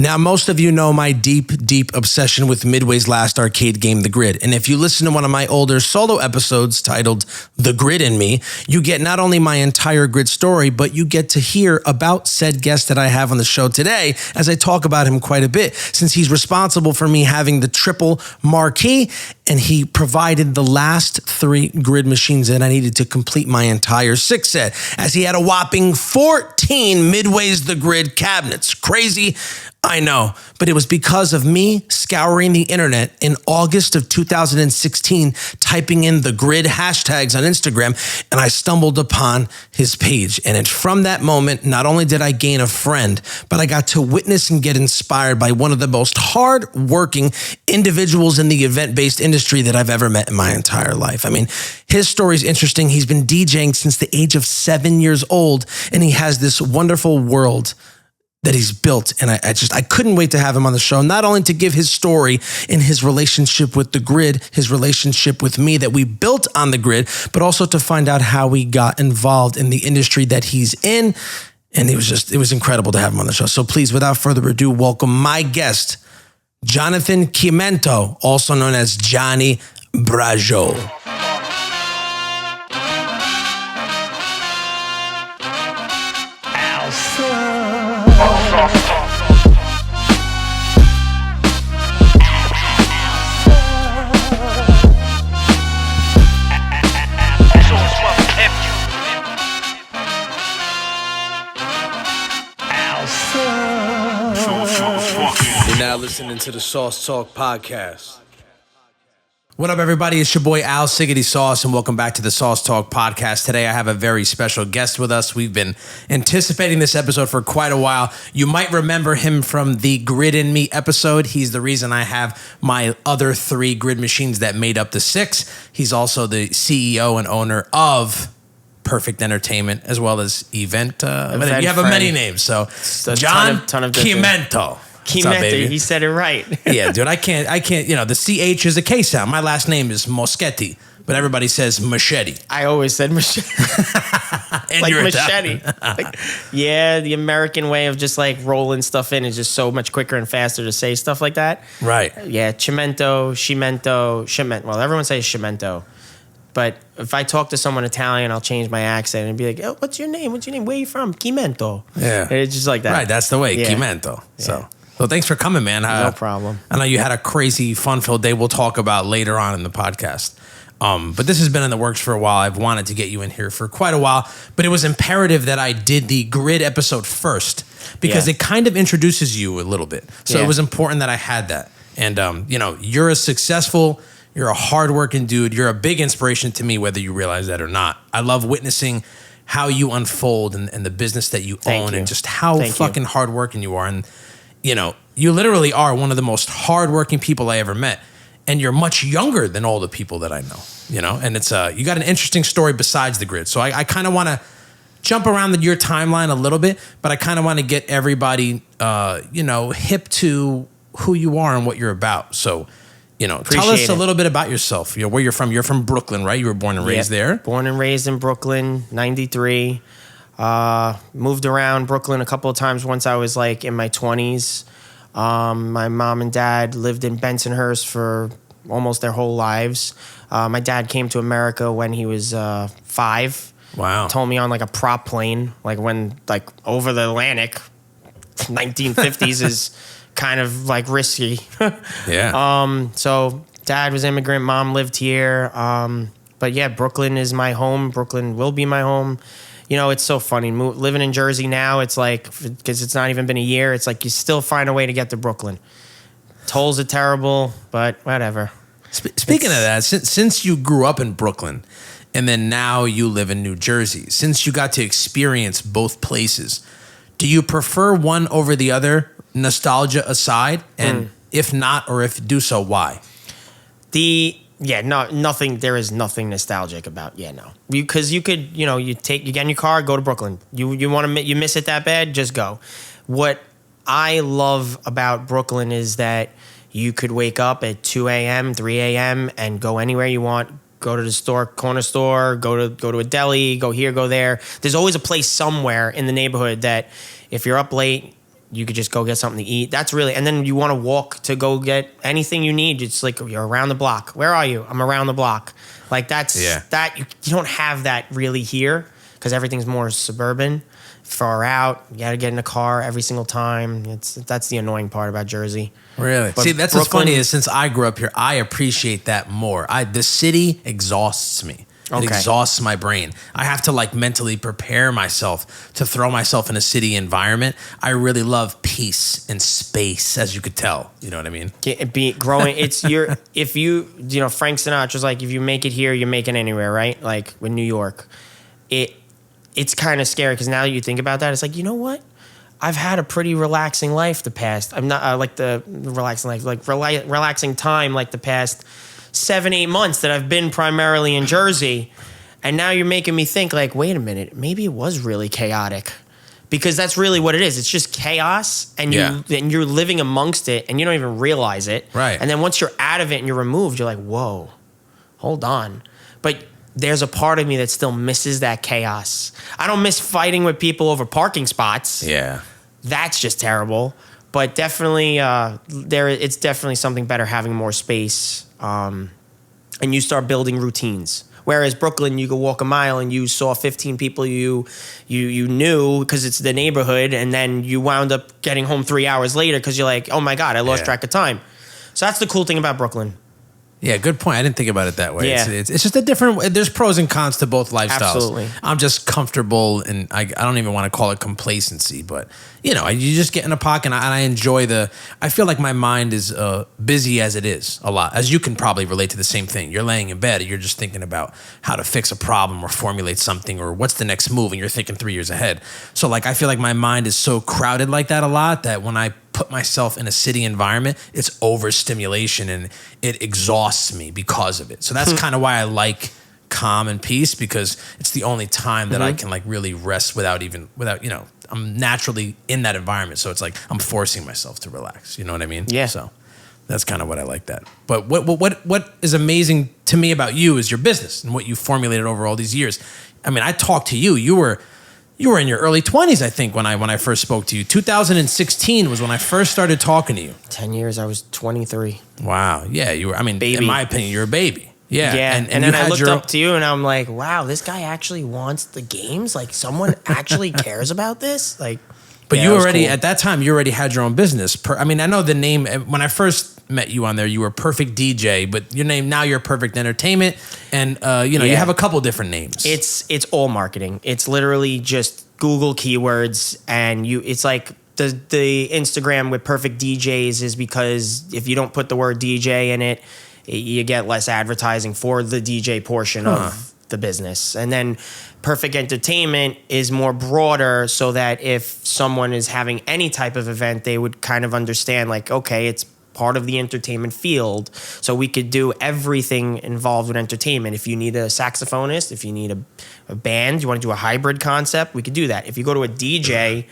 Now, most of you know my deep obsession with Midway's last arcade game, The Grid. And if you listen to one of my older solo episodes titled The Grid in Me, you get not only my entire Grid story, but you get to hear about said guest that I have on the show today, as I talk about him quite a bit, since he's responsible for me having the triple marquee, and he provided the last 3 Grid machines that I needed to complete my entire 6 set, as he had a whopping 14 Midway's The Grid cabinets. Crazy, I know, but it was because of me scouring the internet in August of 2016, typing in The Grid hashtags on Instagram, and I stumbled upon his page. And from that moment, not only did I gain a friend, but I got to witness and get inspired by one of the most hard-working individuals in the event-based industry that I've ever met in my entire life. I mean, his story is interesting. He's been DJing since the age of 7 years old, and he has this wonderful world that he's built. And I couldn't wait to have him on the show, not only to give his story in his relationship with The Grid, his relationship with me that we built on The Grid, but also to find out how he got involved in the industry that he's in. And it was incredible to have him on the show. So please, without further ado, welcome my guest, Jonathan Chimento, also known as Johnny Brajo. You're now listening to the Sauce Talk Podcast. What up, everybody? It's your boy Al Siggity Sauce, and welcome back to the Sauce Talk Podcast. Today, I have a very special guest with us. We've been anticipating this episode for quite a while. You might remember him from the Grid in Me episode. He's the reason I have my other 3 Grid machines that made up the 6. He's also the CEO and owner of Perfect Entertainment, as well as Event. You have many names, so John ton of Chimento. Chimento, he said it right. Yeah, dude, I can't, the CH is a K sound. My last name is Moschetti, but everybody says machete. I always said machete. And like you're machete. Yeah, the American way of just like rolling stuff in is just so much quicker and faster to say stuff like that. Right. Yeah, Chimento. Well, everyone says Chimento. But if I talk to someone Italian, I'll change my accent and be like, oh, what's your name? Where are you from? Chimento. Yeah. And it's just like that. Right, that's the way, yeah. Chimento. Yeah. So thanks for coming, man. No problem. I know you had a crazy, fun-filled day we'll talk about later on in the podcast. But this has been in the works for a while. I've wanted to get you in here for quite a while, but it was imperative that I did the Grid episode first because it kind of introduces you a little bit. So it was important that I had that. And, you're you're a hardworking dude. You're a big inspiration to me, whether you realize that or not. I love witnessing how you unfold and the business that you own and just how fucking hardworking you are. And, you literally are one of the most hardworking people I ever met. And you're much younger than all the people that I know, and it's you got an interesting story besides the Grid. So I kind of want to jump around your timeline a little bit, but I kind of want to get everybody, hip to who you are and what you're about. So, tell us a little bit about yourself. Where you're from. You're from Brooklyn, right? You were born and raised there. Born and raised in Brooklyn, 93. Moved around Brooklyn a couple of times once I was like in my 20s. My mom and dad lived in Bensonhurst for almost their whole lives. My dad came to America when he was 5. Wow. Told me on like a prop plane, like when like over the Atlantic, 1950s is kind of like risky. Yeah. So dad was immigrant, mom lived here. But yeah, Brooklyn is my home. Brooklyn will be my home. It's so funny. Living in Jersey now, it's like, because it's not even been a year, it's like you still find a way to get to Brooklyn. Tolls are terrible, but whatever. Speaking of that, since you grew up in Brooklyn and then now you live in New Jersey, since you got to experience both places, do you prefer one over the other, nostalgia aside? And if not, or if do so, why? Nothing. There is nothing nostalgic about. Because you could, you get in your car, go to Brooklyn. You miss it that bad, just go. What I love about Brooklyn is that you could wake up at 2 a.m., 3 a.m. and go anywhere you want. Go to the store, corner store, go to a deli, go here, go there. There's always a place somewhere in the neighborhood that if you're up late, You could just go get something to eat. That's really, and then you want to walk to go get anything you need. It's like you're around the block. Where are you? I'm around the block. Like that's that you don't have that really here because everything's more suburban, far out. You got to get in a car every single time. That's the annoying part about Jersey. Really? But See, that's what's funny is since I grew up here, I appreciate that more. The city exhausts me. It exhausts my brain. I have to like mentally prepare myself to throw myself in a city environment. I really love peace and space, as you could tell. You know what I mean? Growing, if you Frank Sinatra's like, if you make it here, you make it anywhere, right? Like with New York, it's kind of scary because now that you think about that, it's like, you know what? I've had a pretty relaxing life the past. I'm not like the relaxing life, like relaxing time, like the past 7-8 months that I've been primarily in Jersey. And now you're making me think like, wait a minute, maybe it was really chaotic, because that's really what it is. It's just chaos, and you're living amongst it and you don't even realize it. Right. And then once you're out of it and you're removed, you're like, whoa, hold on. But there's a part of me that still misses that chaos. I don't miss fighting with people over parking spots. Yeah. That's just terrible. But definitely, it's definitely something better having more space, and you start building routines. Whereas Brooklyn, you could walk a mile and you saw 15 people you knew because it's the neighborhood, and then you wound up getting home 3 hours later because you're like, oh my God, I lost track of time. So that's the cool thing about Brooklyn. Yeah, good point. I didn't think about it that way. Yeah. It's just a different, there's pros and cons to both lifestyles. Absolutely. I'm just comfortable, and I don't even want to call it complacency, but you just get in a pocket, and I enjoy I feel like my mind is busy as it is a lot, as you can probably relate to the same thing. You're laying in bed and you're just thinking about how to fix a problem or formulate something or what's the next move, and you're thinking 3 years ahead. So like, I feel like my mind is so crowded like that a lot that when I put myself in a city environment, it's overstimulation and it exhausts me because of it. So that's kind of why I like calm and peace, because it's the only time that I can like really rest without I'm naturally in that environment. So it's like I'm forcing myself to relax. You know what I mean? Yeah. So that's kind of what I like that. But what is amazing to me about you is your business and what you formulated over all these years. I mean, I talked to you. You were in your early 20s, I think, when I first spoke to you. 2016 was when I first started talking to you. 10 years, I was 23. Wow. Yeah, you were, baby. In my opinion, you're a baby. Yeah. Yeah. And then I looked up to you and I'm like, wow, this guy actually wants the games? Like, someone actually cares about this? Like, but you already, at that time, you already had your own business. I know the name, when I first met you on there, you were Perfect DJ, but your name, now you're Perfect Entertainment. And, you have a couple different names. It's all marketing. It's literally just Google keywords, and it's like the Instagram with Perfect DJs is because if you don't put the word DJ in it, you get less advertising for the DJ portion of the business. And then Perfect Entertainment is more broader, so that if someone is having any type of event, they would kind of understand like, okay, it's part of the entertainment field. So we could do everything involved with entertainment. If you need a saxophonist, if you need a band, you want to do a hybrid concept, we could do that. If you go to a DJ,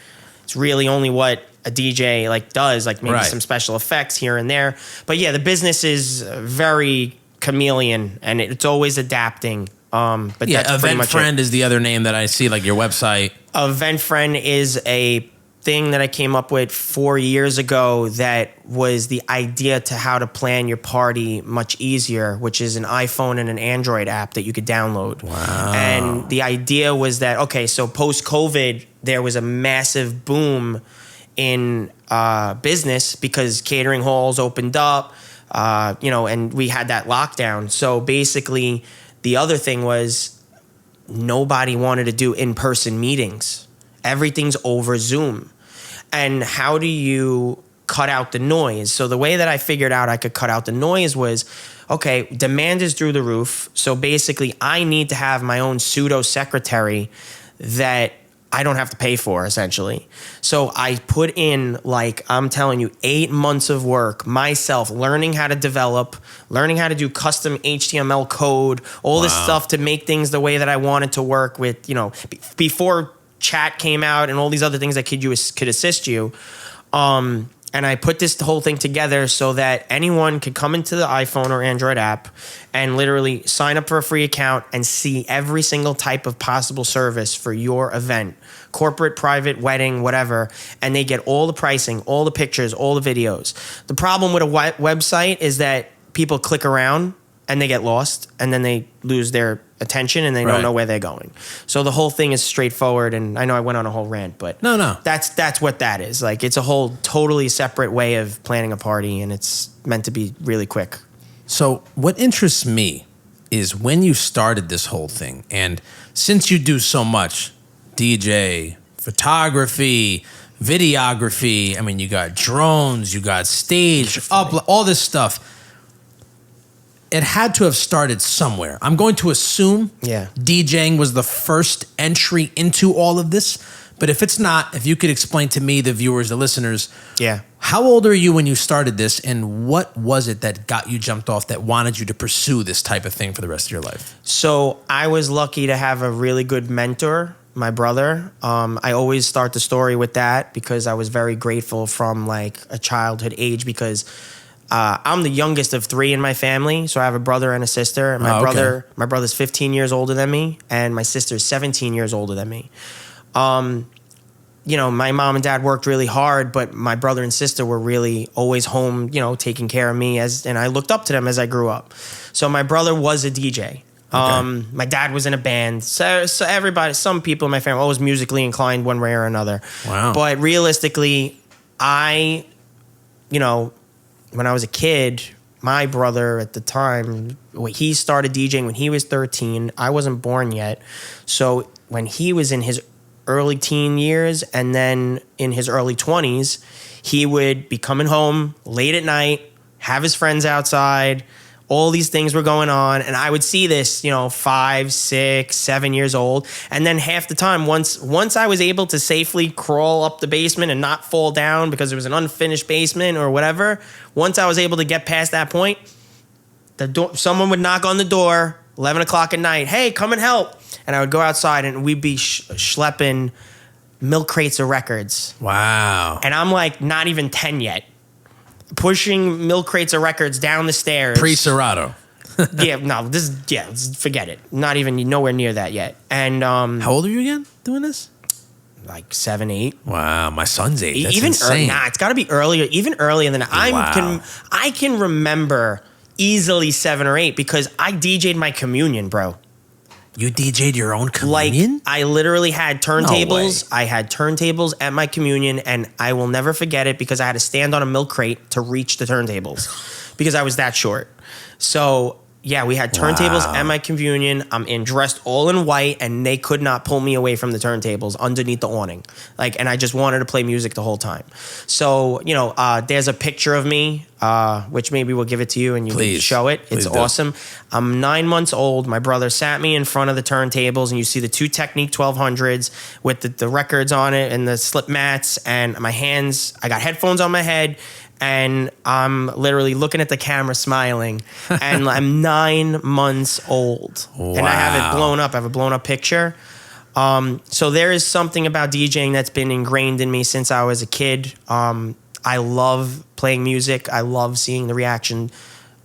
it's really only what a DJ like does, like maybe some special effects here and there. But yeah, the business is very chameleon, and it's always adapting. But yeah, that's pretty Event much Friend is the other name that I see, like your website. Event Friend is a thing that I came up with 4 years ago that was the idea to how to plan your party much easier, which is an iPhone and an Android app that you could download. Wow. And the idea was that, okay, so post-COVID, there was a massive boom in business because catering halls opened up, and we had that lockdown. So basically, the other thing was nobody wanted to do in-person meetings. Everything's over Zoom. And how do you cut out the noise? So the way that I figured out I could cut out the noise was, okay, demand is through the roof. So basically, I need to have my own pseudo secretary that I don't have to pay for, essentially. So I put in, like, I'm telling you, 8 months of work myself, learning how to develop, learning how to do custom HTML code, all this stuff to make things the way that I wanted to work with, before chat came out and all these other things that could assist you. And I put this whole thing together so that anyone could come into the iPhone or Android app and literally sign up for a free account and see every single type of possible service for your event, corporate, private, wedding, whatever. And they get all the pricing, all the pictures, all the videos. The problem with a website is that people click around and they get lost, and then they lose their attention and they don't know where they're going. So the whole thing is straightforward, and I know I went on a whole rant, but no, that's what that is. Like, it's a whole totally separate way of planning a party, and it's meant to be really quick. So what interests me is when you started this whole thing, and since you do so much, DJ, photography, videography, I mean, you got drones, you got stage, all this stuff. It had to have started somewhere. I'm going to assume DJing was the first entry into all of this. But if it's not, if you could explain to me, the viewers, the listeners, how old are you when you started this, and what was it that got you jumped off, that wanted you to pursue this type of thing for the rest of your life? So I was lucky to have a really good mentor, my brother. I always start the story with that because I was very grateful from like a childhood age, because I'm the youngest of 3 in my family, so I have a brother and a sister. And my brother's 15 years older than me, and my sister's 17 years older than me. You know, my mom and dad worked really hard, but my brother and sister were really always home, you know, taking care of me, and I looked up to them as I grew up. So my brother was a DJ. My dad was in a band. So everybody, some people in my family, always musically inclined one way or another. Wow. But realistically, you know, when I was a kid, my brother at the time, he started DJing when he was 13. I wasn't born yet. So when he was in his early teen years and then in his early 20s, he would be coming home late at night, have his friends outside. All these things were going on, and I would see this, you know, 5, 6, 7 years old. And then half the time, once I was able to safely crawl up the basement and not fall down because it was an unfinished basement or whatever, once I was able to get past that point, someone would knock on the door, 11 o'clock at night, hey, come and help. And I would go outside, and we'd be schlepping milk crates of records. Wow. And I'm like not even 10 yet. Pushing milk crates of records down the stairs. Pre-Serato. Forget it. Not even nowhere near that yet. And how old are you again doing this? Like 7, 8. Wow, my son's age. That's even insane. it's got to be earlier. Even earlier than that. I can remember easily 7 or 8 because I DJ'd my communion, bro. You DJ'd your own communion? Like, I literally had turntables. No way. I had turntables at my communion, and I will never forget it because I had to stand on a milk crate to reach the turntables because I was that short. So, yeah, we had turntables at my communion. I'm dressed all in white, and they could not pull me away from the turntables underneath the awning. And I just wanted to play music the whole time. So, you know, there's a picture of me, which maybe we'll give it to you and you can show it. It's awesome. I'm 9 months old. My brother sat me in front of the turntables, and you see the 2 Technique 1200s with the records on it and the slip mats, and my hands, I got headphones on my head, and I'm literally looking at the camera smiling, and I'm 9 months old. Wow. And I have it blown up. I have a blown up picture. So there is something about DJing that's been ingrained in me since I was a kid. I love playing music. I love seeing the reaction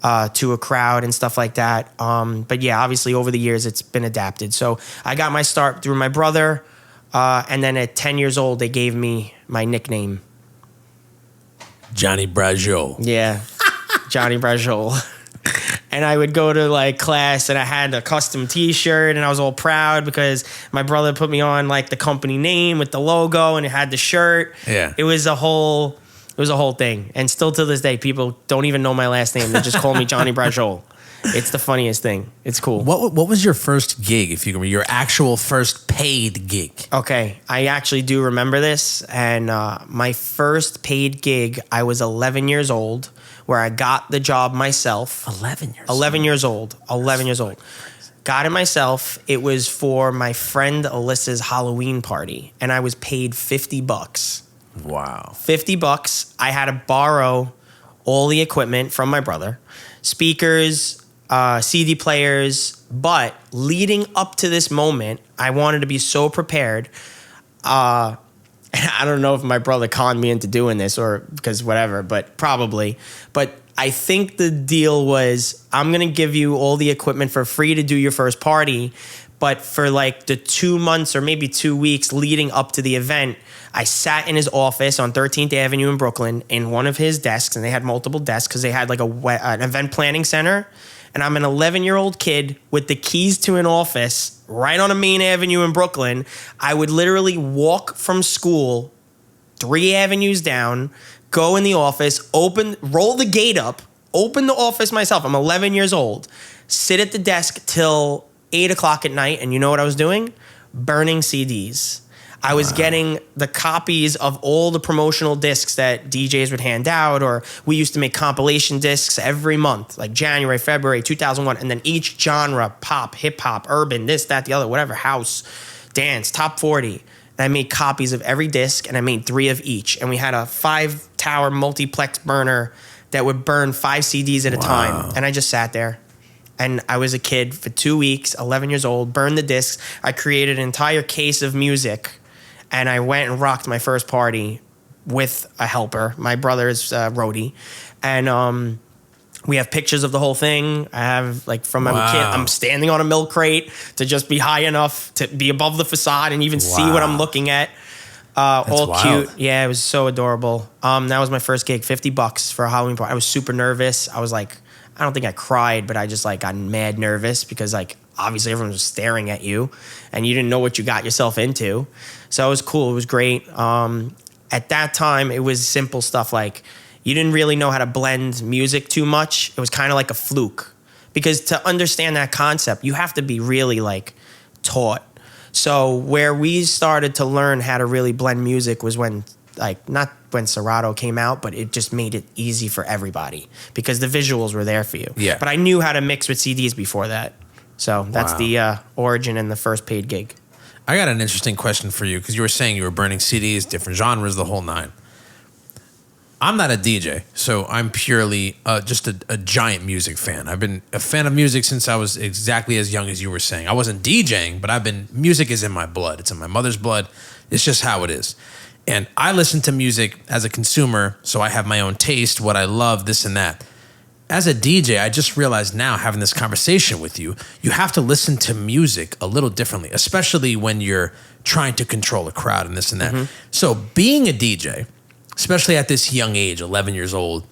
to a crowd and stuff like that. But yeah, obviously over the years it's been adapted. So I got my start through my brother, and then at 10 years old they gave me my nickname. Johnny Brajol. Yeah, Johnny Brajol. And I would go to like class, and I had a custom T-shirt, and I was all proud because my brother put me on like the company name with the logo, and it had the shirt. Yeah, it was a whole thing. And still to this day, people don't even know my last name; they just call me Johnny Brajol. It's the funniest thing. It's cool. What was your first gig, if you remember, your actual first paid gig? Okay, I actually do remember this. And my first paid gig, I was 11 years old, where I got the job myself. 11 years 11 years old. 11 years old. Got it myself. It was for my friend Alyssa's Halloween party, and I was paid $50. Wow. $50. I had to borrow all the equipment from my brother. Speakers, CD players, but leading up to this moment, I wanted to be so prepared. I don't know if my brother conned me into doing this or because whatever, but probably. But I think the deal was, I'm going to give you all the equipment for free to do your first party. But for like the 2 months or maybe 2 weeks leading up to the event, I sat in his office on 13th Avenue in Brooklyn in one of his desks, and they had multiple desks because they had like an event planning center. And I'm an 11-year-old kid with the keys to an office right on a main avenue in Brooklyn. I would literally walk from school 3 avenues down, go in the office, roll the gate up, open the office myself. I'm 11 years old, sit at the desk till 8 o'clock at night. And you know what I was doing? Burning CDs. I was getting the copies of all the promotional discs that DJs would hand out, or we used to make compilation discs every month, like January, February, 2001. And then each genre, pop, hip hop, urban, this, that, the other, whatever, house, dance, top 40. And I made copies of every disc, and I made 3 of each. And we had a 5-tower multiplex burner that would burn 5 CDs at a time. And I just sat there. And I was a kid for 2 weeks, 11 years old, burned the discs. I created an entire case of music. And I went and rocked my first party with a helper. My brother's roadie. And we have pictures of the whole thing. I have, like, from a kid, I'm standing on a milk crate to just be high enough to be above the facade and even see what I'm looking at. All wild. Cute. Yeah, it was so adorable. That was my first gig, $50 for a Halloween party. I was super nervous. I was like, I don't think I cried, but I just like got mad nervous because like obviously everyone was staring at you and you didn't know what you got yourself into. So it was cool. It was great. At that time, it was simple stuff like you didn't really know how to blend music too much. It was kind of like a fluke because to understand that concept, you have to be really like taught. So where we started to learn how to really blend music was when like not when Serato came out, but it just made it easy for everybody because the visuals were there for you. Yeah. But I knew how to mix with CDs before that. So that's the origin and the first paid gig. I got an interesting question for you because you were saying you were burning CDs, different genres, the whole nine. I'm not a DJ, so I'm purely just a giant music fan. I've been a fan of music since I was exactly as young as you were saying. I wasn't DJing, but music is in my blood. It's in my mother's blood. It's just how it is. And I listen to music as a consumer, so I have my own taste, what I love, this and that. As a DJ, I just realized now, having this conversation with you, you have to listen to music a little differently, especially when you're trying to control a crowd and this and that. Mm-hmm. So being a DJ, especially at this young age, 11 years old,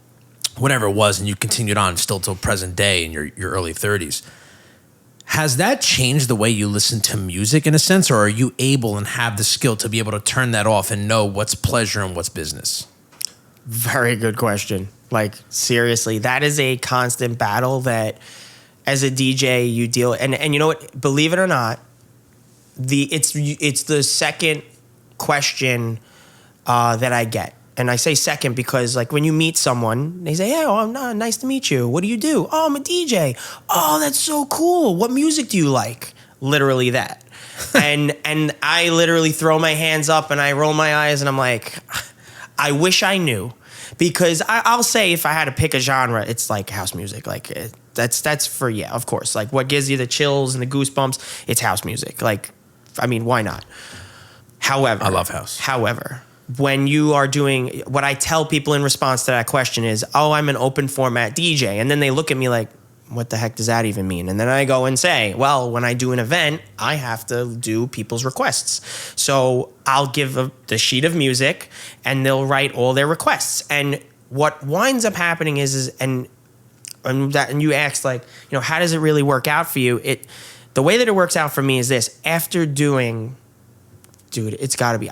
whatever it was, and you continued on still till present day in your early 30s, has that changed the way you listen to music in a sense, or are you able and have the skill to be able to turn that off and know what's pleasure and what's business? Very good question. Like, seriously, that is a constant battle that as a DJ you deal with. And you know what? Believe it or not, it's the second question that I get. And I say second because, like, when you meet someone, they say, "Hey, nice to meet you. What do you do?" "Oh, I'm a DJ." "Oh, that's so cool. What music do you like?" Literally that. and I literally throw my hands up and I roll my eyes and I'm like, I wish I knew. Because I'll say if I had to pick a genre, it's like house music. Like that's for, yeah, of course. Like what gives you the chills and the goosebumps, it's house music. Like, I mean, why not? However. I love house. However, when you are doing, what I tell people in response to that question is, "Oh, I'm an open format DJ." And then they look at me like, what the heck does that even mean? And then I go and say, well, when I do an event, I have to do people's requests. So I'll give the sheet of music and they'll write all their requests. And what winds up happening is and you asked, like, you know, how does it really work out for you? The way that it works out for me is this. After doing, dude, it's got to be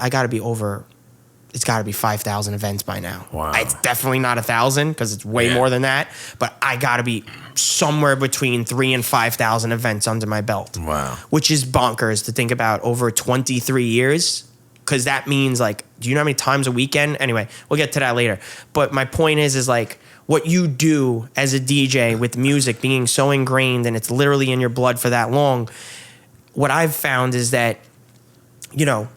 5,000 events by now. Wow. It's definitely not 1,000 because it's way more than that. But I got to be somewhere between 3,000 and 5,000 events under my belt. Wow. Which is bonkers to think about over 23 years. Because that means, like, do you know how many times a weekend? Anyway, we'll get to that later. But my point is like, what you do as a DJ with music being so ingrained and it's literally in your blood for that long, what I've found is that, you know,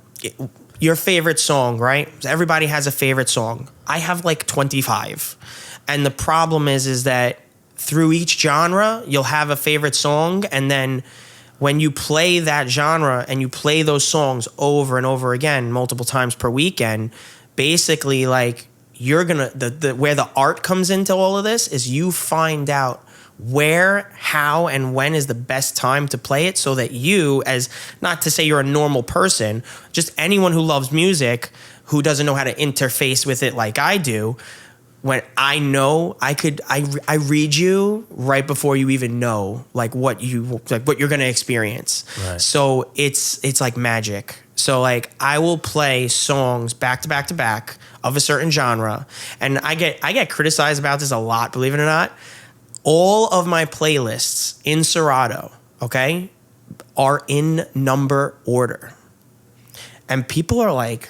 your favorite song, right? Everybody has a favorite song. I have like 25. And the problem is that through each genre, you'll have a favorite song. And then when you play that genre and you play those songs over and over again, multiple times per weekend, basically like you're gonna where the art comes into all of this is you find out where, how, and when is the best time to play it, so that you, as not to say you're a normal person, just anyone who loves music who doesn't know how to interface with it like I do, when I know I read you right before you even know like what you're gonna experience. Right. So it's like magic. So like I will play songs back to back to back of a certain genre, and I get criticized about this a lot, believe it or not. All of my playlists in Serato, okay, are in number order. And people are like,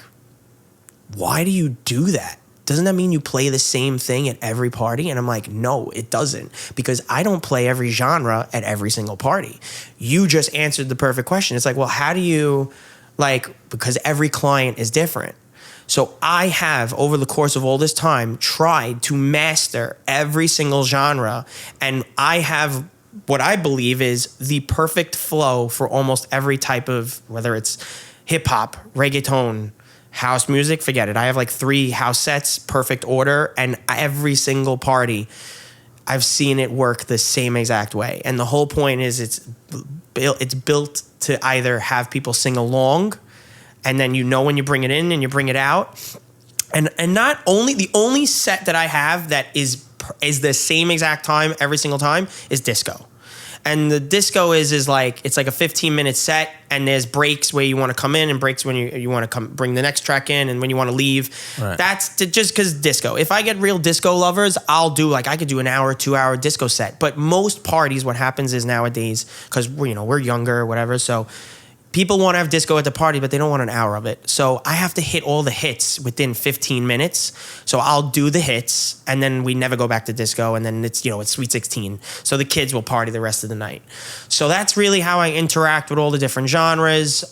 why do you do that? Doesn't that mean you play the same thing at every party? And I'm like, no, it doesn't. Because I don't play every genre at every single party. You just answered the perfect question. It's like, well, how do you, because every client is different. So I have, over the course of all this time, tried to master every single genre. And I have what I believe is the perfect flow for almost every type of, whether it's hip hop, reggaeton, house music, forget it. I have like 3 house sets, perfect order, and every single party, I've seen it work the same exact way. And the whole point is it's built to either have people sing along, and then you know when you bring it in and you bring it out. And not only, the only set that I have that is the same exact time every single time is disco. And the disco is like, it's like a 15-minute set, and there's breaks where you want to come in and breaks when you want to come bring the next track in and when you want to leave. Right. That's just because disco. If I get real disco lovers, I'll do I could do an hour, 2-hour disco set. But most parties, what happens is nowadays, because we're younger or whatever, so people want to have disco at the party, but they don't want an hour of it. So I have to hit all the hits within 15 minutes. So I'll do the hits, and then we never go back to disco, and then it's Sweet 16. So the kids will party the rest of the night. So that's really how I interact with all the different genres.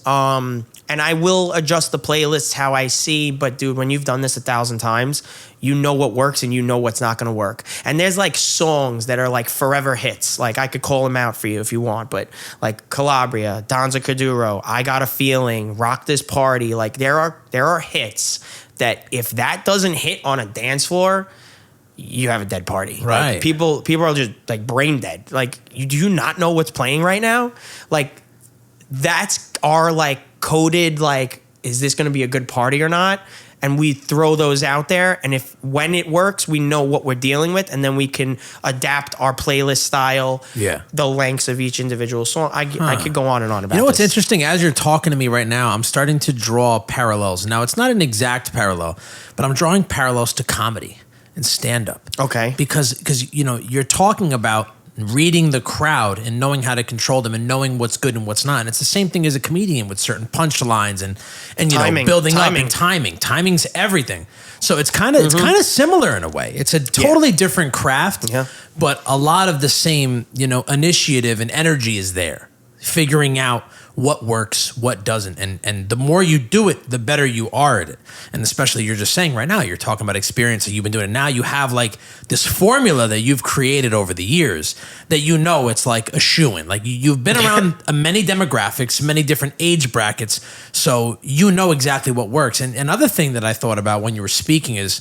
And I will adjust the playlists how I see, but dude, when you've done this 1,000 times, you know what works and you know what's not going to work. And there's like songs that are like forever hits. Like I could call them out for you if you want, but like Calabria, Danza Kuduro, I Got a Feeling, Rock This Party. Like there are hits that if that doesn't hit on a dance floor, you have a dead party. Right. Like people are just like brain dead. Like do you not know what's playing right now? Like that's our like coded, like, is this going to be a good party or not? And we throw those out there, and when it works, we know what we're dealing with, and then we can adapt our playlist style, the lengths of each individual song. I could go on and on about this. You know what's interesting? As you're talking to me right now, I'm starting to draw parallels. Now, it's not an exact parallel, but I'm drawing parallels to comedy and stand-up. Okay. Because you're talking about reading the crowd and knowing how to control them and knowing what's good and what's not. And it's the same thing as a comedian with certain punchlines and timing, building up and timing. Timing's everything. So it's kind of similar in a way. It's a totally different craft, but a lot of the same, initiative and energy is there. Figuring out what works, what doesn't. And the more you do it, the better you are at it. And especially you're just saying right now, you're talking about experience that you've been doing it. Now you have like this formula that you've created over the years that it's like a shoo-in. Like you've been around many demographics, many different age brackets. So you know exactly what works. And another thing that I thought about when you were speaking is,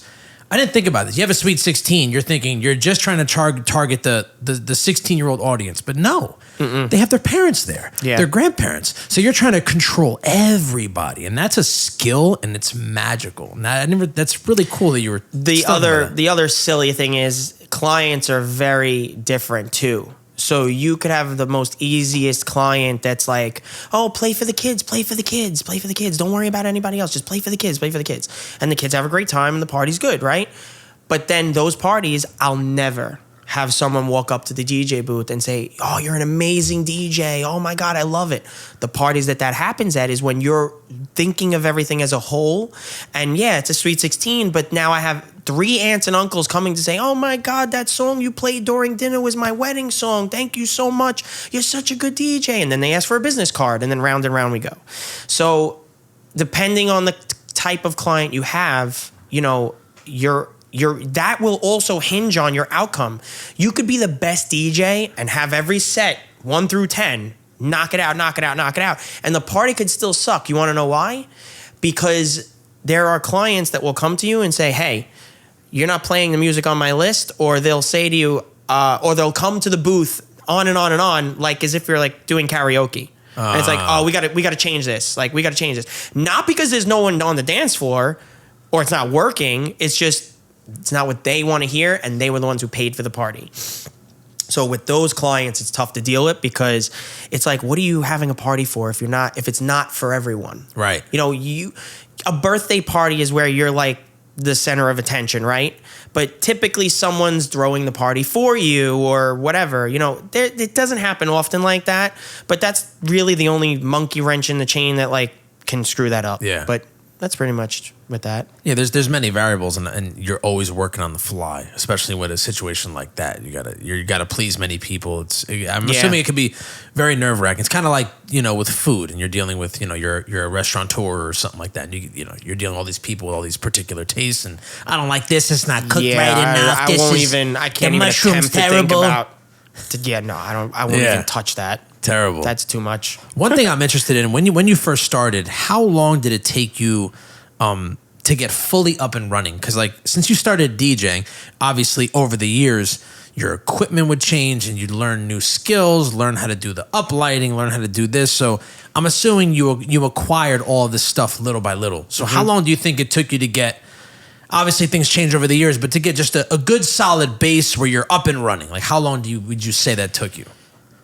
I didn't think about this. You have a Sweet 16. You're thinking you're just trying to target the 16-year-old audience. But no, they have their parents there, their grandparents. So you're trying to control everybody. And that's a skill, and it's magical. And that's really cool that you were The other silly thing is clients are very different too. So you could have the most easiest client that's like, oh, play for the kids, play for the kids, play for the kids. Don't worry about anybody else. Just play for the kids, play for the kids. And the kids have a great time and the party's good, right? But then those parties, I'll never have someone walk up to the DJ booth and say, oh, you're an amazing DJ. Oh my God, I love it. The parties that happens at is when you're thinking of everything as a whole. And yeah, it's a Sweet 16, but now I have 3 aunts and uncles coming to say, oh my God, that song you played during dinner was my wedding song. Thank you so much. You're such a good DJ. And then they ask for a business card, and then round and round we go. So depending on the type of client you have, that will also hinge on your outcome. You could be the best DJ and have every set 1 through 10 knock it out, knock it out, knock it out. And the party could still suck. You want to know why? Because there are clients that will come to you and say, hey, you're not playing the music on my list, or they'll say to you, or they'll come to the booth on and on and on, like as if you're like doing karaoke. And it's like, oh, we gotta change this. Like, we gotta change this. Not because there's no one on the dance floor or it's not working. It's just, it's not what they want to hear, and they were the ones who paid for the party. So with those clients, it's tough to deal with, because it's like, what are you having a party for if it's not for everyone? Right. You know, a birthday party is where you're like the center of attention, right? But typically someone's throwing the party for you or whatever. You know, it doesn't happen often like that, but that's really the only monkey wrench in the chain that like can screw that up. Yeah. But that's pretty much with that. Yeah, there's many variables, and you're always working on the fly, especially with a situation like that. You gotta please many people. I'm assuming it could be very nerve wracking. It's kind of like, you know, with food, and you're dealing with, you know, you're a restaurateur or something like that. And you're dealing with all these people with all these particular tastes, and I don't like this. It's not cooked right enough. I can't even attempt to think about. I won't even touch that. Terrible. That's too much. One thing I'm interested in, when you first started, how long did it take you to get fully up and running? Because like, since you started DJing, obviously over the years, your equipment would change and you'd learn new skills, learn how to do the uplighting, learn how to do this. So I'm assuming you acquired all of this stuff little by little. So how long do you think it took you to get, obviously things change over the years, but to get just a good solid base where you're up and running? Like, how long would you say that took you?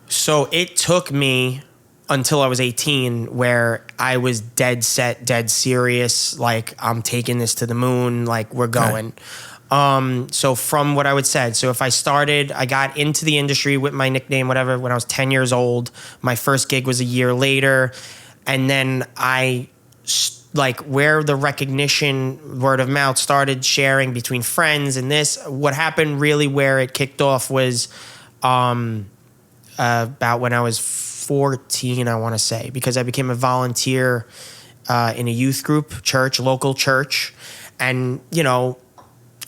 So it took me until I was 18, where I was dead set, dead serious. Like, I'm taking this to the moon. Like, we're going. So from what I would say, so if I got into the industry with my nickname, whatever, when I was 10 years old. My first gig was a year later. And then where the recognition, word of mouth started sharing between friends and this, what happened really where it kicked off was about when I was 14, I want to say, because I became a volunteer in a youth group, local church. And, you know,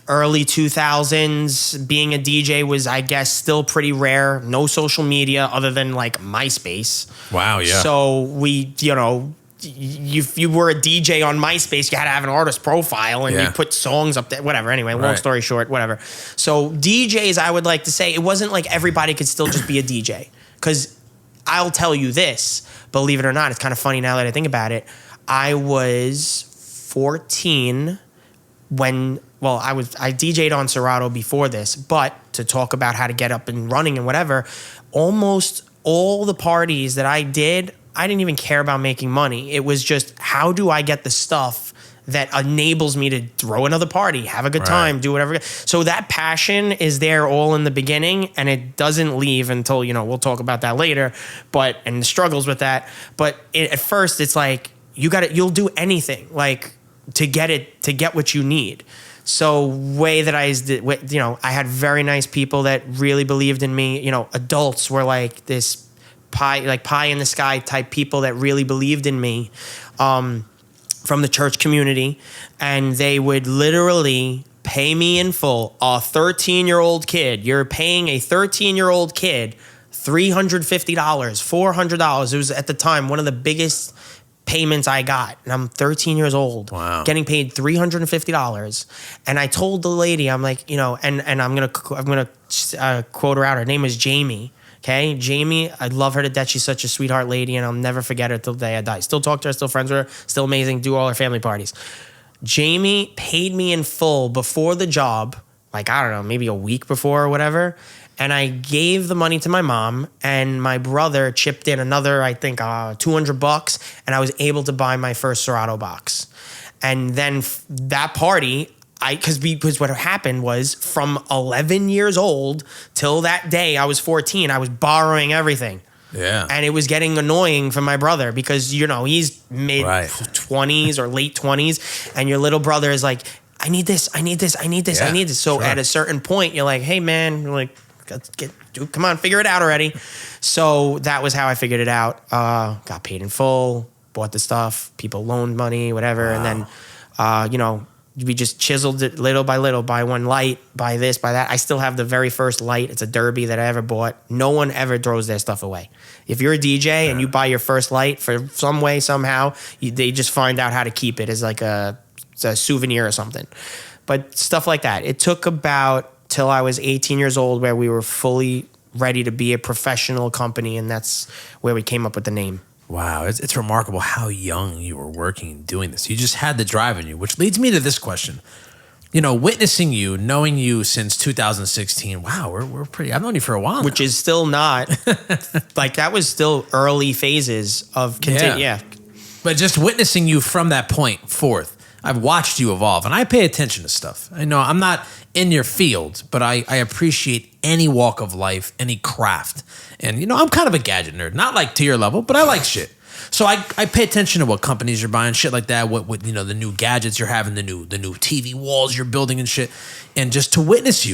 early 2000s, being a DJ was, I guess, still pretty rare. No social media other than like MySpace. Wow, yeah. So we, you know, if you were a DJ on MySpace, you had to have an artist profile and you put songs up there, whatever. Anyway, long story short, whatever. So DJs, I would like to say, it wasn't like everybody could still just be a DJ. Because I'll tell you this, believe it or not, it's kind of funny now that I think about it. I was 14 when, I DJ'd on Serato before this, but to talk about how to get up and running and whatever, almost all the parties that I did, I didn't even care about making money. It was just, how do I get the stuff that enables me to throw another party, have a good time, do whatever. So that passion is there all in the beginning, and it doesn't leave until, you know, we'll talk about that later, and the struggles with that. But at first it's like, you'll do anything like to get what you need. So I had very nice people that really believed in me. You know, adults were like this pie in the sky type people that really believed in me from the church community, and they would literally pay me in full. A 13-year-old kid, you're paying a 13-year-old kid $350, $400. It was at the time one of the biggest payments I got, and I'm 13 years old, getting paid $350. And I told the lady, I'm like, you know, and I'm gonna quote her out. Her name is Jamie. Okay, Jamie, I love her to death. She's such a sweetheart lady, and I'll never forget her till the day I die. Still talk to her, still friends with her, still amazing, do all her family parties. Jamie paid me in full before the job, like, I don't know, maybe a week before or whatever, and I gave the money to my mom, and my brother chipped in another, I think, $200, and I was able to buy my first Serato box. And then that party, because what happened was from 11 years old till that day I was 14, I was borrowing everything. Yeah. And it was getting annoying for my brother because, you know, he's mid-20s or late 20s, and your little brother is like, I need this. So at a certain point, you're like, hey, man, you're like, dude, come on, figure it out already. So that was how I figured it out. Got paid in full, bought the stuff, people loaned money, whatever. And then, you know, We just chiseled it little by little, buy one light, buy this, buy that. I still have the very first light. It's a Derby that I ever bought. No one ever throws their stuff away. If you're a DJ and you buy your first light for some way, somehow, they just find out how to keep it as like a souvenir or something. But stuff like that. It took about till I was 18 years old where we were fully ready to be a professional company, and that's where we came up with the name. Wow, it's remarkable how young you were working and doing this. You just had the drive in you, which leads me to this question. You know, witnessing you, knowing you since 2016, wow, we're pretty, I've known you for a while Which now. is still not, like that was still early phases of Yeah. But just witnessing you from that point forth, I've watched you evolve, and I pay attention to stuff. I know I'm not in your field, but I appreciate any walk of life, any craft. And, you know, I'm kind of a gadget nerd, not like to your level, but I like shit. So I pay attention to what companies you're buying, shit like that, what you know, the new gadgets you're having, the new TV walls you're building and shit. And just to witness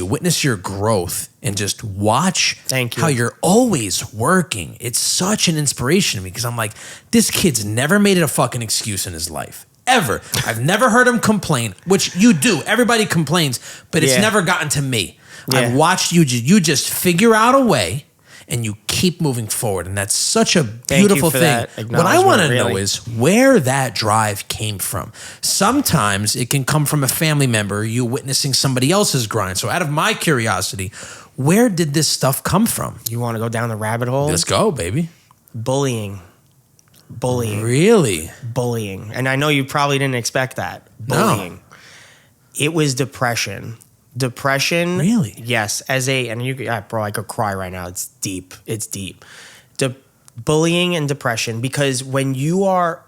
your growth and just watch Thank you. how you're always working. It's such an inspiration to me because I'm like, this kid's never made it a fucking excuse in his life. Ever. I've never heard him complain, which you do. Everybody complains, but it's never gotten to me. Yeah. I've watched you just figure out a way and you keep moving forward. And that's such a beautiful thing. What I want to know is where that drive came from. Sometimes it can come from a family member, you witnessing somebody else's grind. So out of my curiosity, where did this stuff come from? You want to go down the rabbit hole? Let's go, baby. Bullying. Really? Bullying. And I know you probably didn't expect that. Bullying. No. It was depression. Depression. Really? Yes. Bro, I could cry right now. It's deep. Bullying and depression, because when you're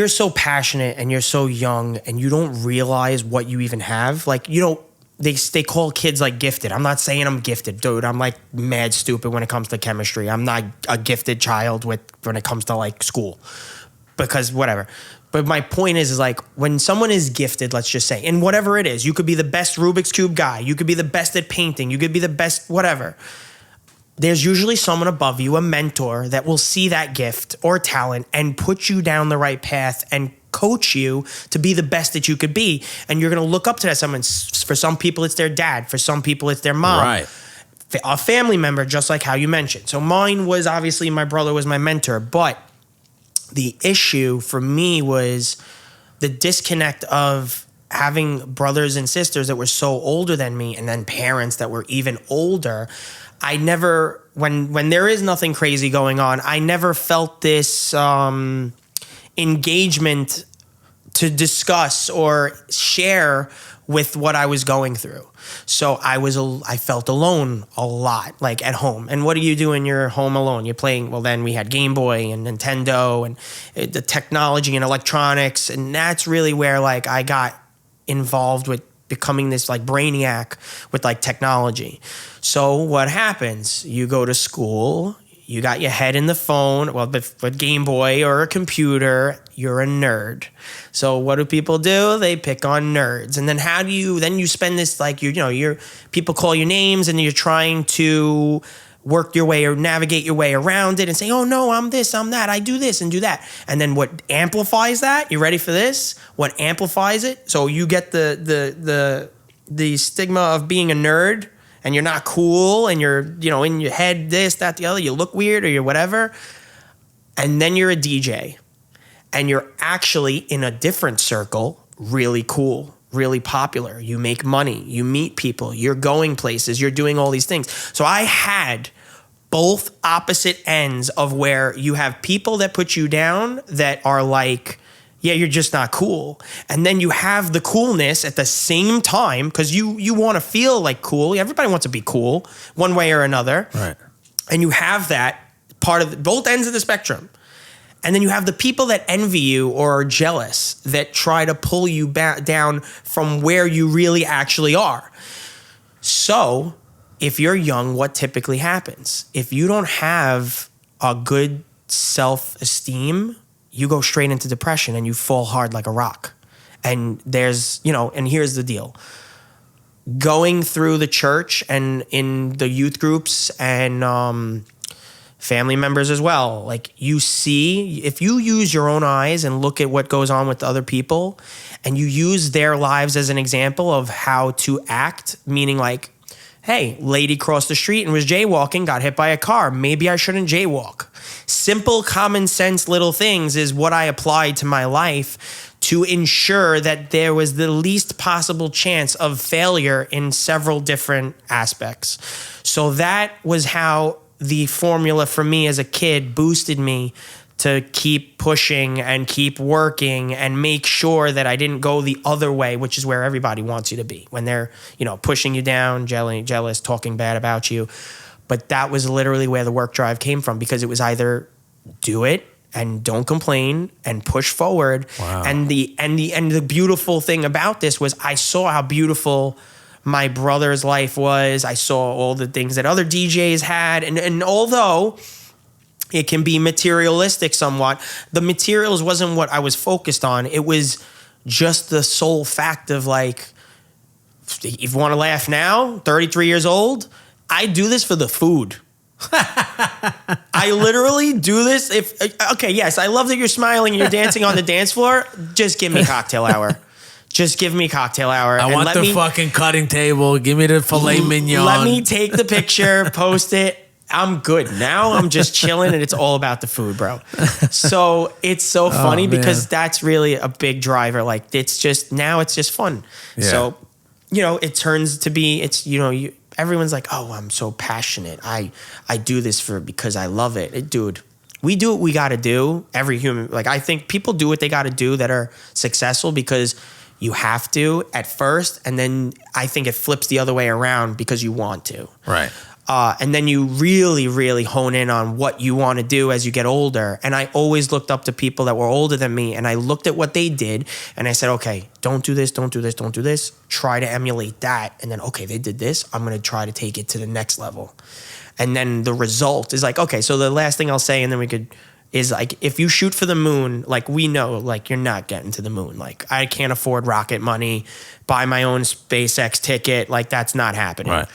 so passionate and you're so young and you don't realize what you even have, like, you don't, they call kids like gifted. I'm not saying I'm gifted, dude. I'm like mad stupid when it comes to chemistry. I'm not a gifted child when it comes to like school, because whatever. But my point is like when someone is gifted, let's just say, in whatever it is, you could be the best Rubik's Cube guy. You could be the best at painting. You could be the best whatever. There's usually someone above you, a mentor, that will see that gift or talent and put you down the right path and coach you to be the best that you could be. And you're going to look up to that someone. For some people, it's their dad. For some people, it's their mom. Right. A family member, just like how you mentioned. So mine was obviously my brother was my mentor. But the issue for me was the disconnect of having brothers and sisters that were so older than me and then parents that were even older. I never, when there is nothing crazy going on, I never felt this engagement to discuss or share with what I was going through. So I felt alone a lot, like at home. And what do you do when you're home alone? You're playing, well, then we had Game Boy and Nintendo and the technology and electronics. And that's really where like I got involved with becoming this like brainiac with like technology. So what happens? You go to school, you got your head in the phone, well, with Game Boy or a computer, you're a nerd. So what do people do? They pick on nerds. And then then you spend this like, people call you names and you're trying to work your way or navigate your way around it and say, oh no, I'm this, I'm that, I do this and do that. And then what amplifies that, you ready for this? What amplifies it? So you get the stigma of being a nerd and you're not cool and you're, in your head, this, that, the other, you look weird or you're whatever. And then you're a DJ and you're actually in a different circle, really cool, really popular. You make money, you meet people, you're going places, you're doing all these things. So I had both opposite ends of where you have people that put you down that are like, yeah, you're just not cool. And then you have the coolness at the same time because you want to feel like cool. Everybody wants to be cool one way or another. Right. And you have that part of both ends of the spectrum. And then you have the people that envy you or are jealous that try to pull you down from where you really actually are. So if you're young, what typically happens? If you don't have a good self-esteem, you go straight into depression and you fall hard like a rock. And there's, and here's the deal. Going through the church and in the youth groups and family members as well. Like you see, if you use your own eyes and look at what goes on with other people and you use their lives as an example of how to act, meaning like, hey, lady crossed the street and was jaywalking, got hit by a car. Maybe I shouldn't jaywalk. Simple, common sense little things is what I applied to my life to ensure that there was the least possible chance of failure in several different aspects. So that was how the formula for me as a kid boosted me to keep pushing and keep working and make sure that I didn't go the other way, which is where everybody wants you to be when they're, pushing you down, jealous, talking bad about you. But that was literally where the work drive came from, because it was either do it and don't complain and push forward. Wow. And the beautiful thing about this was I saw how beautiful my brother's life was. I saw all the things that other DJs had. And although it can be materialistic somewhat, the materials wasn't what I was focused on. It was just the sole fact of like, if you want to laugh now, 33 years old, I do this for the food. I literally do this. Yes, I love that you're smiling and you're dancing on the dance floor. Just give me cocktail hour. Just give me cocktail hour. I want the fucking cutting table. Give me the filet mignon. Let me take the picture, post it. I'm good. Now I'm just chilling and it's all about the food, bro. So it's so funny because that's really a big driver. Like it's just fun. Yeah. So, it turns to be, everyone's like, oh, I'm so passionate. I do this because I love it. Dude, we do what we got to do. Every human, like I think people do what they got to do that are successful because you have to at first. And then I think it flips the other way around because you want to. Right. And then you really, really hone in on what you want to do as you get older. And I always looked up to people that were older than me. And I looked at what they did and I said, okay, don't do this, don't do this, don't do this. Try to emulate that. And then, okay, they did this. I'm going to try to take it to the next level. And then the result is like, okay, so the last thing I'll say, and then is like, if you shoot for the moon, like we know, like you're not getting to the moon. Like I can't afford rocket money, buy my own SpaceX ticket. Like that's not happening. Right.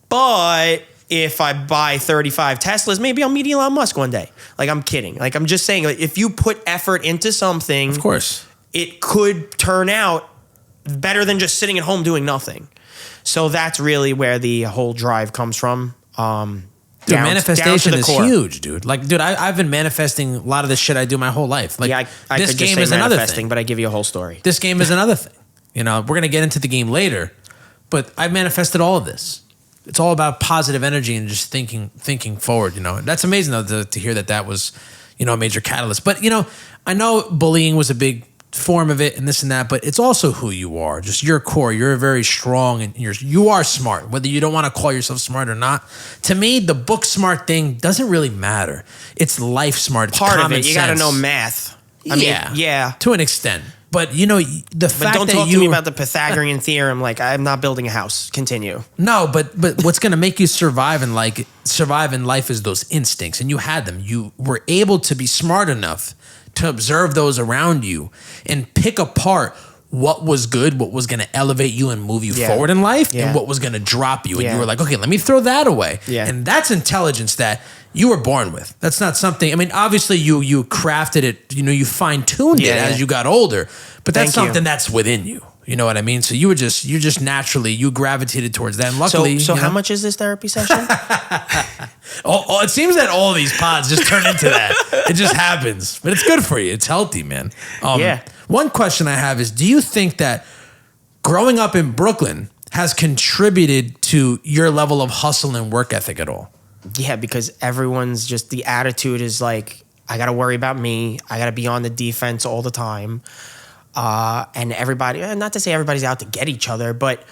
But if I buy 35 Teslas, maybe I'll meet Elon Musk one day. Like I'm kidding. Like I'm just saying, like, if you put effort into something, of course, it could turn out better than just sitting at home doing nothing. So that's really where the whole drive comes from. Manifestation is huge, dude. Like, dude, I've been manifesting a lot of the shit I do my whole life. Like, I this could game just say is another manifesting, thing. But I give you a whole story. This game is another thing. We're gonna get into the game later, but I've manifested all of this. It's all about positive energy and just thinking forward. That's amazing though to hear that was, a major catalyst. But I know bullying was a big form of it and this and that, but it's also who you are. Just your core. You're very strong and you are smart, whether you don't want to call yourself smart or not. To me, the book smart thing doesn't really matter. It's life smart. It's part of common it. You sense. got to know math. I mean, to an extent. But the fact that don't talk to me about the Pythagorean theorem. Like I'm not building a house. Continue. No, but what's going to make you survive in life is those instincts, and you had them. You were able to be smart enough to observe those around you and pick apart what was good, what was going to elevate you and move you forward in life, and what was going to drop you. And you were like, okay, let me throw that away. Yeah. And that's intelligence that you were born with. That's not something, I mean, obviously you crafted it, you fine-tuned it as you got older, but that's something that's within you. You know what I mean? So you just naturally, you gravitated towards that. And luckily, so how much is this therapy session? It seems that all these pods just turn into that. It just happens, but it's good for you. It's healthy, man. One question I have is, do you think that growing up in Brooklyn has contributed to your level of hustle and work ethic at all? Yeah, because everyone's just, the attitude is like, I got to worry about me. I got to be on the defense all the time. And everybody, not to say everybody's out to get each other, but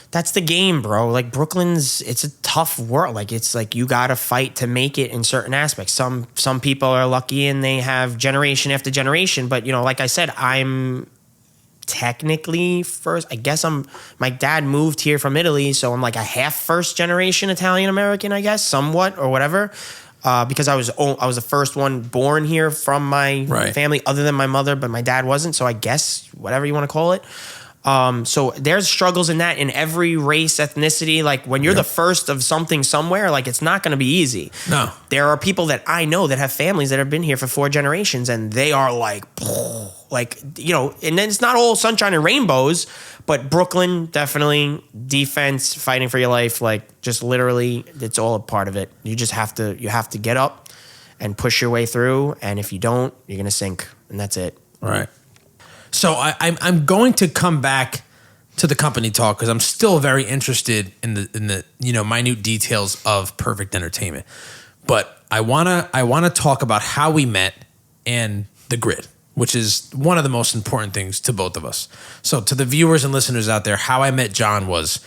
that's the game, bro. Like it's a tough world. Like it's like you got to fight to make it in certain aspects. Some people are lucky and they have generation after generation. But, like I said, I'm technically first. I guess my dad moved here from Italy. So I'm like a half first generation Italian American, I guess, somewhat or whatever. Because I was the first one born here from my family other than my mother, but my dad wasn't. So I guess whatever you want to call it. So there's struggles in that in every race, ethnicity. Like when you're the first of something somewhere, like it's not going to be easy. No. There are people that I know that have families that have been here for 4 generations, and they are like, and then it's not all sunshine and rainbows, but Brooklyn, definitely defense, fighting for your life. Like just literally, it's all a part of it. You just have to get up and push your way through. And if you don't, you're going to sink, and that's it. Right. So I'm going to come back to the company talk because I'm still very interested in the minute details of Perfect Entertainment, but I wanna talk about how we met and the grid, which is one of the most important things to both of us. So to the viewers and listeners out there, how I met John was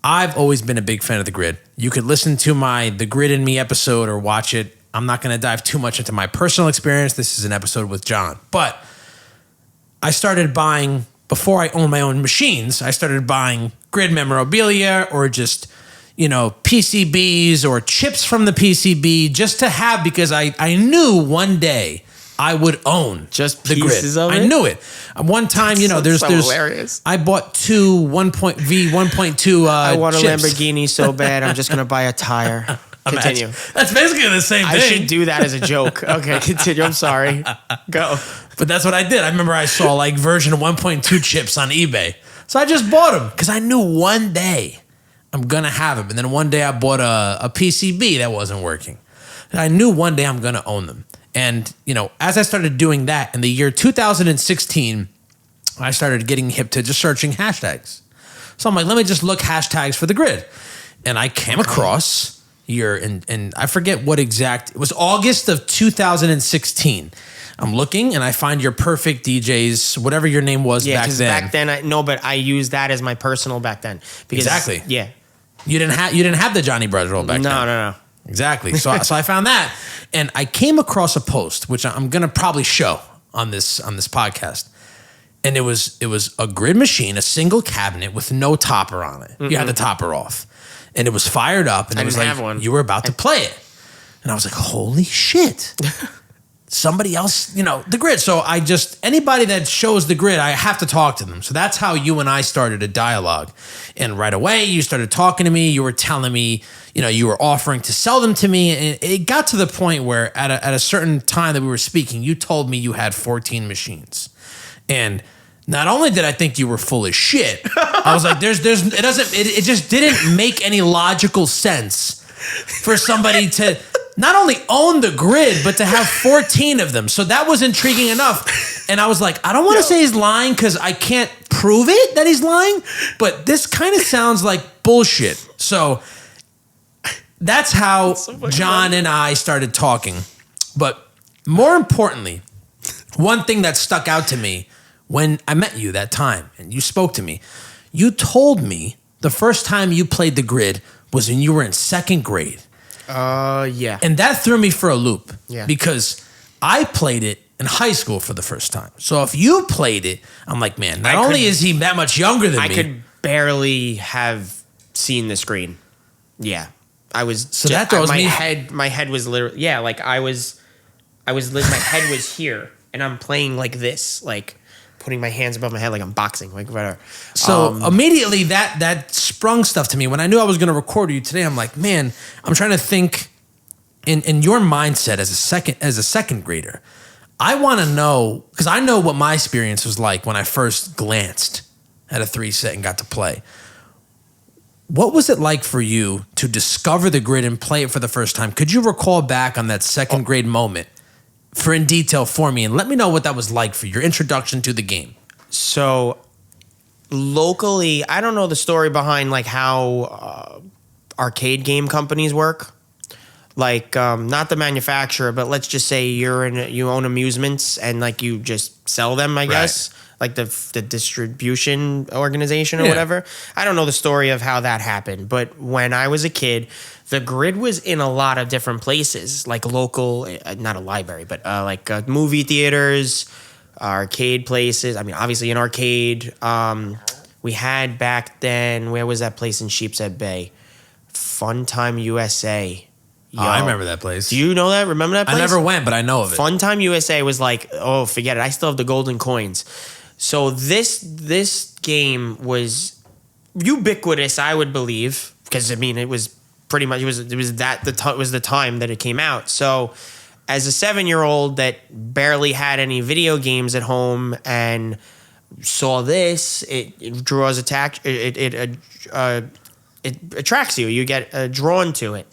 I've always been a big fan of the grid. You could listen to my The Grid in Me episode or watch it. I'm not going to dive too much into my personal experience. This is an episode with John, but I started buying, before I owned my own machines, I started buying grid memorabilia or just, PCBs or chips from the PCB just to have, because I knew one day I would own just the pieces grid. of it? I knew it. One time, there's hilarious. I bought two 1.2 I want a chips. Lamborghini so bad, I'm just going to buy a tire. Continue. That's basically the same thing. I should do that as a joke. Okay, continue. I'm sorry. Go. But that's what I did. I remember I saw like version 1.2 chips on eBay. So I just bought them because I knew one day I'm going to have them. And then one day I bought a PCB that wasn't working. And I knew one day I'm going to own them. And, as I started doing that in the year 2016, I started getting hip to just searching hashtags. So I'm like, let me just look hashtags for the grid. And I came across and I forget what exact, it was August of 2016. I'm looking and I find your Perfect DJs, whatever your name was back then. Back then, but I used that as my personal back then. Because, exactly. Yeah. You didn't have the Johnny Brothers roll back then. No. Exactly. So I found that, and I came across a post which I'm gonna probably show on this podcast. And it was a grid machine, a single cabinet with no topper on it. You had the topper off. And it was fired up, and it was like you were about to play it. And I was like, holy shit. Somebody else, the grid. So anybody that shows the grid, I have to talk to them. So that's how you and I started a dialogue. And right away, you started talking to me. You were telling me, you were offering to sell them to me. And it got to the point where at a certain time that we were speaking, you told me you had 14 machines. And not only did I think you were full of shit, I was like, it just didn't make any logical sense for somebody to not only own the grid, but to have 14 of them. So that was intriguing enough. And I was like, I don't want to say he's lying because I can't prove it that he's lying, but this kind of sounds like bullshit. So that's how John and I started talking. But more importantly, one thing that stuck out to me when I met you that time and you spoke to me, you told me the first time you played the grid was when you were in 2nd grade. Yeah. And that threw me for a loop. Yeah. Because I played it in high school for the first time. So if you played it, I'm like, man, not only is he that much younger than me. I could barely have seen the screen. Yeah. I was. So that throws me. My head was literally. Yeah. Like my head was here and I'm playing like this. Like putting my hands above my head like I'm boxing. Like whatever. So immediately that sprung stuff to me. When I knew I was going to record you today, I'm like, man, I'm trying to think in your mindset as a second grader. I want to know, because I know what my experience was like when I first glanced at a 3 set and got to play. What was it like for you to discover the grid and play it for the first time? Could you recall back on that 2nd grade moment in detail for me, and let me know what that was like for your introduction to the game? So locally, I don't know the story behind like how arcade game companies work. Like not the manufacturer, but let's just say you own amusements and like you just sell them, I guess. Like the distribution organization or whatever. I don't know the story of how that happened, but when I was a kid, the grid was in a lot of different places, like local, not a library, but like movie theaters, arcade places. I mean, obviously an arcade. We had back then, where was that place in Sheepshead Bay? Funtime USA. Yo, I remember that place. Do you know that? Remember that place? I never went, but I know of it. Funtime USA was like, oh, forget it. I still have the golden coins. So this game was ubiquitous, I would believe, because I mean it was pretty much it was the time that it came out. So as a 7-year-old that barely had any video games at home and saw this, it draws attack. It attracts you. You get drawn to it.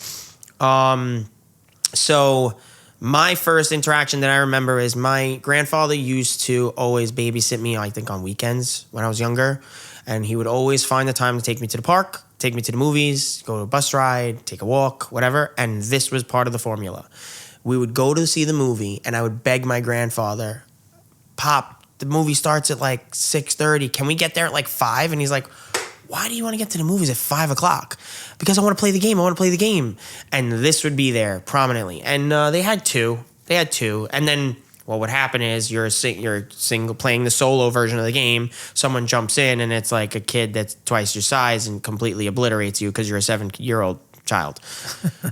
So my first interaction that I remember is my grandfather used to always babysit me, I think, on weekends when I was younger. And he would always find the time to take me to the park, take me to the movies, go to a bus ride, take a walk, whatever. And this was part of the formula. We would go to see the movie, and I would beg my grandfather, Pop, the movie starts at like 6:30. Can we get there at like 5? And he's like, why do you want to get to the movies at 5 o'clock? Because I want to play the game. And this would be there prominently. And they had two. And then what would happen is you're single playing the solo version of the game. Someone jumps in, and it's like a kid that's twice your size and completely obliterates you because you're a 7-year-old child.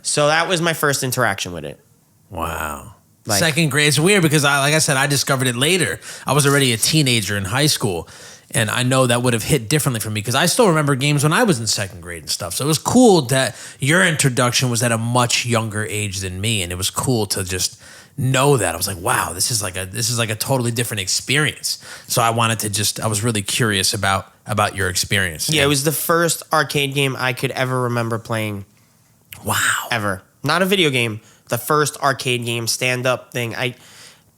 So that was my first interaction with it. Wow. Second grade is weird because like I said, I discovered it later. I was already a teenager in high school, and I know that would have hit differently for me because I still remember games when I was in second grade and stuff. So it was cool that your introduction was at a much younger age than me, and it was cool to just know that. I was like, wow, this is like a totally different experience. So I was really curious about your experience. Yeah, it was the first arcade game I could ever remember playing. Wow. Ever. Not a video game. The first arcade game, stand-up thing.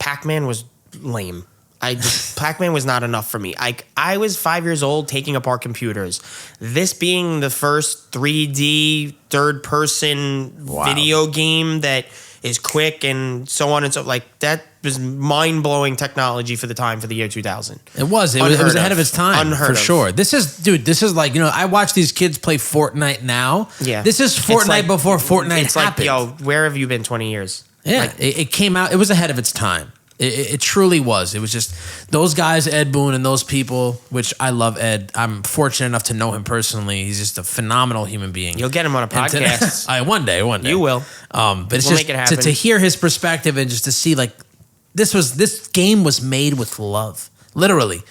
Pac-Man was lame. Pac-Man was not enough for me. I was 5 years old taking apart computers. This being the first 3D third-person video game that is quick and so on and so like that was mind-blowing technology for the time, for the year 2000. It was ahead of its time. Unheard for of. Sure. This is like, I watch these kids play Fortnite now. Yeah. This is Fortnite before Fortnite happened. Like, where have you been 20 years? Yeah. Like, it came out, it was ahead of its time. It truly was. It was just those guys, Ed Boon and those people, which I love Ed. I'm fortunate enough to know him personally. He's just a phenomenal human being. You'll get him on a podcast. One day. You will. But it's we'll just make it happen. to hear his perspective and just to see like this game was made with love. Literally.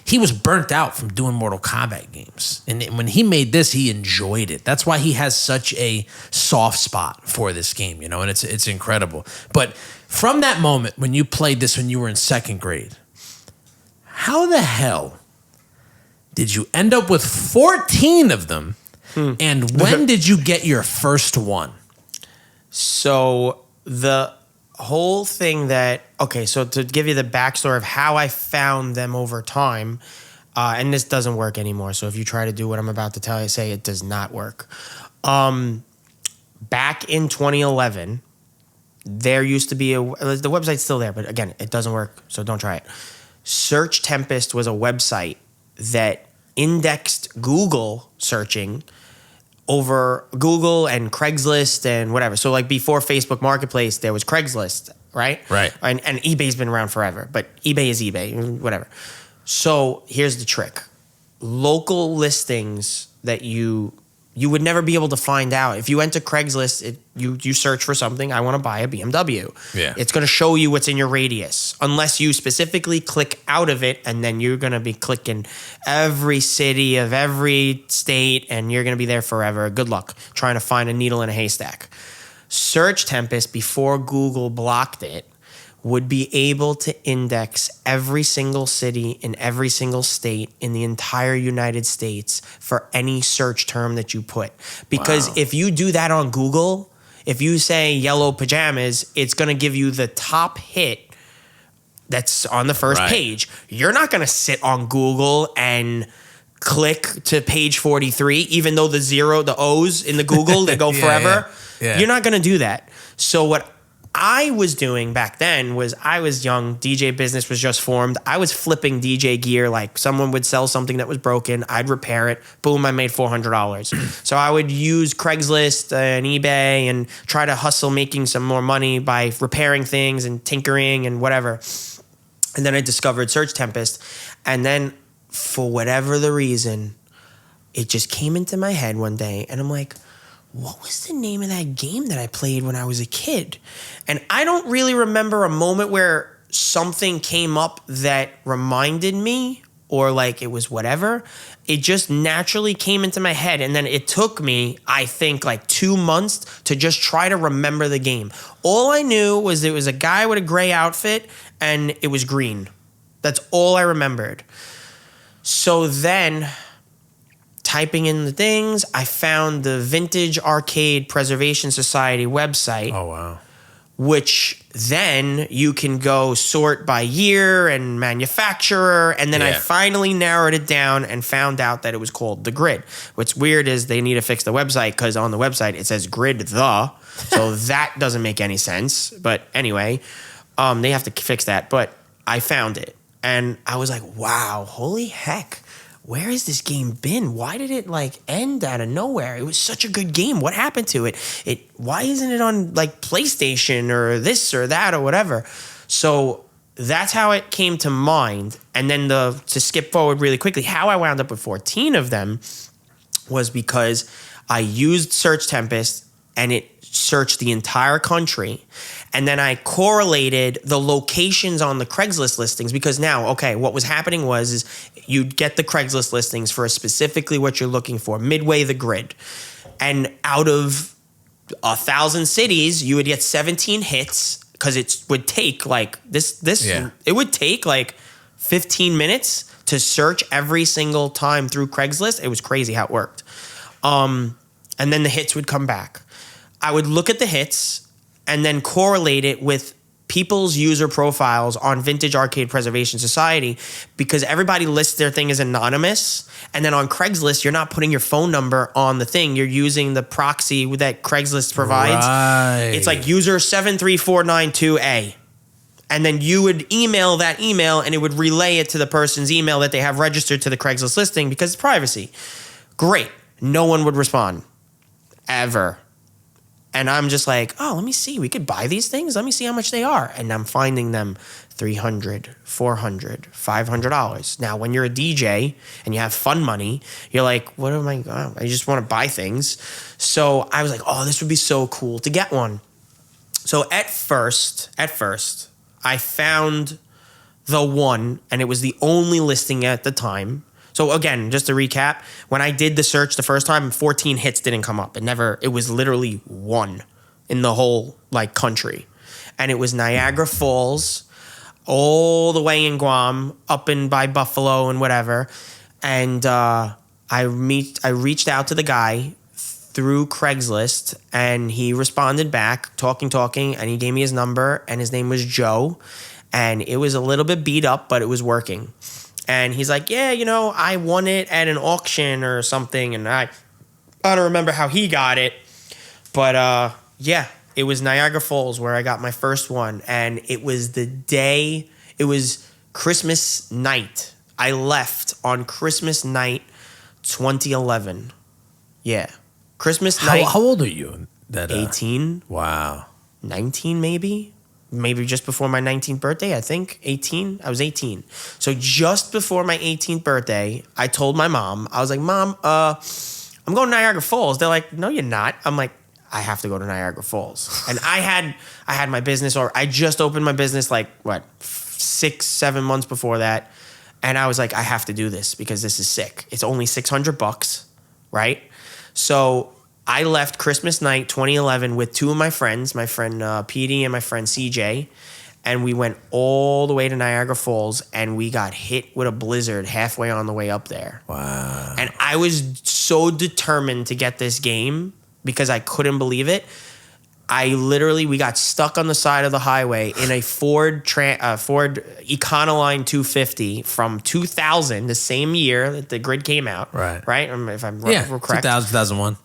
He was burnt out from doing Mortal Kombat games. And when he made this, he enjoyed it. That's why he has such a soft spot for this game, and it's incredible. But from that moment when you played this when you were in second grade, how the hell did you end up with 14 of them? And when did you get your first one? So the whole thing so to give you the backstory of how I found them over time, and this doesn't work anymore. So if you try to do what I'm about to tell you, say it does not work. Back in 2011, there used to be the website's still there, but again, it doesn't work. So don't try it. Search Tempest was a website that indexed Google searching over Google and Craigslist and whatever. So like before Facebook Marketplace, there was Craigslist, right? Right. And eBay's been around forever, but eBay is eBay, whatever. So here's the trick. Local listings that you would never be able to find out. If you went to Craigslist, you search for something, I want to buy a BMW. Yeah. It's going to show you what's in your radius, unless you specifically click out of it, and then you're going to be clicking every city of every state, and you're going to be there forever. Good luck trying to find a needle in a haystack. Search Tempest, before Google blocked it, would be able to index every single city in every single state in the entire United States for any search term that you put. Because if you do that on Google, if you say yellow pajamas, it's going to give you the top hit that's on the first page. You're not going to sit on Google and click to page 43, even though the O's in the Google, they go forever. Yeah. You're not going to do that. So what I was doing back then was, I was young, DJ business was just formed. I was flipping DJ gear. Like someone would sell something that was broken, I'd repair it. Boom, I made $400. So I would use Craigslist and eBay and try to hustle making some more money by repairing things and tinkering and whatever. And then I discovered Search Tempest. And then for whatever the reason, it just came into my head one day, and I'm like, what was the name of that game that I played when I was a kid? And I don't really remember a moment where something came up that reminded me, or like it was whatever, it just naturally came into my head. And then it took me, I think, like 2 months to just try to remember the game. All I knew was it was a guy with a gray outfit and it was green. That's all I remembered. So then, typing in the things, I found the Vintage Arcade Preservation Society website. Oh, wow. Which then you can go sort by year and manufacturer. And then I finally narrowed it down and found out that it was called The Grid. What's weird is they need to fix the website because on the website it says Grid the. So that doesn't make any sense. But anyway, they have to fix that. But I found it. And I was like, wow, holy heck. Where has this game been? Why did it like end out of nowhere? It was such a good game. What happened to it? Why isn't it on like PlayStation or this or that or whatever? So that's how it came to mind. And then to skip forward really quickly, how I wound up with 14 of them was because I used Search Tempest and it searched the entire country. And then I correlated the locations on the Craigslist listings because now, okay, what was happening is you'd get the Craigslist listings for specifically what you're looking for, midway the grid. And out of 1,000 cities, you would get 17 hits because it would take like it would take like 15 minutes to search every single time through Craigslist. It was crazy how it worked. And then the hits would come back. I would look at the hits and then correlate it with people's user profiles on Vintage Arcade Preservation Society because everybody lists their thing as anonymous. And then on Craigslist, you're not putting your phone number on the thing. You're using the proxy that Craigslist provides. Right. It's like user 73492A. And then you would email that email and it would relay it to the person's email that they have registered to the Craigslist listing because it's privacy. Great. No one would respond. Ever. And I'm just like, oh, let me see. We could buy these things. Let me see how much they are. And I'm finding them $300, $400, $500. Now, when you're a DJ and you have fun money, you're like, what am I? Oh, I just want to buy things. So I was like, oh, this would be so cool to get one. So at first, I found the one, and it was the only listing at the time. So again, just to recap, when I did the search the first time, 14 hits didn't come up. It was literally one in the whole like country. And it was Niagara Falls, all the way in Guam, up in by Buffalo and whatever. And I reached out to the guy through Craigslist and he responded back, talking, and he gave me his number and his name was Joe. And it was a little bit beat up, but it was working. And he's like, yeah, I won it at an auction or something. And I don't remember how he got it. But yeah, it was Niagara Falls where I got my first one. And it was it was Christmas night. I left on Christmas night 2011. Yeah. Christmas night. How old are you? 18. Wow. 19 maybe just before my 19th birthday, I think. 18. I was 18. So just before my 18th birthday, I told my mom, I was like, Mom, I'm going to Niagara Falls. They're like, no, you're not. I'm like, I have to go to Niagara Falls. And I had my business, or I just opened my business like, 6-7 months before that. And I was like, I have to do this because this is sick. It's only $600, right? So I left Christmas night 2011 with two of my friends, my friend Petey and my friend CJ, and we went all the way to Niagara Falls, and we got hit with a blizzard halfway on the way up there. Wow. And I was so determined to get this game because I couldn't believe it. We got stuck on the side of the highway in a Ford Econoline 250 from 2000, the same year that the Grid came out. Right? If I'm correct. 2001.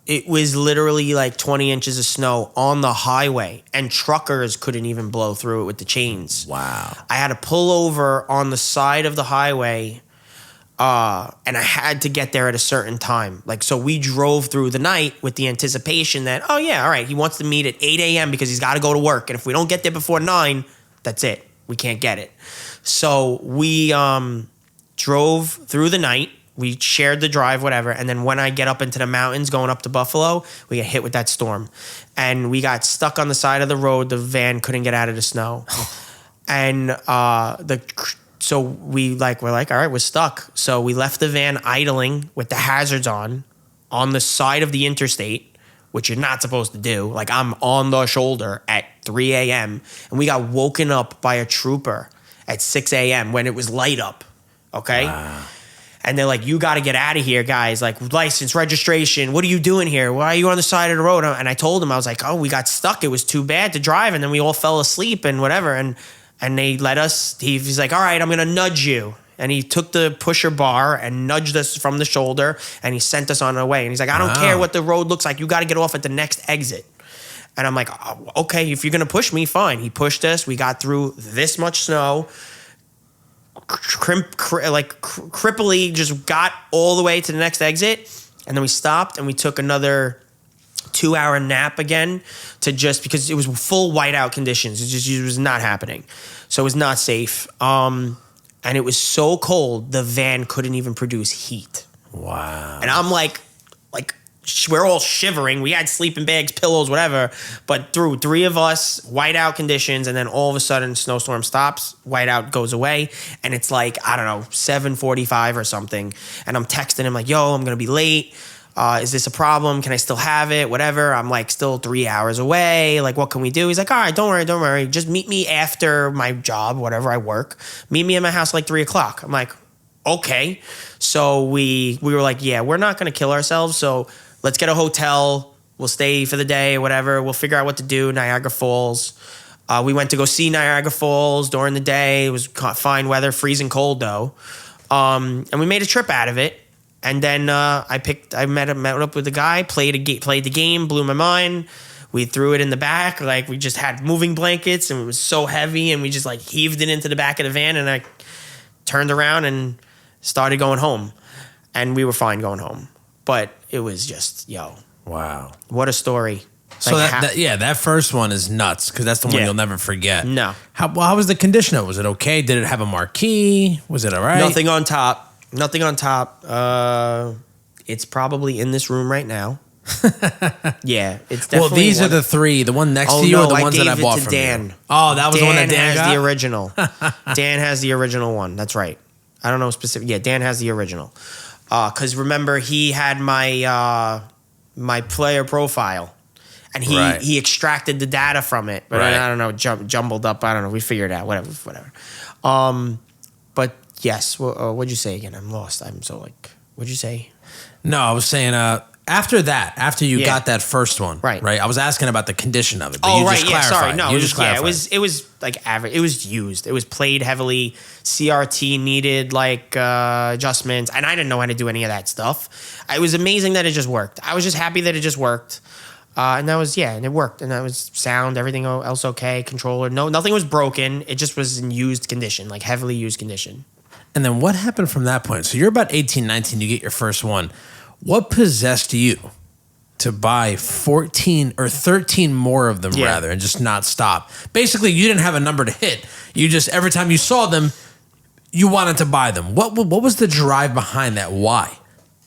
It was literally like 20 inches of snow on the highway, and truckers couldn't even blow through it with the chains. Wow. I had to pull over on the side of the highway, and I had to get there at a certain time. So we drove through the night with the anticipation that, oh yeah, all right, he wants to meet at 8 a.m. because he's got to go to work. And if we don't get there before 9, that's it. We can't get it. So we drove through the night. We shared the drive, whatever. And then when I get up into the mountains going up to Buffalo, we get hit with that storm. And we got stuck on the side of the road. The van couldn't get out of the snow. And so we're like, all right, we're stuck. So we left the van idling with the hazards on the side of the interstate, which you're not supposed to do. Like, I'm on the shoulder at 3 a.m. and we got woken up by a trooper at 6 a.m. when it was light up. Okay. Wow. And they're like, you got to get out of here, guys. Like, license, registration. What are you doing here? Why are you on the side of the road? And I told him, I was like, oh, we got stuck. It was too bad to drive. And then we all fell asleep and whatever. And they let us, he's like, all right, I'm going to nudge you. And he took the pusher bar and nudged us from the shoulder and he sent us on our way. And he's like, I don't care what the road looks like. You got to get off at the next exit. And I'm like, oh, okay, if you're going to push me, fine. He pushed us. We got through this much snow. Cripply just got all the way to the next exit, and then we stopped and we took another 2-hour nap again because it was full whiteout conditions. It was not happening, so it was not safe. And it was so cold the van couldn't even produce heat. Wow. And I'm like we're all shivering. We had sleeping bags, pillows, whatever. But through 3 of us, whiteout conditions, and then all of a sudden, snowstorm stops, whiteout goes away, and it's like, I don't know, 7:45 or something. And I'm texting him like, yo, I'm going to be late. Is this a problem? Can I still have it? Whatever. I'm like still 3 hours away. Like, what can we do? He's like, all right, don't worry. Just meet me after my job, whatever I work. Meet me at my house like 3 o'clock. I'm like, okay. So we were like, yeah, we're not going to kill ourselves. So let's get a hotel. We'll stay for the day or whatever. We'll figure out what to do. Niagara Falls. We went to go see Niagara Falls during the day. It was fine weather, freezing cold though. And we made a trip out of it. And then I met up with the guy, played the game, blew my mind. We threw it in the back. Like, we just had moving blankets and it was so heavy, and we just like heaved it into the back of the van, and I turned around and started going home. And we were fine going home. But it was just, Wow. What a story. So that first one is nuts, because that's the one you'll never forget. No. How was the condition of it? Was it okay? Did it have a marquee? Was it all right? Nothing on top. It's probably in this room right now. Yeah, it's definitely. Well, these are the 3. The one next to you are the ones that I bought from Dan. you. Oh, that was the one that Dan got? has the original. Dan has the original one. That's right. I don't know specific. Yeah, Dan has the original. Because remember, he had my player profile, and he extracted the data from it. But I don't know, jumbled up. I don't know. We figured it out. Whatever. But yes, what'd you say again? I'm lost. I'm so like, what'd you say? No, I was saying after you got that first one, right? I was asking about the condition of it. But you just clarified. Sorry. No, you just clarified. It was like average. It was used. It was played heavily. CRT needed like adjustments, and I didn't know how to do any of that stuff. It was amazing that it just worked. I was just happy that it just worked, and that was and it worked, and that was sound. Everything else okay. Controller, nothing was broken. It just was in used condition, like heavily used condition. And then what happened from that point? So you're about 18, 19. You get your first one. What possessed you to buy 14 or 13 more of them rather, and just not stop? Basically, you didn't have a number to hit. You just, every time you saw them, you wanted to buy them. What was the drive behind that? Why?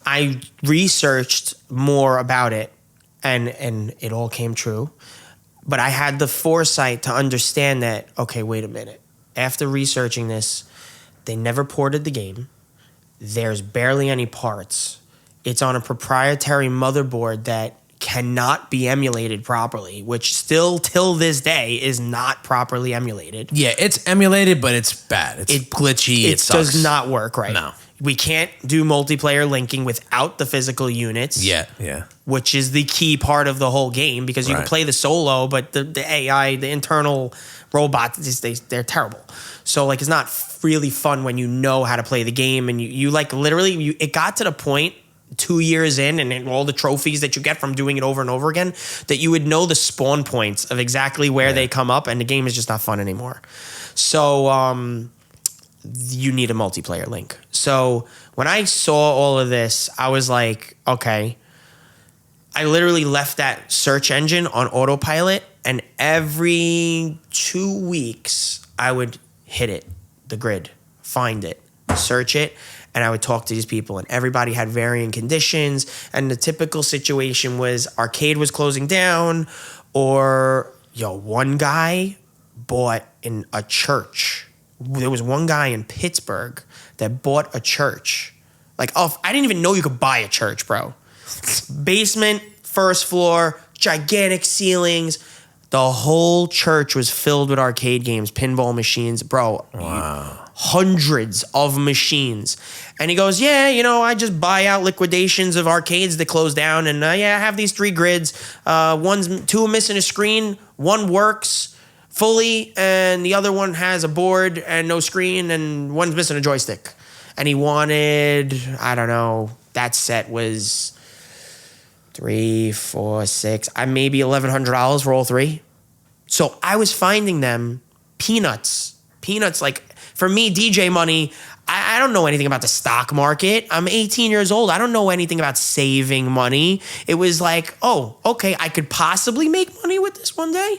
I researched more about it, and it all came true. But I had the foresight to understand that, okay, wait a minute. After researching this, they never ported the game. There's barely any parts. It's on a proprietary motherboard that cannot be emulated properly, which still till this day is not properly emulated. Yeah, it's emulated, but it's bad. It's glitchy. It sucks. Does not work right. No. We can't do multiplayer linking without the physical units. Yeah. Which is the key part of the whole game, because you can play the solo, but the AI, the internal robots, they're terrible. So like, it's not really fun when you know how to play the game, and you like literally, it got to the point 2 years in, and all the trophies that you get from doing it over and over again, that you would know the spawn points of exactly where they come up, and the game is just not fun anymore. So you need a multiplayer link. So when I saw all of this, I was like, okay. I literally left that search engine on autopilot, and every 2 weeks I would hit it, the grid, find it, search it. and I would talk to these people, and everybody had varying conditions. And the typical situation was arcade was closing down, or one guy bought in a church. There was one guy in Pittsburgh that bought a church. Like, oh, I didn't even know you could buy a church, bro. Basement, first floor, gigantic ceilings. The whole church was filled with arcade games, pinball machines, bro. Wow. Hundreds of machines. And he goes, yeah, I just buy out liquidations of arcades that close down. And I have these 3 grids. Two are missing a screen. One works fully, and the other one has a board and no screen, and one's missing a joystick. And he wanted, I don't know, that set was $3, $4, $6, maybe $1,100 for all 3. So I was finding them peanuts. Like, for me, DJ money, I don't know anything about the stock market. I'm 18 years old. I don't know anything about saving money. It was like, oh, okay, I could possibly make money with this one day.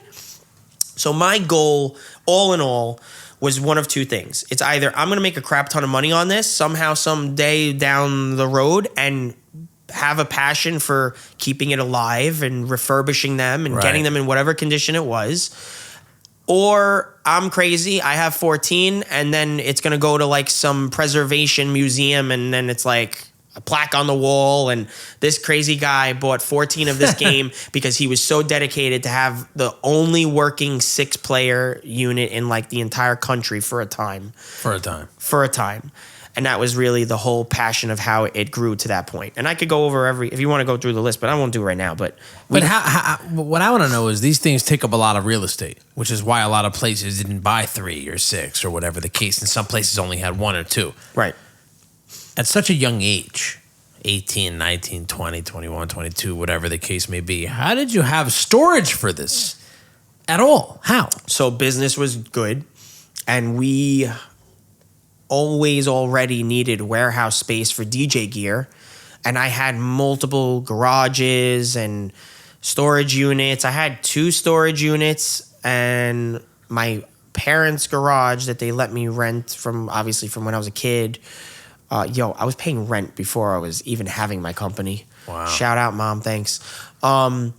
So my goal, all in all, was one of 2 things. It's either I'm going to make a crap ton of money on this somehow, someday down the road, and have a passion for keeping it alive and refurbishing them and getting them in whatever condition it was. Or I'm crazy, I have 14, and then it's going to go to like some preservation museum, and then it's like a plaque on the wall, and this crazy guy bought 14 of this game because he was so dedicated to have the only working 6-player unit in like the entire country for a time. And that was really the whole passion of how it grew to that point. And I could go over if you want to go through the list, but I won't do it right now. But how, what I want to know is these things take up a lot of real estate, which is why a lot of places didn't buy 3 or 6 or whatever the case. And some places only had 1 or 2. Right. At such a young age, 18, 19, 20, 21, 22, whatever the case may be, how did you have storage for this at all? How? So business was good, and we always already needed warehouse space for DJ gear, and I had multiple garages and storage units. I had 2 storage units, and my parents' garage that they let me rent from when I was a kid. I was paying rent before I was even having my company. Wow. Shout out, Mom. Thanks. And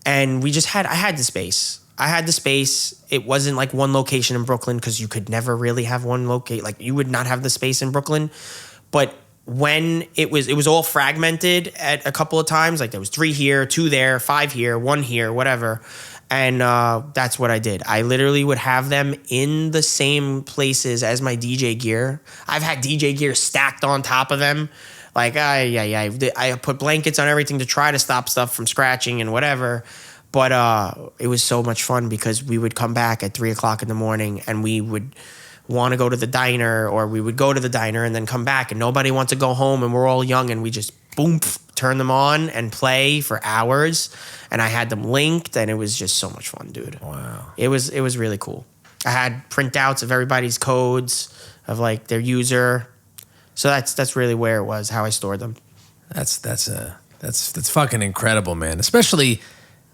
I had the space. It wasn't like one location in Brooklyn, because you could never really have one locate. Like, you would not have the space in Brooklyn. But when it was all fragmented at a couple of times. Like, there was 3 here, 2 there, 5 here, 1 here, whatever. And that's what I did. I literally would have them in the same places as my DJ gear. I've had DJ gear stacked on top of them. Like, I put blankets on everything to try to stop stuff from scratching and whatever. But it was so much fun, because we would come back at 3 o'clock in the morning, and we would want to go to the diner, or we would go to the diner and then come back, and nobody wants to go home, and we're all young, and we just boom, turn them on and play for hours. And I had them linked, and it was just so much fun, dude. Wow. It was really cool. I had printouts of everybody's codes of like their user. So that's really where it was, how I stored them. That's fucking incredible, man. Especially,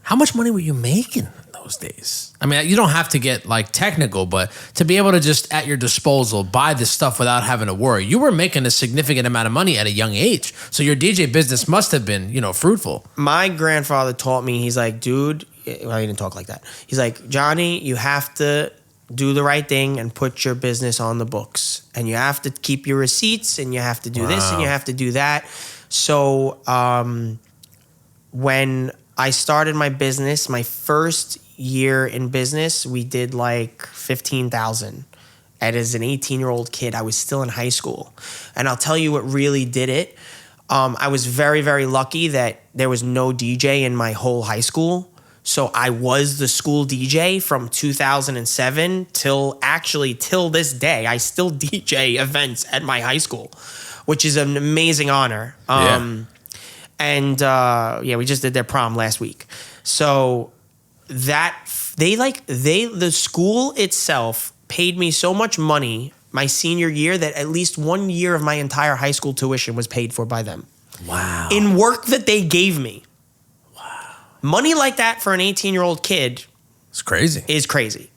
how much money were you making those days? I mean, you don't have to get like technical, but to be able to just at your disposal buy this stuff without having to worry. You were making a significant amount of money at a young age. So your DJ business must have been, fruitful. My grandfather taught me, he's like, dude, well, he didn't talk like that. He's like, Johnny, you have to do the right thing and put your business on the books. And you have to keep your receipts, and you have to do this, and you have to do that. So when I started my business, my first year in business, we did like $15,000. And as an 18-year-old kid, I was still in high school. And I'll tell you what really did it. I was very, very lucky that there was no DJ in my whole high school. So I was the school DJ from 2007 till this day. I still DJ events at my high school, which is an amazing honor. And we just did their prom last week. So the school itself paid me so much money my senior year that at least 1 year of my entire high school tuition was paid for by them. Wow. In work that they gave me. Wow. Money like that for an 18-year-old kid it's crazy. Is crazy.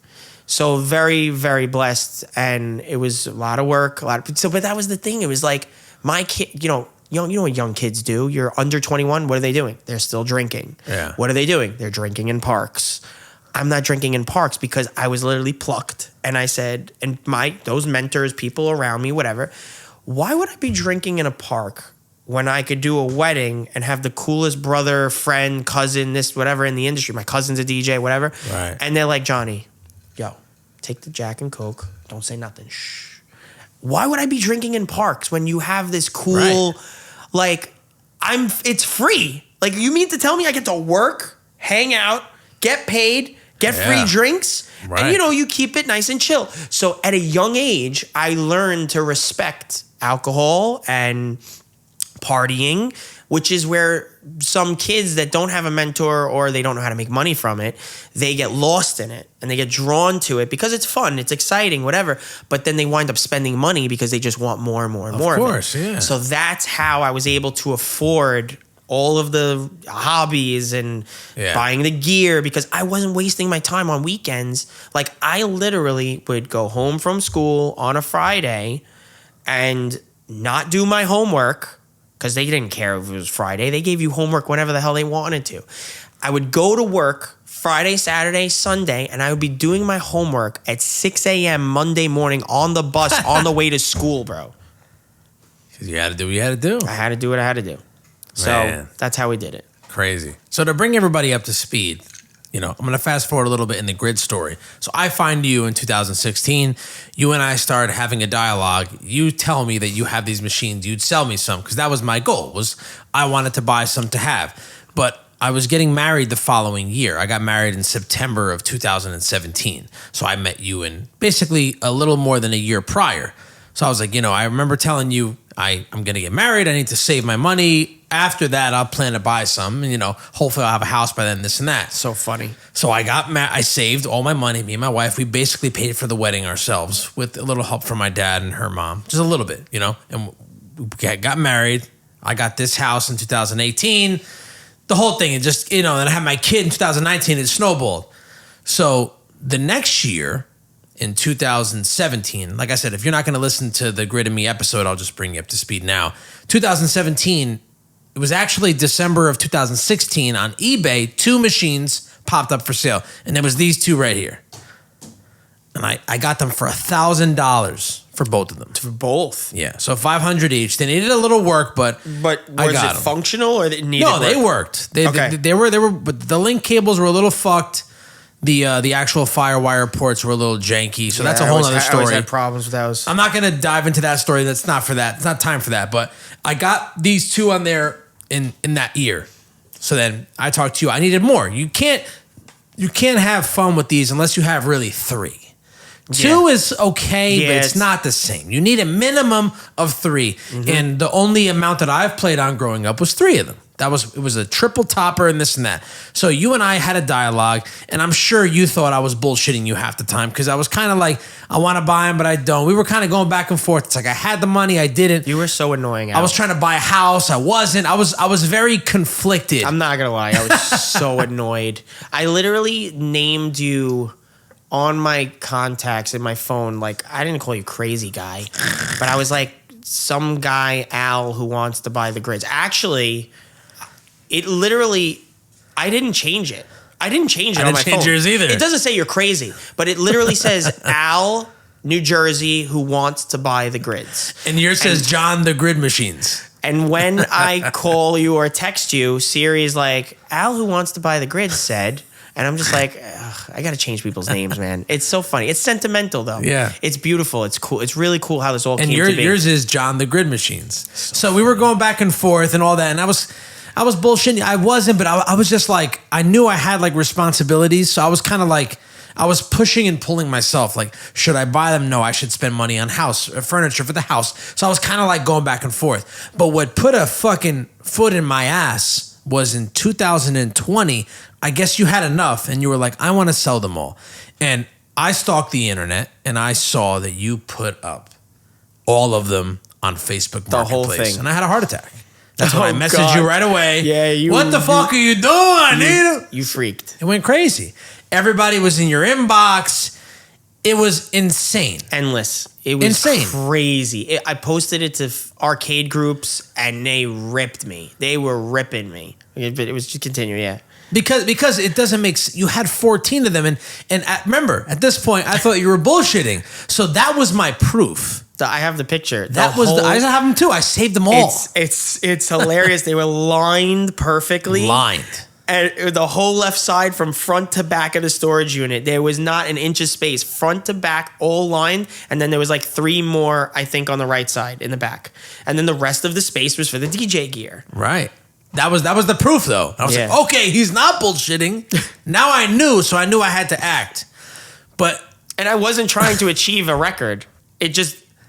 So very, very blessed, and it was a lot of work, but that was the thing. It was like my kid, you know what young kids do. You're under 21. What are they doing? They're still drinking. Yeah. What are they doing? They're drinking in parks. I'm not drinking in parks because I was literally plucked, and I said, and those mentors, people around me, whatever. Why would I be drinking in a park when I could do a wedding and have the coolest brother, friend, cousin, this, whatever in the industry? My cousin's a DJ, whatever. Right. And they're like, Johnny, yo, take the Jack and Coke. Don't say nothing. Shh. Why would I be drinking in parks when you have this cool, like, it's free. Like, you mean to tell me I get to work, hang out, get paid, get free drinks, and, you keep it nice and chill. So at a young age, I learned to respect alcohol and partying, which is where some kids that don't have a mentor or they don't know how to make money from it, they get lost in it and they get drawn to it because it's fun, it's exciting, whatever. But then they wind up spending money because they just want more and more and more of it. Of course, yeah. So that's how I was able to afford all of the hobbies and buying the gear because I wasn't wasting my time on weekends. Like, I literally would go home from school on a Friday and not do my homework because they didn't care if it was Friday. They gave you homework whenever the hell they wanted to. I would go to work Friday, Saturday, Sunday, and I would be doing my homework at 6 a.m. Monday morning on the bus on the way to school, bro. Because you had to do what you had to do. I had to do what I had to do. So that's how we did it. Crazy. So to bring everybody up to speed, I'm going to fast forward a little bit in the grid story. So I find you in 2016. You and I started having a dialogue. You tell me that you have these machines. You'd sell me some because that was my goal. Was I wanted to buy some to have. But I was getting married the following year. I got married in September of 2017. So I met you in basically a little more than a year prior. So I was like, I remember telling you I'm going to get married. I need to save my money. After that, I'll plan to buy some. And, hopefully I'll have a house by then, this and that. So funny. So I saved all my money. Me and my wife, we basically paid for the wedding ourselves with a little help from my dad and her mom. Just a little bit, And we got married. I got this house in 2018. The whole thing, and just, and I had my kid in 2019. It snowballed. So the next year, in 2017, like I said, if you're not going to listen to the Grid and Me episode, I'll just bring you up to speed now. 2017, it was actually December of 2016 on eBay, 2 machines popped up for sale. And there was these 2 right here. And I got them for $1,000 for both of them. For both? Yeah. So $500 each. They needed a little work, but was it functional or they needed work? They worked. They were, but the link cables were a little fucked. The actual Firewire ports were a little janky, so that's a whole other story. I always had problems with those. I'm not going to dive into that story. That's not for that. It's not time for that. But I got these 2 on there in that year. So then I talked to you. I needed more. You can't have fun with these unless you have really 3. 2 is okay, but it's not the same. You need a minimum of 3. Mm-hmm. And the only amount that I've played on growing up was 3 of them. It was a triple topper and this and that. So you and I had a dialogue, and I'm sure you thought I was bullshitting you half the time because I was kind of like, I want to buy them, but I don't. We were kind of going back and forth. It's like I had the money, I didn't. You were so annoying, Al. I was trying to buy a house, I wasn't. I was very conflicted. I'm not gonna lie, I was so annoyed. I literally named you on my contacts in my phone. Like, I didn't call you crazy guy, but I was like some guy, Al, who wants to buy the grids. Actually, it literally, I didn't change it. I didn't change it on my phone. I didn't change yours either. It doesn't say you're crazy, but it literally says Al, New Jersey, who wants to buy the grids. And yours says John, the grid machines. And when I call you or text you, Siri's like, Al, who wants to buy the grids, said, and I'm just like, I got to change people's names, man. It's so funny. It's sentimental, though. Yeah. It's beautiful. It's cool. It's really cool how this all came to be. And yours is John, the grid machines. So we were going back and forth and all that, and I was bullshitting. I wasn't, but I was just like, I knew I had like responsibilities. So I was kind of like, I was pushing and pulling myself. Like, should I buy them? No, I should spend money on furniture for the house. So I was kind of like going back and forth. But what put a fucking foot in my ass was in 2020, I guess you had enough and you were like, I want to sell them all. And I stalked the internet and I saw that you put up all of them on Facebook Marketplace. The whole thing. And I had a heart attack. That's when I messaged you right away. Yeah, what the fuck are you doing? You freaked. It went crazy. Everybody was in your inbox. It was insane. Endless. It was insane. Crazy. I posted it to arcade groups, and they ripped me. They were ripping me. It was just continue, yeah. Because it doesn't make sense. You had 14 of them, and remember, at this point, I thought you were bullshitting. So that was my proof. I have the picture. I have them too. I saved them all. It's hilarious. They were lined perfectly. Lined. And the whole left side from front to back of the storage unit, there was not an inch of space. Front to back, all lined. And then there was like 3 more, I think, on the right side in the back. And then the rest of the space was for the DJ gear. Right. That was the proof, though. I was like, okay, he's not bullshitting. Now I knew, so I knew I had to act. And I wasn't trying to achieve a record. It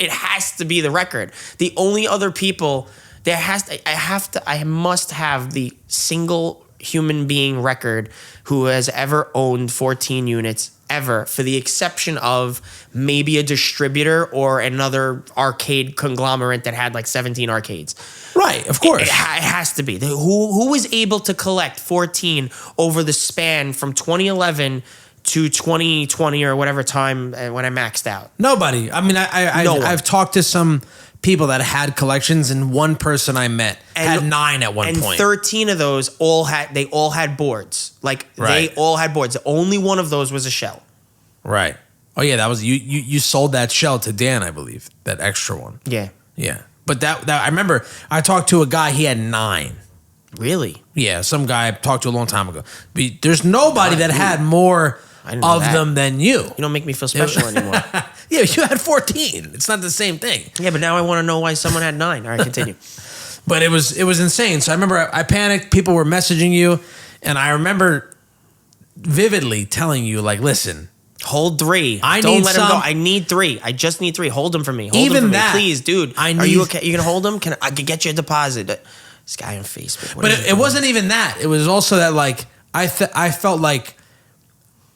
has to be the record. The only other people, I must have the single human being record who has ever owned 14 units ever, for the exception of maybe a distributor or another arcade conglomerate that had like 17 arcades. Right, of course. It has to be. Who was able to collect 14 over the span from 2011 to 2020 or whatever time when I maxed out? Nobody. I mean, I've talked to some people that had collections, and one person I met had 9 at one point. And 13 of those all had boards. They all had boards. Only one of those was a shell. Right. Oh yeah, that was you sold that shell to Dan, I believe. That extra one. Yeah. Yeah. But that I remember I talked to a guy, he had 9. Really? Yeah, some guy I talked to a long time ago. There's nobody that had more of them than you. You don't make me feel special anymore. Yeah, you had 14. It's not the same thing. Yeah, but now I want to know why someone had 9. All right, continue. But it was insane. So I remember I panicked. People were messaging you, and I remember vividly telling you, like, listen, hold 3. Don't let him go. I need 3. I just need 3. Hold them for me. Hold them for me, please, dude. Are you okay? You gonna hold them? I can get you a deposit. This guy on Facebook. But it wasn't even that. It was also that, like, I felt like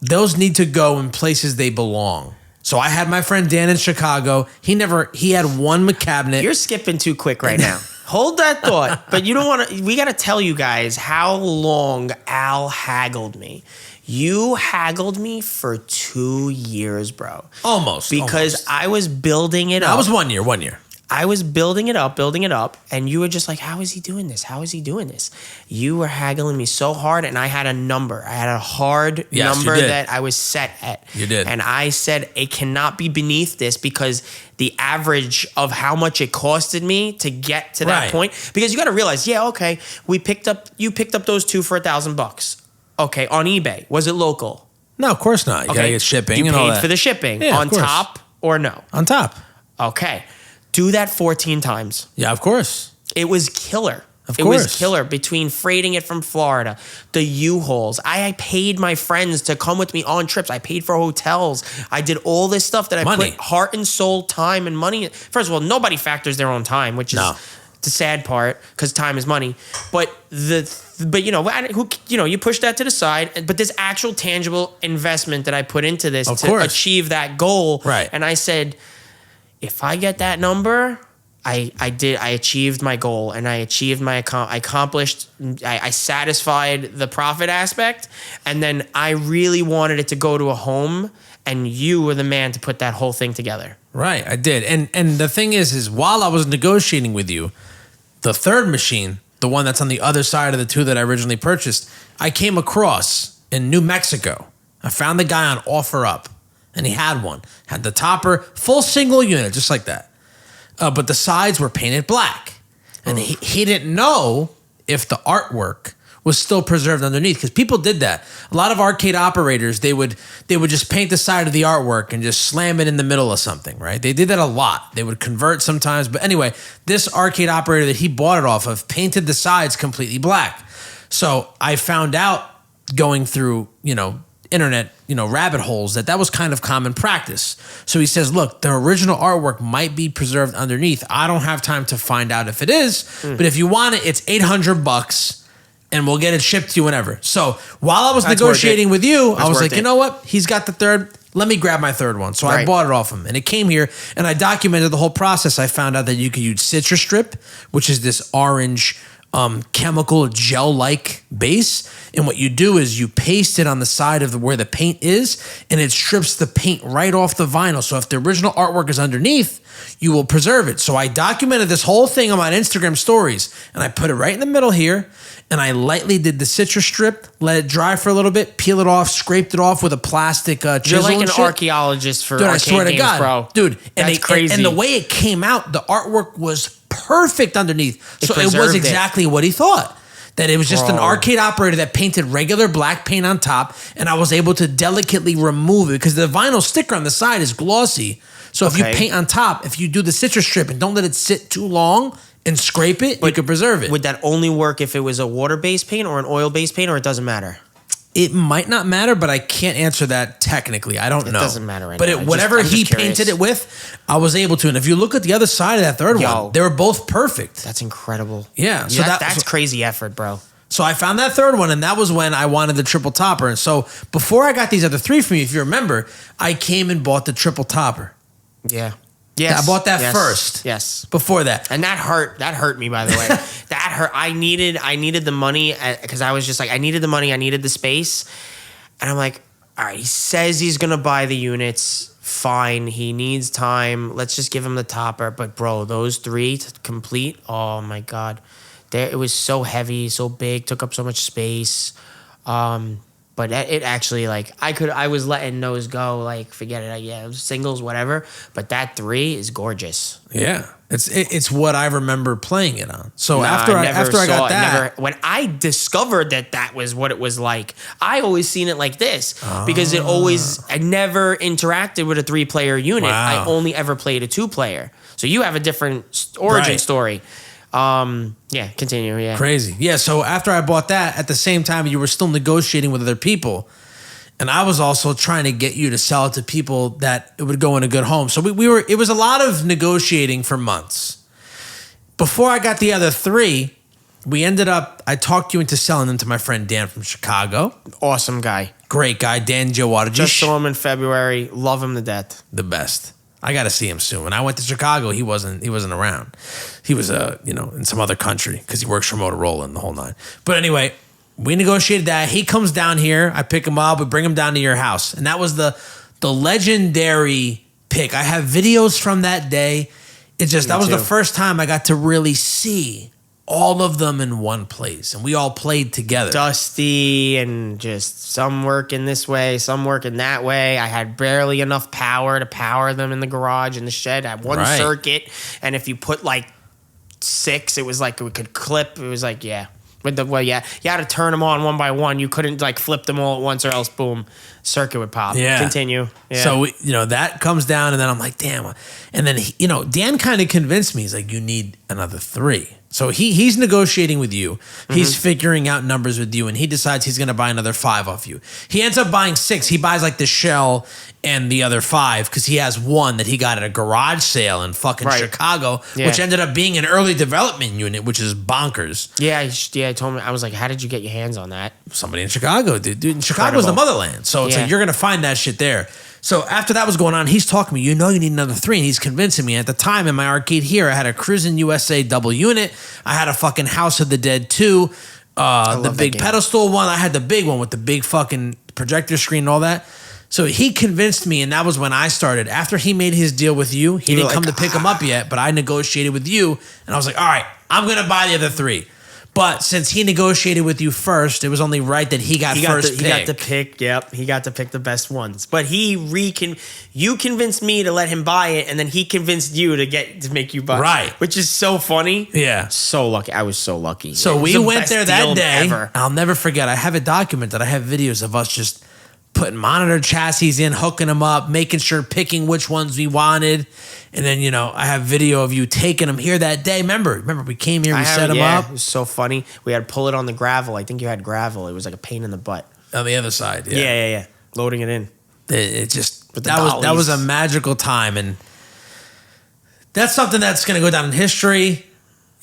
those need to go in places they belong. So I had my friend Dan in Chicago. He had one cabinet. You're skipping too quick right now. Hold that thought. But you don't want to, we got to tell you guys how long Al haggled me. You haggled me for 2 years, bro. Almost. Because I was building it up. That was 1 year. I was building it up, and you were just like, how is he doing this? How is he doing this? You were haggling me so hard, and I had a number. I had a hard number that I was set at. You did. And I said, it cannot be beneath this, because the average of how much it costed me to get to that point, because you got to realize, you picked up those 2 for $1,000. Okay, on eBay. Was it local? No, of course not. You got to get shipping and all that. You paid for the shipping. Yeah, on top or no? On top. Okay. Do that 14 times. Yeah, of course. It was killer. It was killer between freighting it from Florida, the U-Hauls. I paid my friends to come with me on trips. I paid for hotels. I did all this stuff that I put heart and soul, time and money. First of all, nobody factors their own time, which is the sad part, because time is money. But you push that to the side. But this actual tangible investment that I put into this to achieve that goal. Right. And I said, if I get that number, I achieved my goal, and I achieved I accomplished, I satisfied the profit aspect, and then I really wanted it to go to a home, and you were the man to put that whole thing together. Right, I did. And the thing is while I was negotiating with you, the third machine, the one that's on the other side of the 2 that I originally purchased, I came across in New Mexico. I found the guy on OfferUp. And he had one. Had the topper, full single unit, just like that. But the sides were painted black. And he didn't know if the artwork was still preserved underneath, because people did that. A lot of arcade operators, they would just paint the side of the artwork and just slam it in the middle of something, right? They did that a lot. They would convert sometimes. But anyway, this arcade operator that he bought it off of painted the sides completely black. So I found out going through, internet, rabbit holes, that was kind of common practice. So he says, look, the original artwork might be preserved underneath. I don't have time to find out if it is, but if you want it, it's $800 and we'll get it shipped to you whenever. So while I was negotiating with you, I was like, you know what? He's got the third. Let me grab my third one. So I bought it off him, and it came here, and I documented the whole process. I found out that you could use Citrus Strip, which is this orange chemical gel-like base. And what you do is you paste it on the side of where the paint is, and it strips the paint right off the vinyl. So if the original artwork is underneath, you will preserve it. So I documented this whole thing on my Instagram stories, and I put it right in the middle here, and I lightly did the citrus strip, let it dry for a little bit, peel it off, scraped it off with a plastic chisel. You're like and an shit. archaeologist for Dude, I arcade swear to games, God, bro. dude, That's crazy. And the way it came out, the artwork was perfect underneath. So it was preserved it. exactly what he thought. That it was just an Bro. arcade operator that painted regular black paint on top, and I was able to delicately remove it because the vinyl sticker on the side is glossy. So if you Okay. paint on top, if you do the citrus strip and don't let it sit too long and scrape it, you can preserve it. Would that only work if it was a water-based paint or an oil-based paint, or it doesn't matter? It might not matter, but I can't answer that technically. I don't know. It doesn't matter right but now. Whatever I'm just he curious. painted it with, I was able to. And if you look at the other side of that third one, they were both perfect. That's incredible. Yeah, so that's crazy effort, bro. So I found that third one, and that was when I wanted the triple topper. And so before I got these other three from you, if you remember, I came and bought the triple topper. Yeah. Yes. I bought that first. Yes. Before that. And that hurt. That hurt me, by the way. That hurt. I needed the money because I was just like, I needed the money. I needed the space. And I'm like, all right, he says he's going to buy the units. Fine. He needs time. Let's just give him the topper. But bro, those three to complete. Oh my God. It was so heavy, so big, took up so much space. But it actually, like, I was letting those go, like, forget it. Yeah, it was singles, whatever. But that three is gorgeous. Yeah. It's what I remember playing it on. So after I got that. When I discovered that was what it was like, I always seen it like this because I never interacted with a 3-player unit. Wow. I only ever played a 2-player. So you have a different origin story. Yeah, continue. Yeah. Crazy. Yeah. So after I bought that, at the same time, you were still negotiating with other people. And I was also trying to get you to sell it to people that it would go in a good home. So it was a lot of negotiating for months. Before I got the other three, I talked you into selling them to my friend Dan from Chicago. Awesome guy. Great guy, Dan Jawada. Just saw him in February. Love him to death. The best. I got to see him soon. When I went to Chicago, he wasn't around. He was in some other country because he works for Motorola and the whole nine. But anyway, we negotiated that. He comes down here. I pick him up. We bring him down to your house, and that was the legendary pick. I have videos from that day. That was the first time I got to really see all of them in one place, and we all played together. Dusty and just some working this way, some working that way. I had barely enough power to power them in the garage, in the shed. I had one circuit, and if you put like 6, it was like it could clip. It was like, yeah. You had to turn them on one by one. You couldn't like flip them all at once, or else, boom, circuit would pop. Yeah. Continue. Yeah. So that comes down, and then I'm like, damn. And then Dan kind of convinced me. He's like, you need another 3. So he's negotiating with you. He's figuring out numbers with you, and he decides he's going to buy another 5 off you. He ends up buying 6. He buys like the shell and the other 5 because he has one that he got at a garage sale in fucking Chicago, which ended up being an early development unit, which is bonkers. Yeah, he told me. I was like, how did you get your hands on that? Somebody in Chicago, dude. Chicago's the motherland. So it's like you're going to find that shit there. So after that was going on, he's talking to me, you need another 3, and he's convincing me. At the time in my arcade here, I had a Cruisin' USA double unit. I had a fucking House of the Dead 2, the big pedestal one. I had the big one with the big fucking projector screen and all that. So he convinced me, and that was when I started. After he made his deal with you, he didn't come to pick him up yet, but I negotiated with you, and I was like, all right, I'm going to buy the other 3. But since he negotiated with you first, it was only right that he got first pick. He got to pick, he got to pick the best ones. But you convinced me to let him buy it, and then he convinced you to make you buy it. Right. Which is so funny. Yeah. So lucky. I was so lucky. So we went there that day. I'll never forget. I have it documented. I have videos of us just putting monitor chassis in, hooking them up, making sure, picking which ones we wanted. And then, I have video of you taking them here that day. Remember we came here, we set them up. It was so funny. We had to pull it on the gravel. I think you had gravel. It was like a pain in the butt. On the other side, Yeah. Loading it in. That was a magical time. And that's something that's going to go down in history.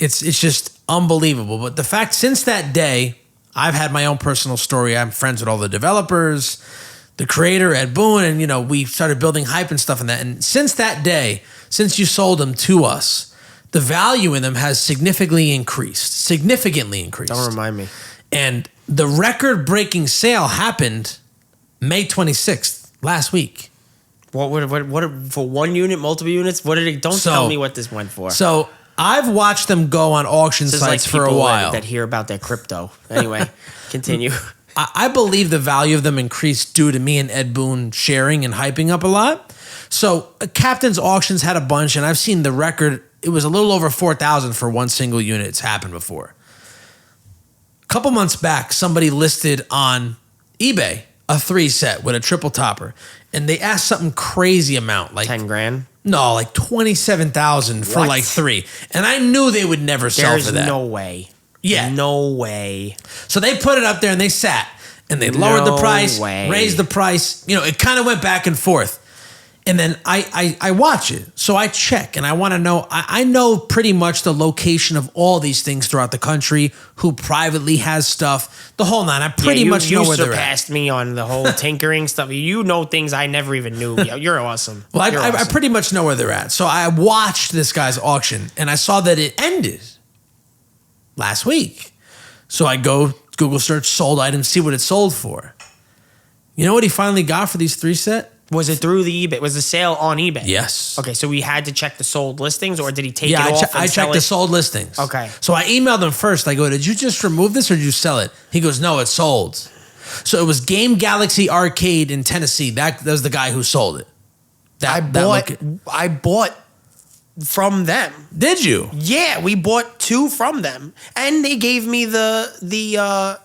It's just unbelievable. But the fact, since that day, I've had my own personal story. I'm friends with all the developers, the creator, Ed Boon, and, we started building hype and stuff in that. And since that day, since you sold them to us, the value in them has significantly increased. Don't remind me. And the record-breaking sale happened May 26th, last week. What for one unit, multiple units? What did it? Don't tell me what this went for. So I've watched them go on auction sites for a while. That hear about their crypto. Anyway, continue. I believe the value of them increased due to me and Ed Boon sharing and hyping up a lot. So Captain's Auctions had a bunch, and I've seen the record. It was a little over 4,000 for one single unit. It's happened before. A couple months back, somebody listed on eBay a 3-set with a triple topper, and they asked something crazy amount, like 10 grand. No, like 27,000 for like 3, and I knew they would never sell for that. There's no way. Yeah, no way. So they put it up there and they sat and they lowered the price, raised the price. You know, it kind of went back and forth. And then I watch it. So I check and I want to know. I know pretty much the location of all these things throughout the country, who privately has stuff, the whole nine. I pretty much know where they're at. You surpassed me on the whole tinkering stuff. You know things I never even knew. You're awesome. Well, I pretty much know where they're at. So I watched this guy's auction and I saw that it ended last week. So I go Google search sold items, see what it sold for. You know what he finally got for these 3-set? Was it through the eBay? Was the sale on eBay? Yes. Okay, so we had to check the sold listings, or did he take it off and I checked the sold listings. Okay. So I emailed him first. I go, did you just remove this or did you sell it? He goes, no, it's sold. So it was Game Galaxy Arcade in Tennessee. That was the guy who sold it. I bought from them. Did you? Yeah, we bought 2 from them, and they gave me the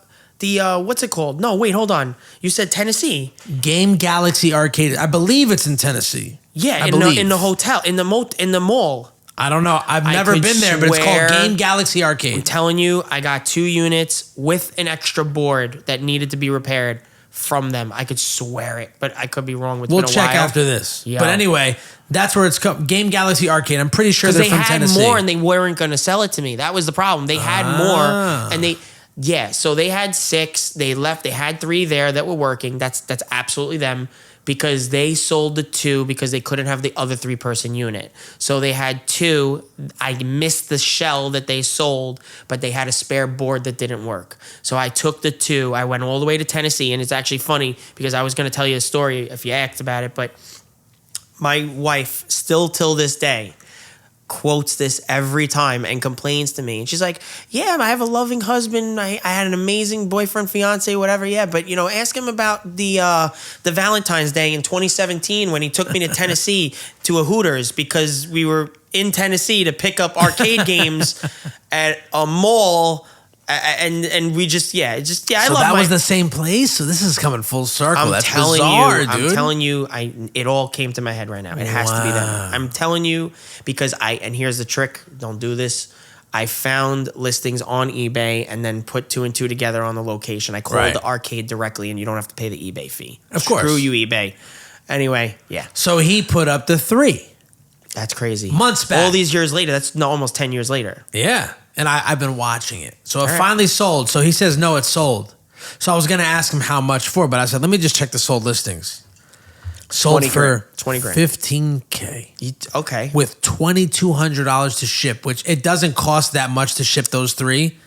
what's it called? No, wait, hold on. You said Tennessee. Game Galaxy Arcade. I believe it's in Tennessee. Yeah, in the hotel, in the mall. I don't know. I've never been there, but it's called Game Galaxy Arcade. I'm telling you, I got 2 units with an extra board that needed to be repaired from them. I could swear it, but I could be wrong. We'll check after this. Yo. But anyway, that's where it's come. Game Galaxy Arcade. I'm pretty sure they're from Tennessee. They had more and they weren't going to sell it to me. That was the problem. They had more and they... Yeah, so they had 6. They left. They had 3 there that were working. That's absolutely them, because they sold the 2 because they couldn't have the other 3-person unit. So they had 2. I missed the shell that they sold, but they had a spare board that didn't work. So I took the 2. I went all the way to Tennessee, and it's actually funny because I was going to tell you a story if you asked about it, but my wife still till this day quotes this every time and complains to me. And she's like, yeah, I have a loving husband. I had an amazing boyfriend, fiance, whatever. Yeah, but ask him about the Valentine's Day in 2017 when he took me to Tennessee to a Hooters because we were in Tennessee to pick up arcade games at a mall. And we just I love that was the same place. So this is coming full circle. That's bizarre, dude. I'm telling you, it all came to my head right now. It has to be them. I'm telling you because and here's the trick. Don't do this. I found listings on eBay and then put 2 and 2 together on the location. I called the arcade directly, and you don't have to pay the eBay fee. Of course. Screw you, eBay. Anyway, yeah. So he put up the 3. That's crazy. Months back. All these years later. That's almost 10 years later. Yeah. And I've been watching it. So it finally sold. So he says, no, it's sold. So I was going to ask him how much for, but I said, let me just check the sold listings. Sold for 20 grand. $15K. Okay. With $2,200 to ship, which it doesn't cost that much to ship those 3.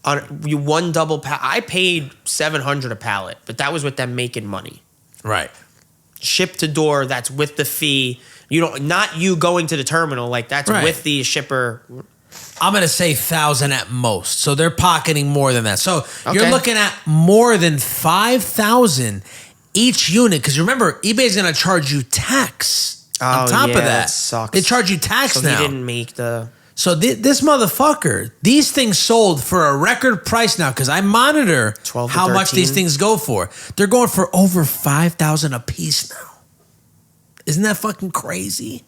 On one double pallet. I paid $700 a pallet, but that was with them making money. Right. Ship to door, that's with the fee. Not you going to the terminal, like that's with the shipper. I'm going to say 1,000 at most. So they're pocketing more than that. So you're looking at more than 5,000 each unit. Because remember, eBay's going to charge you tax on top of that. Sucks. They charge you tax now. So he didn't make the... So this motherfucker, these things sold for a record price now because I monitor how much these things go for. They're going for over $5,000 a piece now. Isn't that fucking crazy?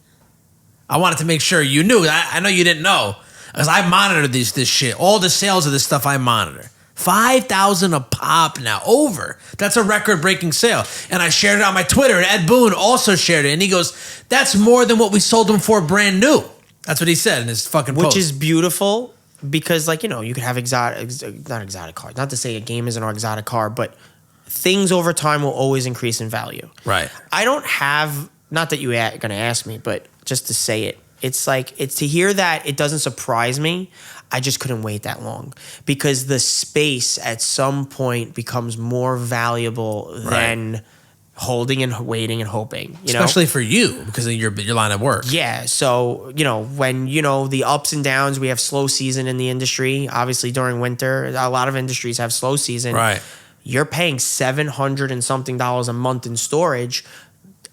I wanted to make sure you knew. I know you didn't know. Because I monitor this shit. All the sales of this stuff I monitor. $5,000 a pop now. Over. That's a record-breaking sale. And I shared it on my Twitter. And Ed Boon also shared it. And he goes, that's more than what we sold them for brand new. That's what he said in his fucking post. Which is beautiful because, you could have not exotic cars. Not to say a game isn't an exotic car, but things over time will always increase in value. Right. I don't have, not that you're going to ask me, but just to say it, It's like, it's to hear that, it doesn't surprise me. I just couldn't wait that long because the space at some point becomes more valuable than holding and waiting and hoping, especially for you because of your line of work. Yeah. So, when, the ups and downs, we have slow season in the industry. Obviously during winter, a lot of industries have slow season. Right. You're paying $700 and something a month in storage.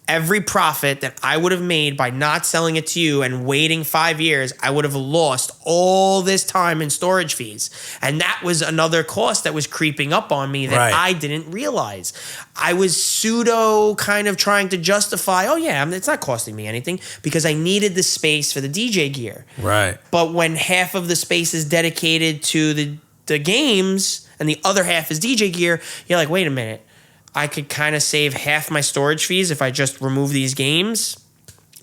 Every profit that I would have made by not selling it to you and waiting 5 years, I would have lost all this time in storage fees. And that was another cost that was creeping up on me that I didn't realize. I was pseudo kind of trying to justify, it's not costing me anything because I needed the space for the DJ gear. Right. But when half of the space is dedicated to the games and the other half is DJ gear, you're like, wait a minute. I could kind of save half my storage fees if I just remove these games.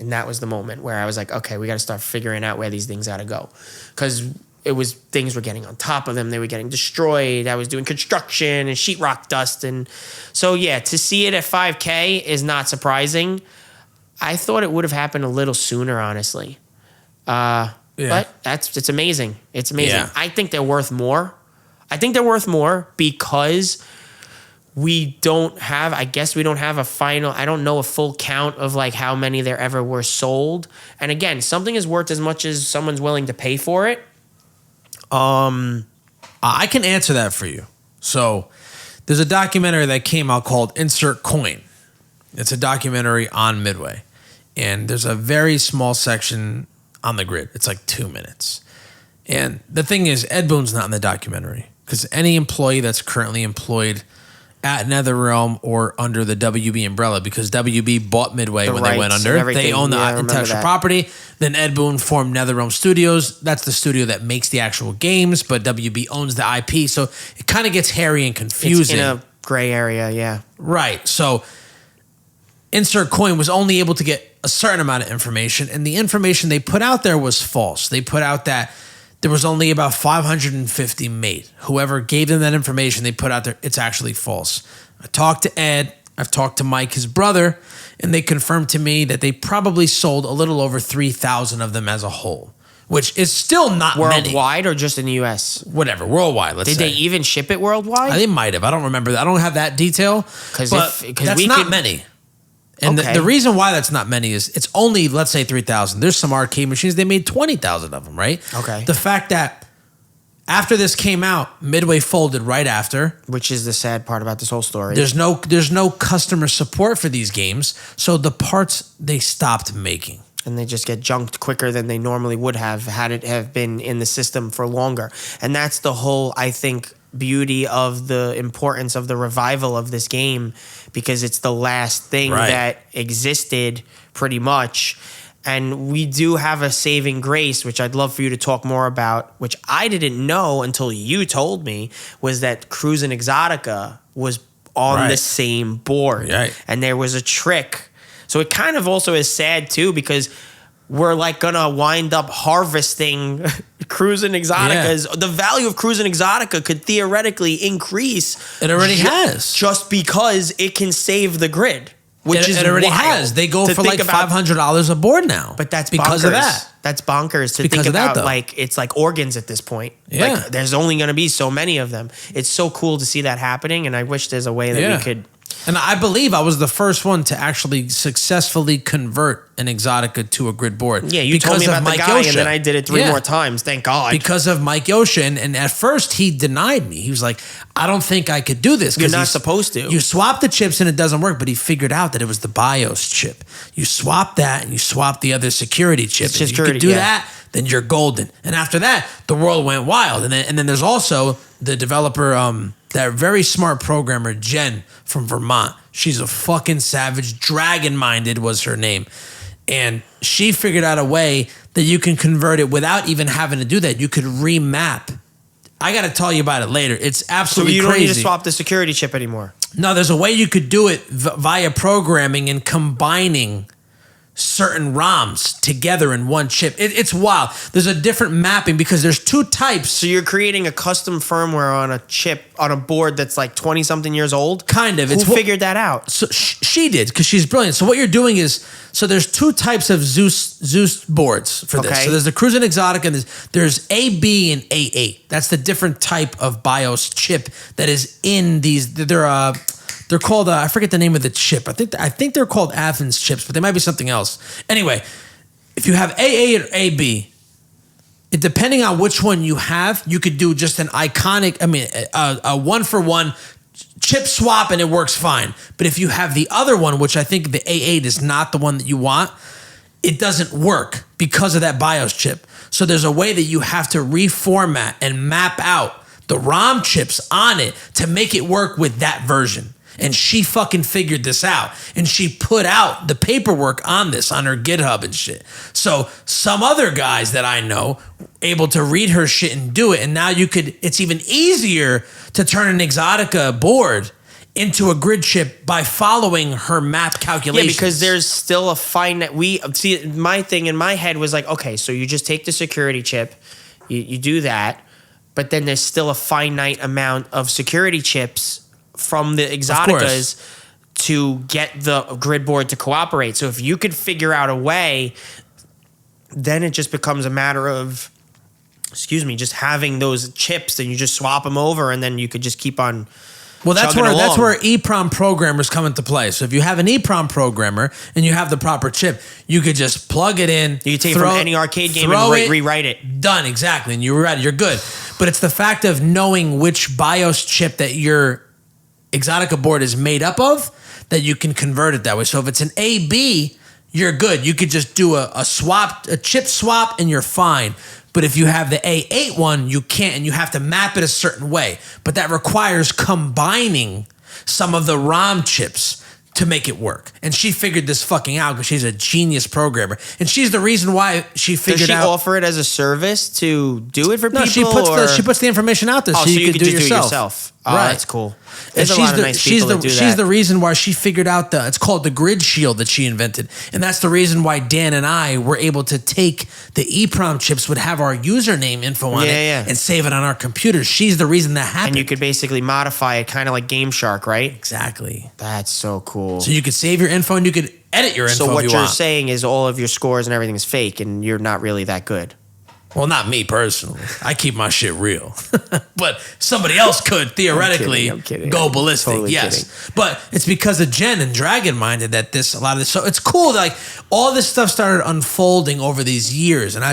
And that was the moment where I was like, okay, we got to start figuring out where these things got to go. Because things were getting on top of them. They were getting destroyed. I was doing construction and sheetrock dust. And so, to see it at 5K is not surprising. I thought it would have happened a little sooner, honestly. But it's amazing. It's amazing. Yeah. I think they're worth more. Because we don't have a final, I don't know a full count of like how many there ever were sold. And again, something is worth as much as someone's willing to pay for it. I can answer that for you. So there's a documentary that came out called Insert Coin. It's a documentary on Midway. And there's a very small section on the grid. It's like 2 minutes. And the thing is, Ed Boon's not in the documentary because any employee that's currently employed at NetherRealm or under the WB umbrella, because WB bought Midway when they went under. They own the intellectual property. Then Ed Boon formed NetherRealm Studios. That's the studio that makes the actual games, but WB owns the IP. So it kind of gets hairy and confusing. It's in a gray area, yeah. Right. So Insert Coin was only able to get a certain amount of information, and the information they put out there was false. They put out that there was only about 550 made. Whoever gave them that information they put out there, it's actually false. I talked to Ed. I've talked to Mike, his brother, and they confirmed to me that they probably sold a little over 3,000 of them as a whole, which is still not worldwide many. Or just in the U.S.? Whatever, worldwide, let's say. Did they even ship it worldwide? They might have. I don't remember that. I don't have that detail. Because that's not many. And the reason why that's not many is it's only, let's say, 3,000. There's some arcade machines, they made 20,000 of them, right? Okay. The fact that after this came out, Midway folded right after. Which is the sad part about this whole story. There's no customer support for these games, so the parts they stopped making. And they just get junked quicker than they normally would have had it have been in the system for longer. And that's the whole, I think, beauty of the importance of the revival of this game, because it's the last thing that existed pretty much. And we do have a saving grace, which I'd love for you to talk more about, which I didn't know until you told me, was that Cruisin' Exotica was on the same board. Right. And there was a trick. So it kind of also is sad too, because we're like gonna wind up harvesting Cruisin' Exoticas. Yeah. The value of Cruisin' Exotica could theoretically increase. It already has. Just because it can save the grid. Which it already has. They go for like $500 a board now. But that's because bonkers. Of that. That's bonkers to think about. Like it's like organs at this point. Yeah. Like there's only going to be so many of them. It's so cool to see that happening, and I wish there's a way that we could. And I believe I was the first one to actually successfully convert an Exotica to a grid board. Yeah, you told me about the guy, and then I did it three more times. Thank God. Because of Mike Yosha. And at first, he denied me. He was like, I don't think I could do this. You're not supposed to. You swap the chips and it doesn't work, but he figured out that it was the BIOS chip. You swap that and you swap the other security chip. If you could do that, then you're golden. And after that, the world went wild. And then there's also the developer, that very smart programmer, Jen from Vermont. She's a fucking savage. Dragon-minded was her name. And she figured out a way that you can convert it without even having to do that. You could remap. I got to tell you about it later. It's absolutely crazy. So you don't need to swap the security chip anymore? No, there's a way you could do it via programming and combining certain ROMs together in one chip. It's wild. There's a different mapping because there's two types. So you're creating a custom firmware on a chip on a board that's like 20 something years old. Kind of. Who figured that out? So she did because she's brilliant. So what you're doing is, so there's two types of Zeus boards for this. Okay. So there's the Cruisin' Exotic and there's AB and A8. That's the different type of BIOS chip that is in these. They're called, I forget the name of the chip. I think they're called Athens chips, but they might be something else. Anyway, if you have AA or AB, depending on which one you have, you could do just an iconic, a one-for-one chip swap and it works fine. But if you have the other one, which I think the A8 is not the one that you want, it doesn't work because of that BIOS chip. So there's a way that you have to reformat and map out the ROM chips on it to make it work with that version. And she fucking figured this out. And she put out the paperwork on this on her GitHub and shit. So some other guys that I know able to read her shit and do it. And now it's even easier to turn an Exotica board into a grid chip by following her map calculations. Yeah, because there's still a finite. My thing in my head was like, okay, so you just take the security chip, you do that, but then there's still a finite amount of security chips from the Exoticas to get the grid board to cooperate. So if you could figure out a way, then it just becomes a matter of, just having those chips and you just swap them over and then you could just keep on. Well, that's where EEPROM programmers come into play. So if you have an EEPROM programmer and you have the proper chip, you could just plug it in. You can take it from any arcade game and rewrite it. Done, exactly. And you rewrite it, you're good. But it's the fact of knowing which BIOS chip that your Exotica board is made up of that you can convert it that way. So if it's an AB, you're good. You could just do a chip swap, and you're fine. But if you have the A8 one, you can't, and you have to map it a certain way. But that requires combining some of the ROM chips to make it work. And she figured this fucking out because she's a genius programmer. And she's the reason why she figured out. Does she offer it as a service to do it for people? No, she puts the information out there so you can do it yourself. Oh, right. That's cool. There's a lot of nice people that do that. She's the reason why she figured out it's called the grid shield that she invented. And that's the reason why Dan and I were able to take the EEPROM chips, would have our username info on it and save it on our computers. She's the reason that happened. And you could basically modify it kind of like Game Shark, right? Exactly. That's so cool. So you could save your info and you could edit your info. So what you're want. Saying is all of your scores and everything is fake and you're not really that good. Well, not me personally. I keep my shit real. But somebody else could theoretically I'm kidding. go ballistic. Totally yes. kidding. But it's because of Jen and Dragon Minded that a lot of this. So it's cool. Like all this stuff started unfolding over these years. And I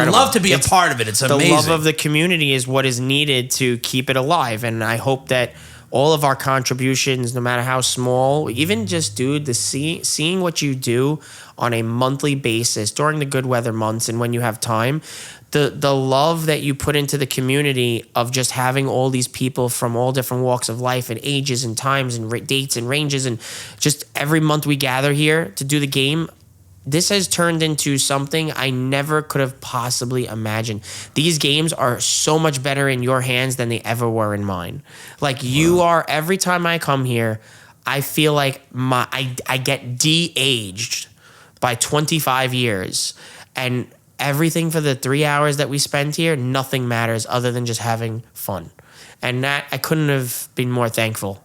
love to be a part of it. It's amazing. The love of the community is what is needed to keep it alive. And I hope that all of our contributions, no matter how small, even just, dude, seeing what you do on a monthly basis during the good weather months and when you have time, the love that you put into the community of just having all these people from all different walks of life and ages and times and dates and ranges, and just every month we gather here to do the game. This has turned into something I never could have possibly imagined. These games are so much better in your hands than they ever were in mine. Like you are, every time I come here, I feel like I get de-aged by 25 years. And everything for the 3 hours that we spend here, nothing matters other than just having fun. And that, I couldn't have been more thankful.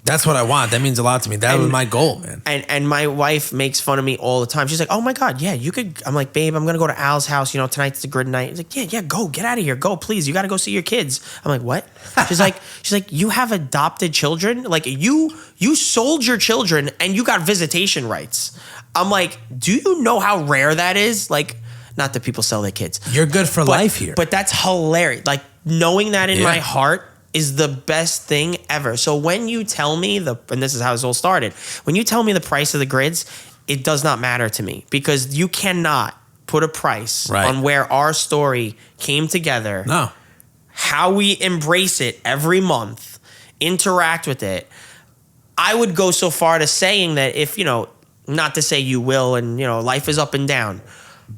That's what I want. That means a lot to me. That was my goal, man. And my wife makes fun of me all the time. She's like, oh my God, yeah, you could. I'm like, babe, I'm going to go to Al's house. Tonight's a grid night. She's like, yeah, go. Get out of here. Go, please. You got to go see your kids. I'm like, what? She's like, you have adopted children? Like, you sold your children and you got visitation rights. I'm like, do you know how rare that is? Like, not that people sell their kids. You're good for life here. But that's hilarious. Like, knowing that in my heart is the best thing ever. So when you tell me and this is how this all started, when you tell me the price of the grids, it does not matter to me because you cannot put a price on where our story came together. No. How we embrace it every month, interact with it. I would go so far to saying that if, not to say you will and, life is up and down,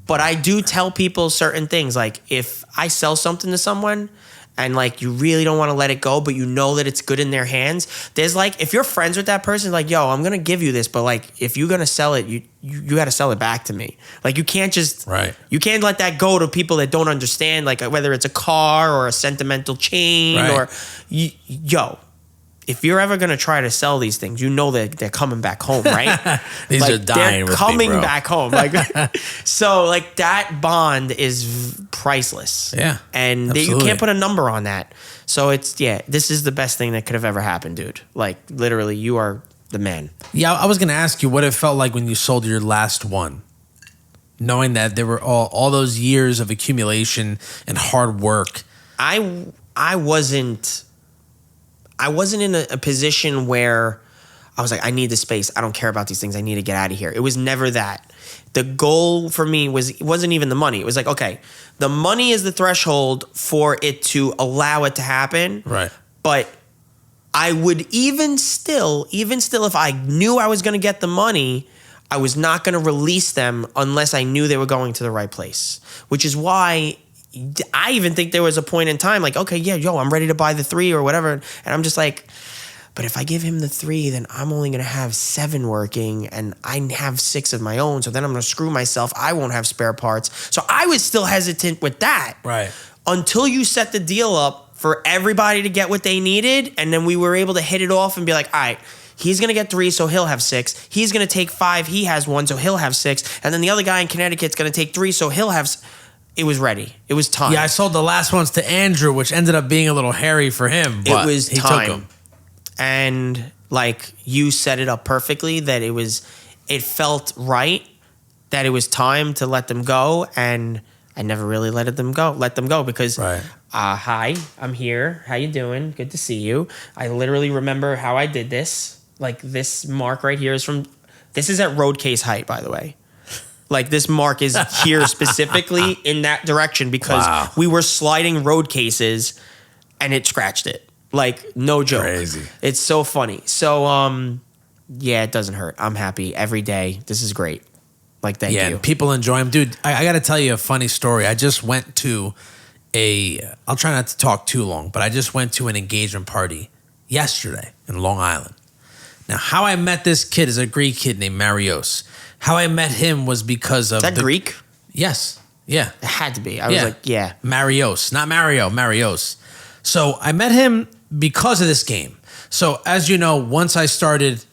but I do tell people certain things. Like if I sell something to someone and like you really don't want to let it go, but you know that it's good in their hands. There's like, if you're friends with that person, like, yo, I'm gonna give you this, but like if you're gonna sell it, you got to sell it back to me. Like you can't just you can't let that go to people that don't understand, like whether it's a car or a sentimental chain or yo. If you're ever gonna try to sell these things, you know that they're coming back home, right? These like, are dying. They're coming back home, like so. Like that bond is priceless. Yeah, and you can't put a number on that. So it's this is the best thing that could have ever happened, dude. Like literally, you are the man. Yeah, I was gonna ask you what it felt like when you sold your last one, knowing that there were all those years of accumulation and hard work. I wasn't in a position where I was like, I need the space. I don't care about these things. I need to get out of here. It was never that. The goal for me it wasn't even the money. It was like, okay, the money is the threshold for it to allow it to happen. Right. But I would even still, if I knew I was going to get the money, I was not going to release them unless I knew they were going to the right place, which is why I even think there was a point in time like, okay, I'm ready to buy the 3 or whatever. And I'm just like, but if I give him the 3, then I'm only going to have 7 working and I have 6 of my own. So then I'm going to screw myself. I won't have spare parts. So I was still hesitant with that. Right. Until you set the deal up for everybody to get what they needed. And then we were able to hit it off and be like, all right, he's going to get 3, so he'll have 6. He's going to take 5. He has 1, so he'll have 6. And then the other guy in Connecticut's going to take 3, so he'll have It was ready. It was time. Yeah, I sold the last ones to Andrew, which ended up being a little hairy for him. But it was he time. Took them. And like you set it up perfectly that it felt right that it was time to let them go. And I never really let them go because, hi, I'm here. How you doing? Good to see you. I literally remember how I did this. Like this mark right here this is at road case height, by the way. Like this mark is here specifically in that direction because we were sliding road cases and it scratched it. Like no joke. Crazy. It's so funny. So it doesn't hurt. I'm happy every day. This is great. Like thank you. Yeah, people enjoy them. Dude, I got to tell you a funny story. I just went to I'll try not to talk too long, but I just went to an engagement party yesterday in Long Island. Now, how I met this kid is a Greek kid named Marios. How I met him was because of... Is that Greek? Yes. Yeah. It had to be. I was like, yeah. Marios. Not Mario. Marios. So I met him because of this game. So as you know, once I started...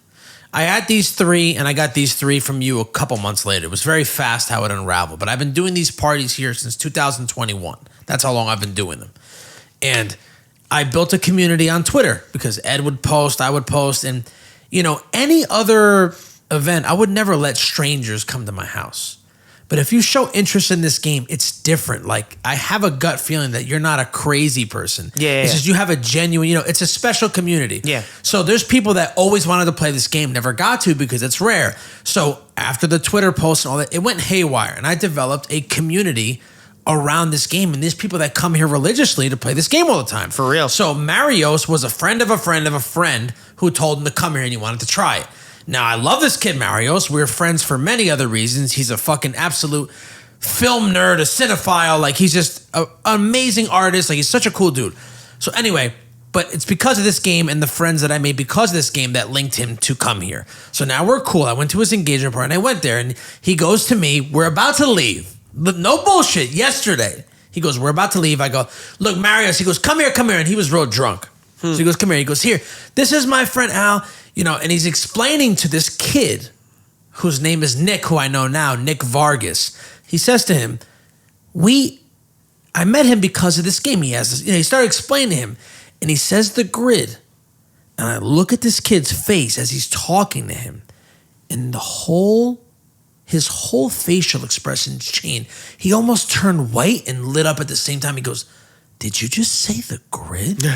I had these 3, and I got these 3 from you a couple months later. It was very fast how it unraveled. But I've been doing these parties here since 2021. That's how long I've been doing them. And I built a community on Twitter because Ed would post, I would post, and... any other event, I would never let strangers come to my house. But if you show interest in this game, it's different. Like, I have a gut feeling that you're not a crazy person. It's just you have a genuine, it's a special community. Yeah. So there's people that always wanted to play this game, never got to because it's rare. So after the Twitter posts and all that, it went haywire. And I developed a community around this game. And there's people that come here religiously to play this game all the time. For real. So Marios was a friend of a friend of a friend who told him to come here and he wanted to try it. Now, I love this kid, Marios. We're friends for many other reasons. He's a fucking absolute film nerd, a cinephile. Like, he's just an amazing artist. Like, he's such a cool dude. So anyway, but it's because of this game and the friends that I made because of this game that linked him to come here. So now we're cool. I went to his engagement party and I went there and he goes to me, we're about to leave. No bullshit. Yesterday, he goes, we're about to leave. I go, look, Marios. He goes, come here. And he was real drunk. So he goes, come here. He goes, here, this is my friend Al, and he's explaining to this kid whose name is Nick, who I know now, Nick Vargas. He says to him, I met him because of this game he has. He started explaining to him, and he says the grid. And I look at this kid's face as he's talking to him, and his whole facial expression changed. He almost turned white and lit up at the same time. He goes, did you just say the grid?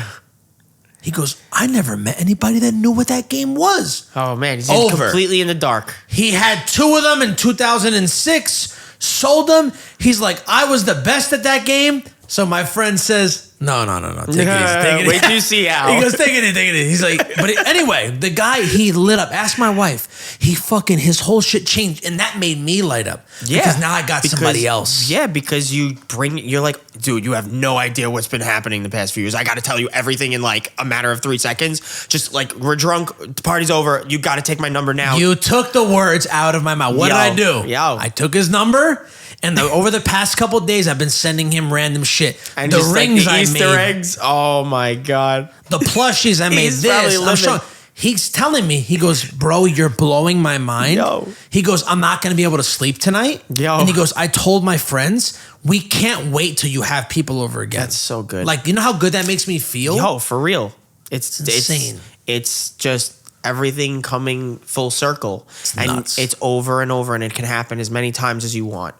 He goes, I never met anybody that knew what that game was. Oh, man. He's completely in the dark. He had 2 of them in 2006, sold them. He's like, I was the best at that game. So my friend says, No. Take it easy. Wait till you see Al. He goes, take it in. He's like, anyway, the guy, he lit up. Ask my wife. His whole shit changed. And that made me light up. Yeah. Because now I got somebody else. Yeah, because you're like, dude, you have no idea what's been happening the past few years. I got to tell you everything in like a matter of 3 seconds. Just like, we're drunk, the party's over. You got to take my number now. You took the words out of my mouth. What did I do? I took his number. And over the past couple of days, I've been sending him random shit. And the just rings like the Easter I made, eggs. Oh my God. the plushies I made. He's probably I'm sure. He's telling me, he goes, bro, you're blowing my mind. Yo. He goes, I'm not going to be able to sleep tonight. Yo. And he goes, I told my friends, we can't wait till you have people over again. That's so good. Like, you know how good that makes me feel? Yo, for real. It's insane. It's just everything coming full circle. It's and nuts. It's over and over, and it can happen as many times as you want.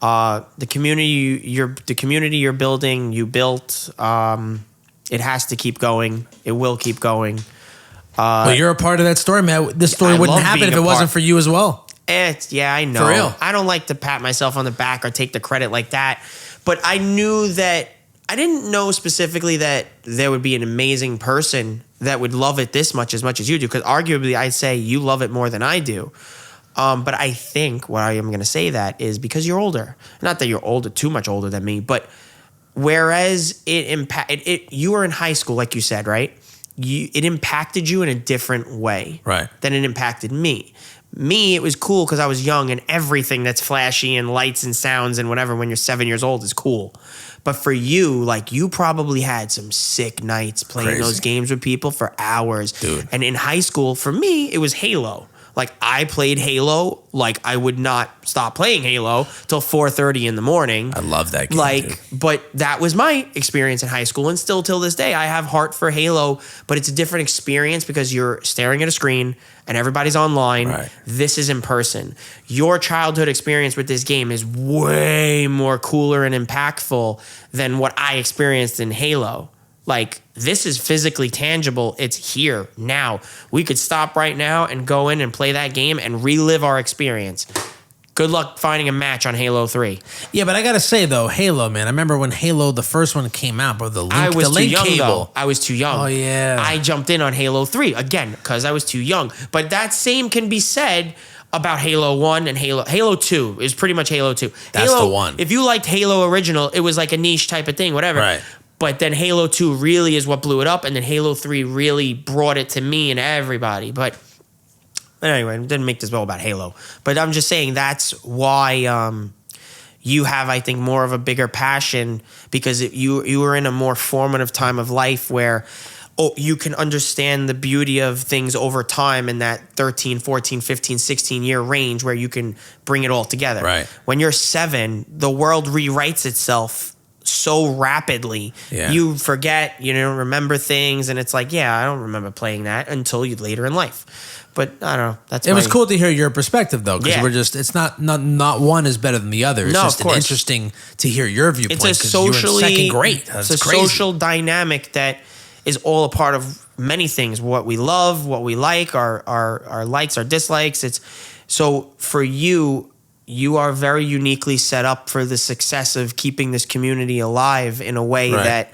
The community you're building, you built. It has to keep going. It will keep going. Well, you're a part of that story, man. This story I wouldn't love happen being if a it wasn't part. for you as well. I know. For real. I don't like to pat myself on the back or take the credit like that. But I knew that I didn't know specifically that there would be an amazing person that would love it as much as you do. Because arguably, I'd say you love it more than I do. But I think what I am going to say that is because you're older. Not that you're older, too much older than me, but whereas you were in high school, like you said, right? It impacted you in a different way, Right, than it impacted me. Me, it was cool because I was young and everything that's flashy and lights and sounds and whatever when you're 7 years old is cool. But for you, like you probably had some sick nights playing those games with people for hours. Dude. And in high school, for me, it was Halo. Like I played Halo, like I would not stop playing Halo till 4:30 in the morning. I love that game, Like, dude. but that was my experience in high school, and still till this day, I have heart for Halo. But it's a different experience because you're staring at a screen and everybody's online. Right. This is in person. Your childhood experience with this game is way more cooler and impactful than what I experienced in Halo. Like, this is physically tangible. It's here now. We could stop right now and go in and play that game and relive our experience. Good luck finding a match on Halo 3. Yeah, but I got to say, though, Halo, man. I remember when Halo, the first one came out, bro, the I was the too link young, cable. though. I was too young. Oh, yeah. I jumped in on Halo 3, again, because I was too young. But that same can be said about Halo 1 and Halo 2 is pretty much Halo 2. That's Halo, the one. If you liked Halo original, it was like a niche type of thing, whatever. Right. But then Halo 2 really is what blew it up, and then Halo 3 really brought it to me and everybody. But anyway, didn't make this all about Halo. But I'm just saying that's why you have, I think, more of a bigger passion because you were in a more formative time of life where you can understand the beauty of things over time in that 13, 14, 15, 16-year range where you can bring it all together. Right. When you're 7, the world rewrites itself so rapidly. Yeah. You forget, you don't remember things, and it's like, yeah, I don't remember playing that until later in life. But I don't know. It was cool to hear your perspective, though, because Yeah. it's not one is better than the other. It's No, just of course. interesting to hear your viewpoint. It's a 'cause you were in socially second grade. That's it's a crazy. social dynamic that is all a part of many things. What we love, what we like, our likes, our dislikes. It's so for you. You are very uniquely set up for the success of keeping this community alive in a way Right. that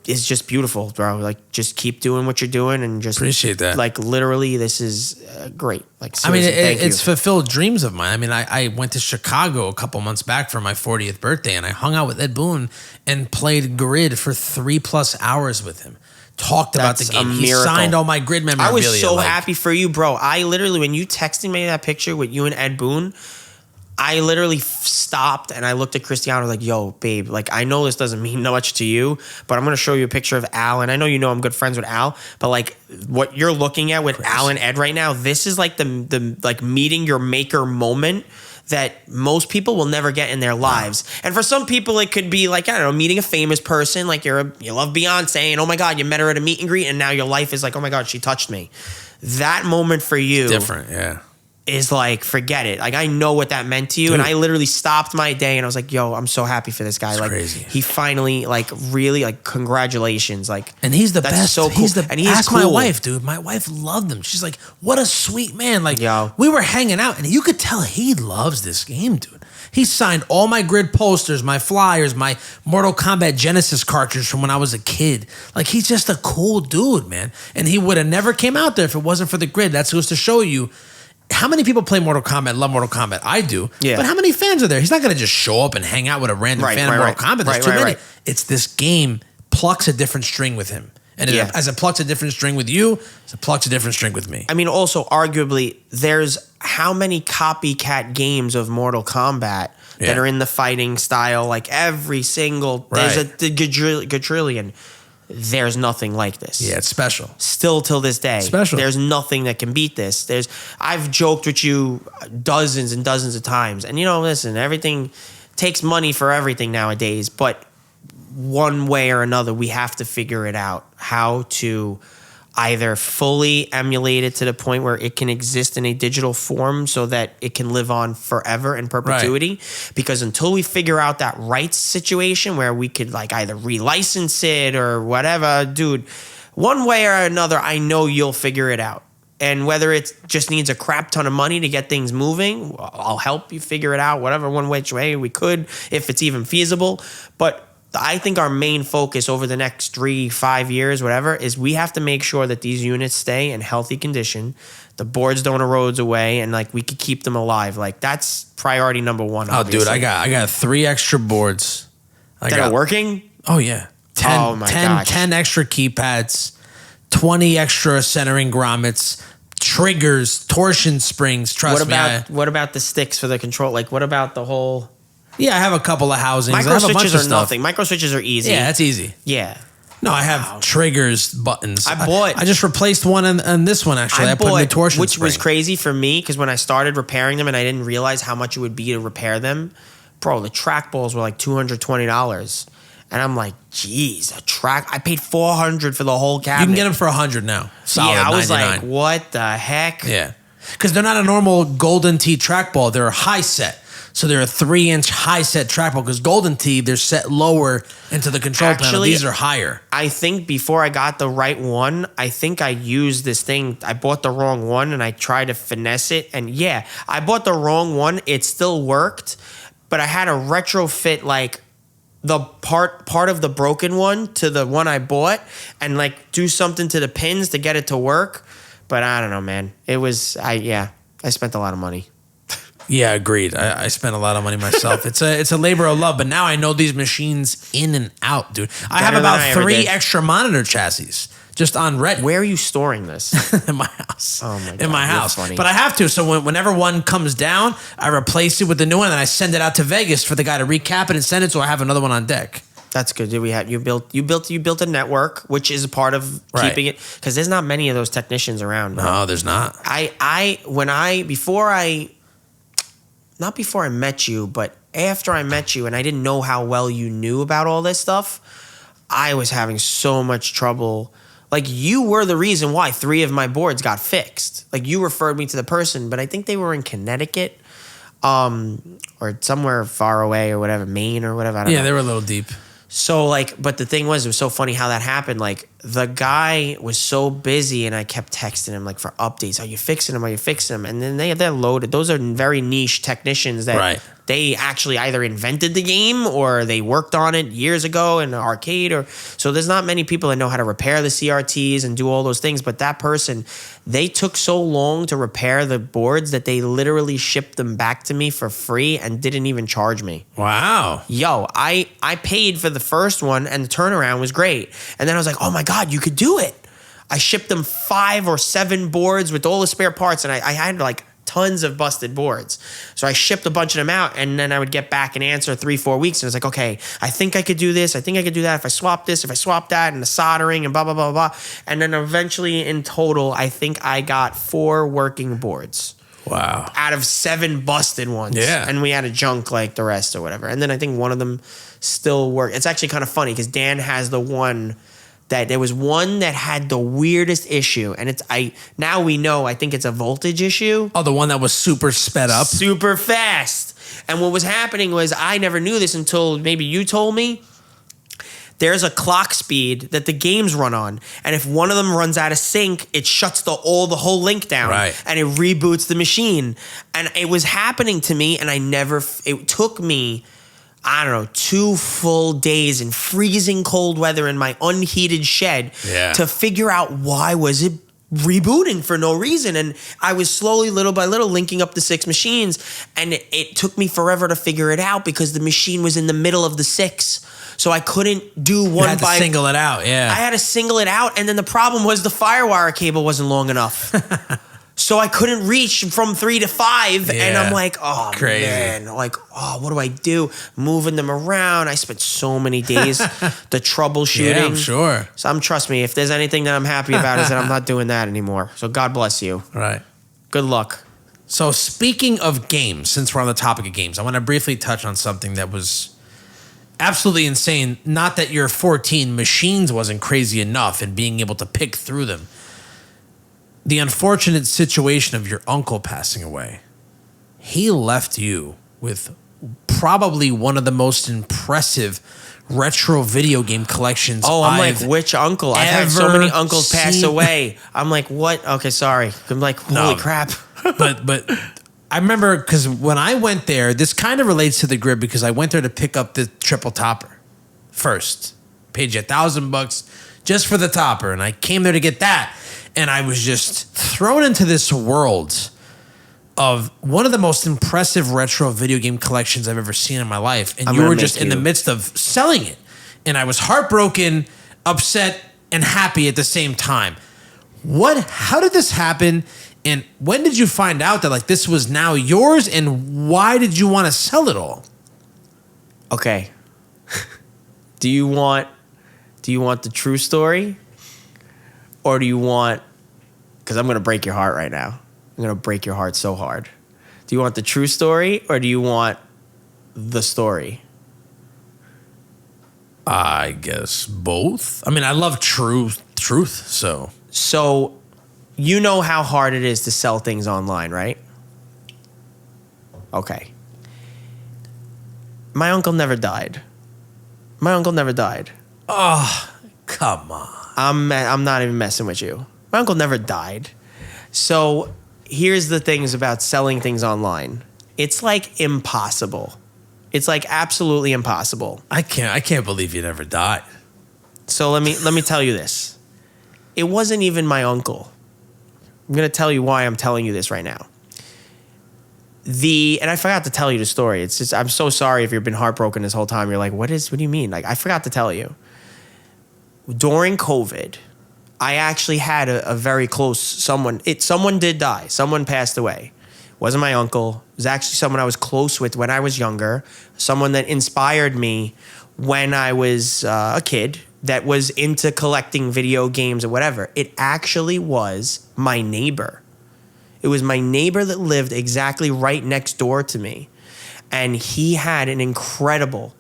is just beautiful, bro. Like, just keep doing what you're doing and just Appreciate that. Like, literally, this is great. Like, I mean, seriously, thank it's you. fulfilled dreams of mine. I mean, I went to Chicago a couple months back for my 40th birthday, and I hung out with Ed Boon and played Grid for 3+ hours with him. Talked about That's the game. a He miracle. signed all my Grid memorabilia. I was so like- happy for you, bro. I literally, when you texted me that picture with you and Ed Boon, I literally stopped and I looked at Cristiano like, yo, babe, like, I know this doesn't mean much to you, but I'm going to show you a picture of Al. And I know I'm good friends with Al, but like what you're looking at with Al and Ed right now, this is like the like meeting your maker moment that most people will never get in their lives. And for some people, it could be like, I don't know, meeting a famous person, like you love Beyonce and oh my God, you met her at a meet and greet and now your life is like, oh my God, she touched me. That moment for you Different, yeah. is like, forget it. Like, I know what that meant to you. Dude. And I literally stopped my day and I was like, yo, I'm so happy for this guy. It's like crazy. he finally, like, really, like, congratulations. Like, and he's the that's best. so cool. And ask my wife, dude. My wife loved him. She's like, what a sweet man. Like, Yo. we were hanging out and you could tell he loves this game, dude. He signed all my grid posters, my flyers, my Mortal Kombat Genesis cartridge from when I was a kid. Like, he's just a cool dude, man. And he would have never came out there if it wasn't for the grid. That goes to show you how many people play Mortal Kombat, love Mortal Kombat. I do. Yeah. But how many fans are there? He's not going to just show up and hang out with a random fan of Mortal Kombat. There's too many. It's this game plucks a different string with him. And as it plucks a different string with you, it plucks a different string with me. I mean, also, arguably, there's how many copycat games of Mortal Kombat that are in the fighting style? Like, every single, there's a quadrillion. There's nothing like this. Yeah, it's special. Still till this day. Special. There's nothing that can beat this. I've joked with you dozens and dozens of times. And, listen, everything takes money for everything nowadays. But one way or another, we have to figure it out how to either fully emulate it to the point where it can exist in a digital form so that it can live on forever in perpetuity. Right. Because until we figure out that rights situation where we could like either relicense it or whatever, dude, one way or another, I know you'll figure it out. And whether it just needs a crap ton of money to get things moving, I'll help you figure it out, whatever one which way we could, if it's even feasible. But I think our main focus over the next 3-5 years, whatever, is we have to make sure that these units stay in healthy condition, the boards don't erode away, and like we could keep them alive. Like that's priority number one. Obviously. Oh, dude, I got 3 extra boards that are working. Oh yeah, 10 extra keypads, 20 extra centering grommets, triggers, torsion springs. Trust me. What about the sticks for the control? Like, what about the whole? Yeah, I have a couple of housings. Micro switches are nothing. Micro switches are easy. Yeah, that's easy. Yeah. No, I have triggers, buttons. I just replaced one on this one, actually. I put a new torsion which spring. was crazy for me because when I started repairing them and I didn't realize how much it would be to repair them, bro, the trackballs were like $220. And I'm like, geez, I paid $400 for the whole cabinet. You can get them for $100 now. Solid, yeah, I was 99. like, what the heck? Yeah. Because they're not a normal Golden Tee trackball. They're a high set. So they're a 3-inch high set trackball because Golden Tee, they're set lower into the control panel. These are higher. I think before I got the right one, I think I used this thing. I bought the wrong one and I tried to finesse it. And yeah, I bought the wrong one. It still worked, but I had to retrofit like the part of the broken one to the one I bought and like do something to the pins to get it to work. But I don't know, man. I spent a lot of money. Yeah, agreed. I spent a lot of money myself. It's a labor of love, but now I know these machines in and out, dude. I have about 3 extra monitor chassis just on Reddit. Where are you storing this? In my house. Oh my God. In my house. Funny. But I have to. So whenever one comes down, I replace it with the new one and I send it out to Vegas for the guy to recap it and send it so I have another one on deck. That's good. You built a network, which is a part of keeping it, because there's not many of those technicians around. Bro. No, there's not. Not before I met you, but after I met you and I didn't know how well you knew about all this stuff, I was having so much trouble. Like, you were the reason why 3 of my boards got fixed. Like, you referred me to the person, but I think they were in Connecticut or somewhere far away or whatever, Maine or whatever. I don't know. They were a little deep. So, like, but the thing was, it was so funny how that happened. Like, the guy was so busy and I kept texting him, like, for updates. Are you fixing them? Are you fixing them? And then they're loaded. Those are very niche technicians that they actually either invented the game or they worked on it years ago in an arcade. So there's not many people that know how to repair the CRTs and do all those things. But that person, they took so long to repair the boards that they literally shipped them back to me for free and didn't even charge me. Wow. Yo, I paid for the first one and the turnaround was great. And then I was like, oh my God, you could do it. I shipped them 5 or 7 boards with all the spare parts and I had like tons of busted boards. So I shipped a bunch of them out and then I would get back an answer 3-4 weeks. And I was like, okay, I think I could do this. I think I could do that if I swap this, if I swap that and the soldering and blah, blah, blah, blah. And then eventually in total, I think I got 4 working boards. Wow. Out of 7 busted ones. Yeah. And we had to junk like the rest or whatever. And then I think one of them still worked. It's actually kind of funny because Dan has the one that there was one that had the weirdest issue, and now we know, I think it's a voltage issue. Oh, the one that was super sped up? Super fast. And what was happening was, I never knew this until maybe you told me. There's a clock speed that the games run on, and if one of them runs out of sync, it shuts the whole link down, right, and it reboots the machine. And it was happening to me, and it took me, I don't know, 2 full days in freezing cold weather in my unheated shed to figure out why was it rebooting for no reason. And I was slowly, little by little, linking up the 6 machines, and it took me forever to figure it out because the machine was in the middle of the 6. So I couldn't do one by... You had to single it out, yeah. I had to single it out, and then the problem was the firewire cable wasn't long enough. So I couldn't reach from 3 to 5, and I'm like, oh, crazy, man. Like, oh, what do I do? Moving them around. I spent so many days the troubleshooting. Yeah, I'm sure. So trust me, if there's anything that I'm happy about is that I'm not doing that anymore. So God bless you. Right. Good luck. So speaking of games, since we're on the topic of games, I want to briefly touch on something that was absolutely insane. Not that your 14 machines wasn't crazy enough and being able to pick through them. The unfortunate situation of your uncle passing away. He left you with probably one of the most impressive retro video game collections. Oh, I'm like, which uncle? I've had so many uncles pass away. I'm like, what? Okay, sorry. I'm like, holy crap. But I remember, because when I went there, this kind of relates to the grid, because I went there to pick up the triple topper first. Paid you $1,000 just for the topper, and I came there to get that. And I was just thrown into this world of one of the most impressive retro video game collections I've ever seen in my life. And you were just in the midst of selling it. And I was heartbroken, upset, and happy at the same time. How did this happen? And when did you find out that this was now yours, and why did you want to sell it all? Okay. Do you want the true story? Or do you want, because I'm going to break your heart right now. I'm going to break your heart so hard. Do you want the true story, or do you want the story? I guess both. I mean, I love truth, so. So, you know how hard it is to sell things online, right? Okay. My uncle never died. Oh, come on. I'm not even messing with you. My uncle never died. So here's the things about selling things online. It's like impossible. It's like absolutely impossible. I can't believe you never died. So let me tell you this. It wasn't even my uncle. I'm going to tell you why I'm telling you this right now. And I forgot to tell you the story. It's just, I'm so sorry if you've been heartbroken this whole time. You're like, what do you mean? I forgot to tell you. During COVID, I actually had a very close someone did die. Someone passed away. It wasn't my uncle. It was actually someone I was close with when I was younger. Someone that inspired me when I was a kid that was into collecting video games or whatever. It actually was my neighbor. It was my neighbor that lived exactly right next door to me. And he had an incredible,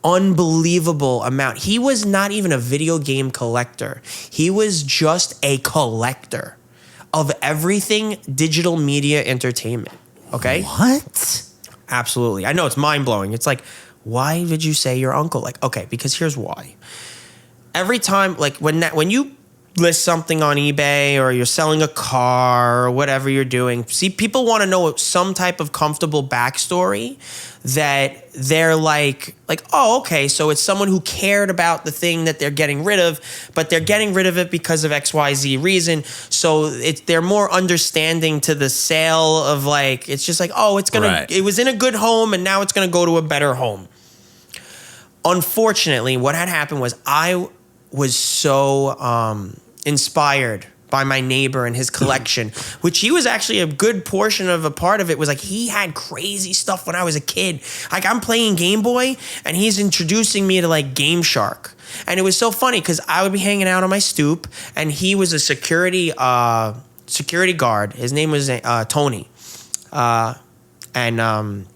unbelievable amount. He was not even a video game collector. He was just a collector of everything digital media entertainment. Okay? What? Absolutely. I know, it's mind-blowing. It's like, why did you say your uncle? Okay, because here's why. Every time, when you list something on eBay or you're selling a car or whatever you're doing, see, people want to know some type of comfortable backstory that they're like, oh, okay, so it's someone who cared about the thing that they're getting rid of, but they're getting rid of it because of XYZ reason. So they're more understanding to the sale of it's just oh, it was in a good home and now it's going to go to a better home. Unfortunately, what had happened was I was so inspired by my neighbor and his collection, which he was actually a good portion of a part of it. Was he had crazy stuff when I was a kid. I'm playing Game Boy and he's introducing me to Game Shark. And it was so funny because I would be hanging out on my stoop and he was a security guard. His name was Tony. And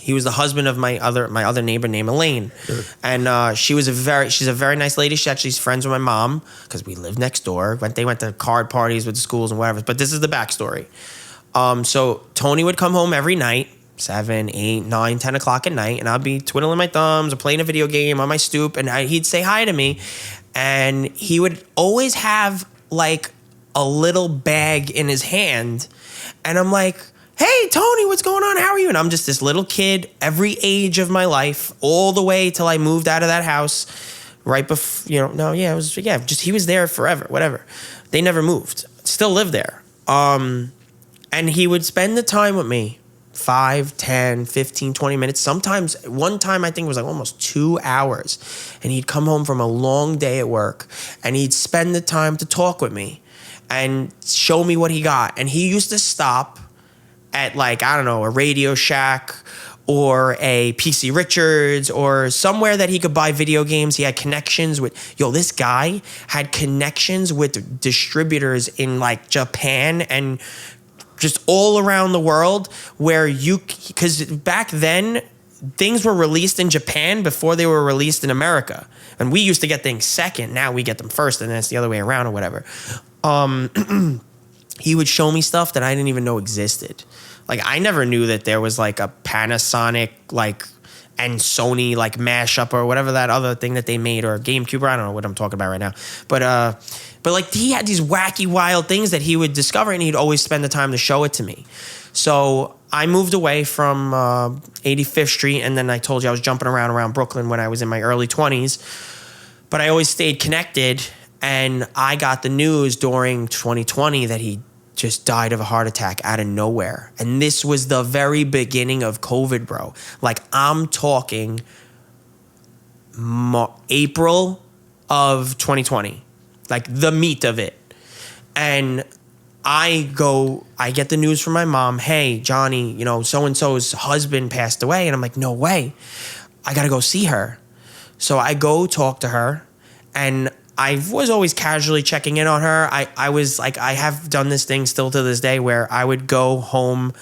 He was the husband of my other neighbor named Elaine, and she's a very nice lady. She's friends with my mom because we lived next door. They went to card parties with the schools and whatever. But this is the backstory. So Tony would come home every night, 7, 8, 9, 10 o'clock at night, and I'd be twiddling my thumbs or playing a video game on my stoop, and he'd say hi to me, and he would always have like a little bag in his hand, and I'm like, hey, Tony, what's going on? How are you? And I'm just this little kid, every age of my life, all the way till I moved out of that house right before, just he was there forever, whatever. They never moved. Still live there. And he would spend the time with me, 5, 10, 15, 20 minutes. Sometimes, one time I think it was like almost 2 hours. And he'd come home from a long day at work, and he'd spend the time to talk with me and show me what he got. And he used to stop at like, I don't know, a Radio Shack or a PC Richards or somewhere that he could buy video games. He had connections with, this guy had connections with distributors in like Japan and just all around the world where because back then things were released in Japan before they were released in America. And we used to get things second. Now we get them first, and then it's the other way around or whatever. He would show me stuff that I didn't even know existed. Like, I never knew that there was like a Panasonic and Sony mashup or whatever that other thing that they made, or GameCube, or I don't know what I'm talking about right now. But like, he had these wacky, wild things that he would discover, and he'd always spend the time to show it to me. So I moved away from 85th Street, and then I told you I was jumping around Brooklyn when I was in my early 20s. But I always stayed connected, and I got the news during 2020 that he just died of a heart attack out of nowhere. And this was the very beginning of COVID, bro. Like, I'm talking April of 2020, like the meat of it. And I get the news from my mom, hey, Johnny, so-and-so's husband passed away. And I'm like, no way. I got to go see her. So I go talk to her, and I was always casually checking in on her. I was like, I have done this thing still to this day where I would go home.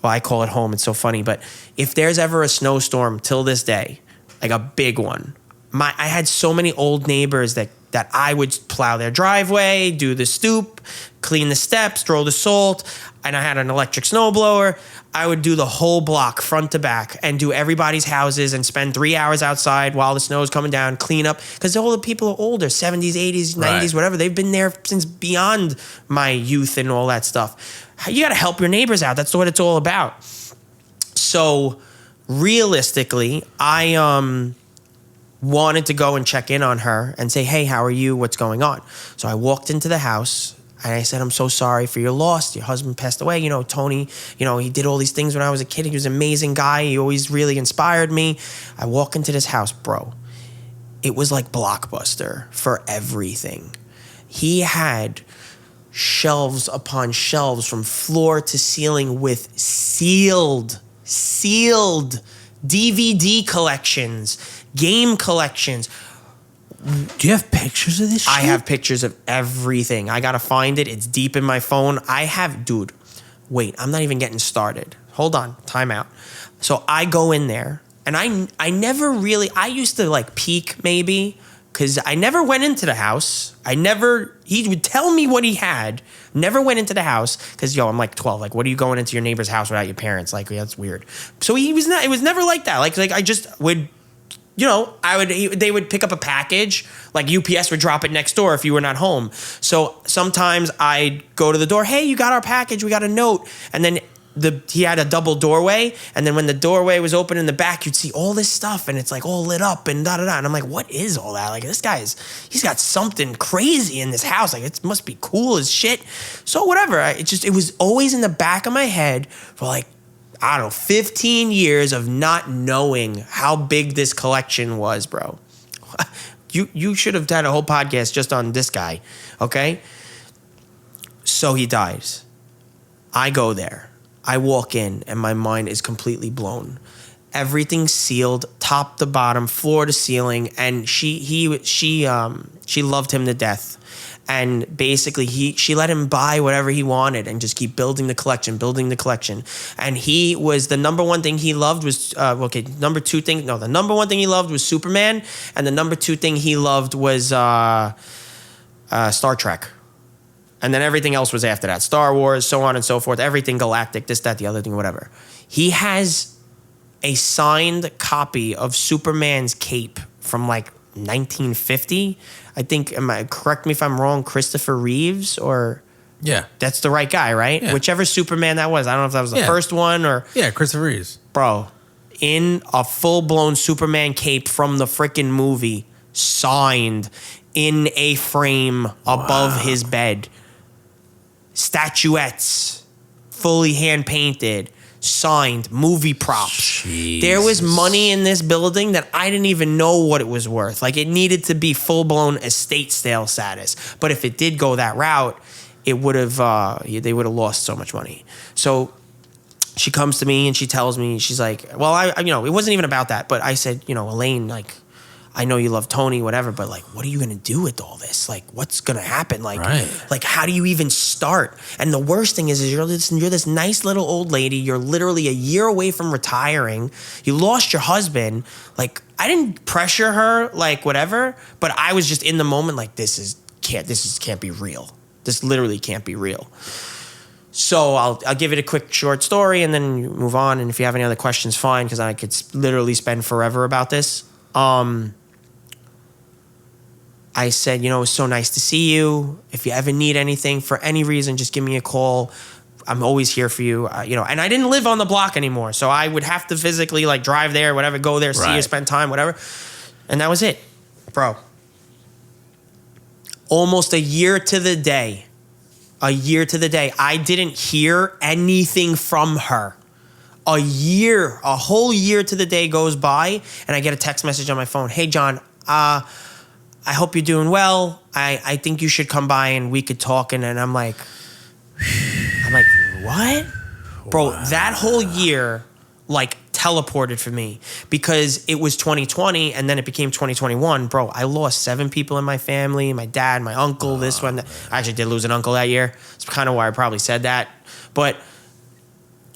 Well, I call it home. It's so funny. But if there's ever a snowstorm till this day, like a big one, I had so many old neighbors that I would plow their driveway, do the stoop, clean the steps, throw the salt. And I had an electric snowblower. I would do the whole block front to back and do everybody's houses and spend 3 hours outside while the snow is coming down, clean up. Because all the people are older, 70s, 80s, 90s, right, whatever. They've been there since beyond my youth and all that stuff. You got to help your neighbors out. That's what it's all about. So realistically, I wanted to go and check in on her and say, hey, how are you? What's going on? So I walked into the house. And I said, I'm so sorry for your loss. Your husband passed away. Tony, he did all these things when I was a kid. He was an amazing guy. He always really inspired me. I walk into this house, bro. It was like Blockbuster for everything. He had shelves upon shelves from floor to ceiling with sealed DVD collections, game collections. Do you have pictures of this shit? I have pictures of everything. I gotta find it. It's deep in my phone. Dude, wait, I'm not even getting started. Hold on, time out. So I go in there, and I never really, I used to peek maybe, because I never went into the house. He would tell me what he had, never went into the house, because I'm like 12. Like, what are you going into your neighbor's house without your parents? Like, yeah, that's weird. So it was never like that. Like I just would, they would pick up a package, like UPS would drop it next door if you were not home. So sometimes I'd go to the door, hey, you got our package, we got a note. And then he had a double doorway, and then when the doorway was open in the back, you'd see all this stuff, and it's like all lit up and da-da-da. And I'm like, what is all that? Like, this he's got something crazy in this house. Like, it must be cool as shit. So whatever, it was always in the back of my head for 15 years of not knowing how big this collection was, bro. You should have done a whole podcast just on this guy, okay? So he dies. I go there. I walk in, and my mind is completely blown. everything sealed, top to bottom, floor to ceiling, and she loved him to death. And basically, she let him buy whatever he wanted and just keep building the collection. And he was the number one thing he loved was the number one thing he loved was Superman, and the number two thing he loved was Star Trek. And then everything else was after that. Star Wars, so on and so forth. Everything galactic, this, that, the other thing, whatever. He has a signed copy of Superman's cape from like 1950. I think, correct me if I'm wrong, Christopher Reeves or... Yeah. That's the right guy, right? Yeah. Whichever Superman that was. I don't know if that was the first one or... Yeah, Christopher Reeves. Bro, in a full-blown Superman cape from the freaking movie, signed in a frame above his bed. Statuettes, fully hand-painted, signed, movie props. Jesus. There was money in this building that I didn't even know what it was worth. Like, it needed to be full-blown estate sale status. But if it did go that route, it would have they would have lost so much money. So she comes to me and she tells me, she's like, well, I it wasn't even about that, but I said, Elaine, like, I know you love Tony, whatever, but like, what are you gonna do with all this? Like, what's gonna happen? Like, like, how do you even start? And the worst thing is you're this nice little old lady. You're literally a year away from retiring. You lost your husband. Like, I didn't pressure her, like, whatever, but I was just in the moment, like, this can't be real. This literally can't be real. So I'll give it a quick short story and then move on. And if you have any other questions, fine, because I could literally spend forever about this. I said, it was so nice to see you. If you ever need anything for any reason, just give me a call. I'm always here for you. And I didn't live on the block anymore, so I would have to physically like drive there, whatever, go there, see you, spend time, whatever. And that was it, bro. Almost a year to the day, I didn't hear anything from her. A whole year to the day goes by, and I get a text message on my phone. Hey, John, I hope you're doing well. I think you should come by and we could talk. And I'm like, what? Bro, that whole year, like, teleported for me because it was 2020 and then it became 2021. Bro, I lost 7 people in my family, my dad, my uncle, this one. I actually did lose an uncle that year. It's kind of why I probably said that. But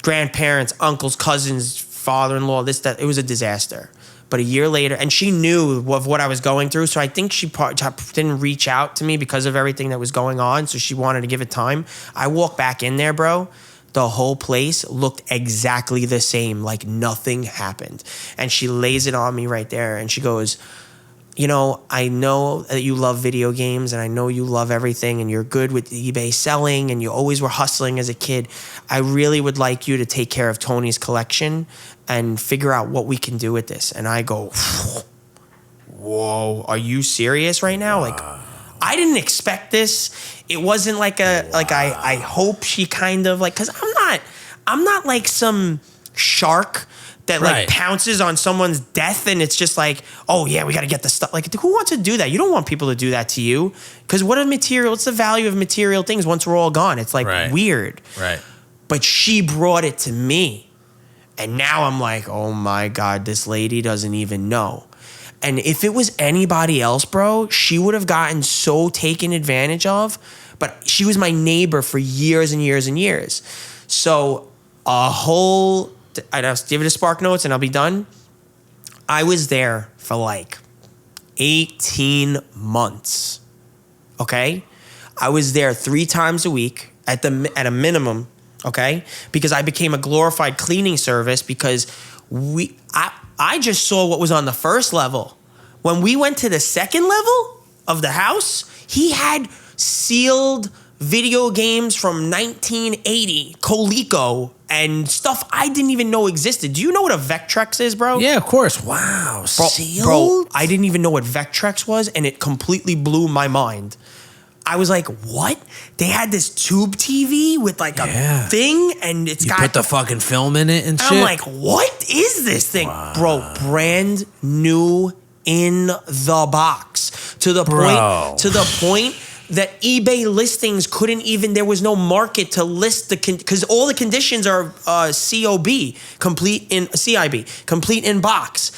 grandparents, uncles, cousins, father-in-law, this, that, it was a disaster. But a year later, and she knew of what I was going through, so I think she didn't reach out to me because of everything that was going on, so she wanted to give it time. I walked back in there, bro. The whole place looked exactly the same, like nothing happened. And she lays it on me right there, and she goes, I know that you love video games, and I know you love everything, and you're good with eBay selling, and you always were hustling as a kid. I really would like you to take care of Tony's collection and figure out what we can do with this. And I go, whoa, are you serious right now? Like, I didn't expect this. It wasn't like I hope she kind of like, cause I'm not like some shark that like pounces on someone's death and it's just like, oh yeah, we got to get the stuff. Like, who wants to do that? You don't want people to do that to you. Cause what's the value of material things once we're all gone? It's like weird. Right. But she brought it to me. And now I'm like, oh my God, this lady doesn't even know. And if it was anybody else, bro, she would have gotten so taken advantage of. But she was my neighbor for years and years and years. So I'd give it a Spark Notes and I'll be done. I was there for like 18 months. Okay? I was there 3 times a week at a minimum. Okay? Because I became a glorified cleaning service because I just saw what was on the first level. When we went to the second level of the house, he had sealed video games from 1980, Coleco, and stuff I didn't even know existed. Do you know what a Vectrex is, bro? Yeah, of course. Wow. Sealed? Bro, I didn't even know what Vectrex was, and it completely blew my mind. I was like, what? They had this tube TV with like a thing and it's you put the fucking film in it and shit? I'm like, what is this thing? Wow. Bro, brand new in the box. To the point that eBay listings couldn't even, there was no market to list because all the conditions are CIB, complete in box,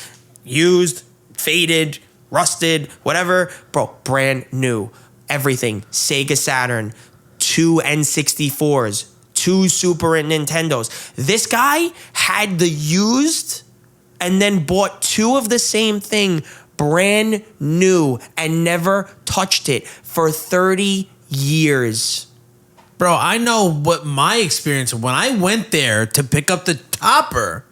used, faded, rusted, whatever. Bro, brand new. Everything. Sega Saturn, 2 N64s, 2 Super Nintendos. This guy had the used and then bought 2 of the same thing brand new and never touched it for 30 years. Bro, I know what my experience, when I went there to pick up the topper,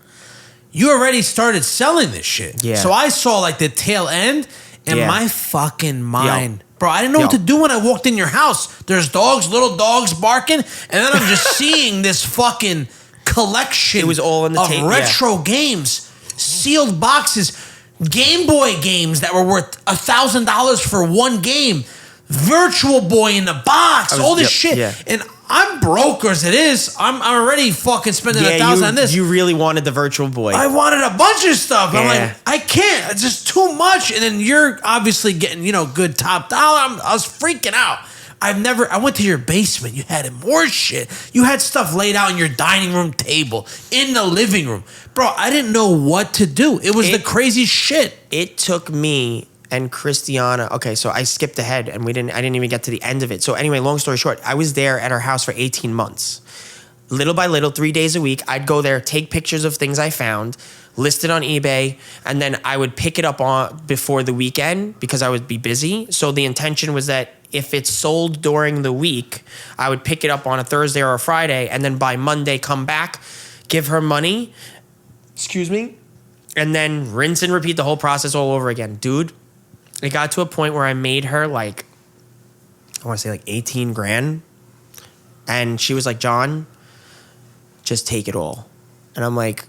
you already started selling this shit. Yeah. So I saw like the tail end and my fucking mind. Yo. Bro, I didn't know what to do when I walked in your house. There's dogs, little dogs barking, and then I'm just seeing this fucking collection It was all in the of retro games, sealed boxes, Game Boy games that were worth $1,000 for one game, Virtual Boy in the box, all this shit. Yeah. And I'm broke as it is. I'm already fucking spending $1,000 on this. You really wanted the Virtual Boy. I wanted a bunch of stuff. Yeah. I'm like, I can't. It's just too much. And then you're obviously getting, good top dollar. I was freaking out. I went to your basement. You had more shit. You had stuff laid out on your dining room table, in the living room. Bro, I didn't know what to do. It was the craziest shit. It took me and Christiana. Okay, so I skipped ahead and I didn't even get to the end of it. So anyway, long story short, I was there at our house for 18 months. Little by little, 3 days a week, I'd go there, take pictures of things I found, list it on eBay, and then I would pick it up before the weekend because I would be busy. So the intention was that if it's sold during the week, I would pick it up on a Thursday or a Friday, and then by Monday come back, give her money, and then rinse and repeat the whole process all over again. Dude, it got to a point where I made her I want to say 18 grand. And she was like, John, just take it all. And I'm like,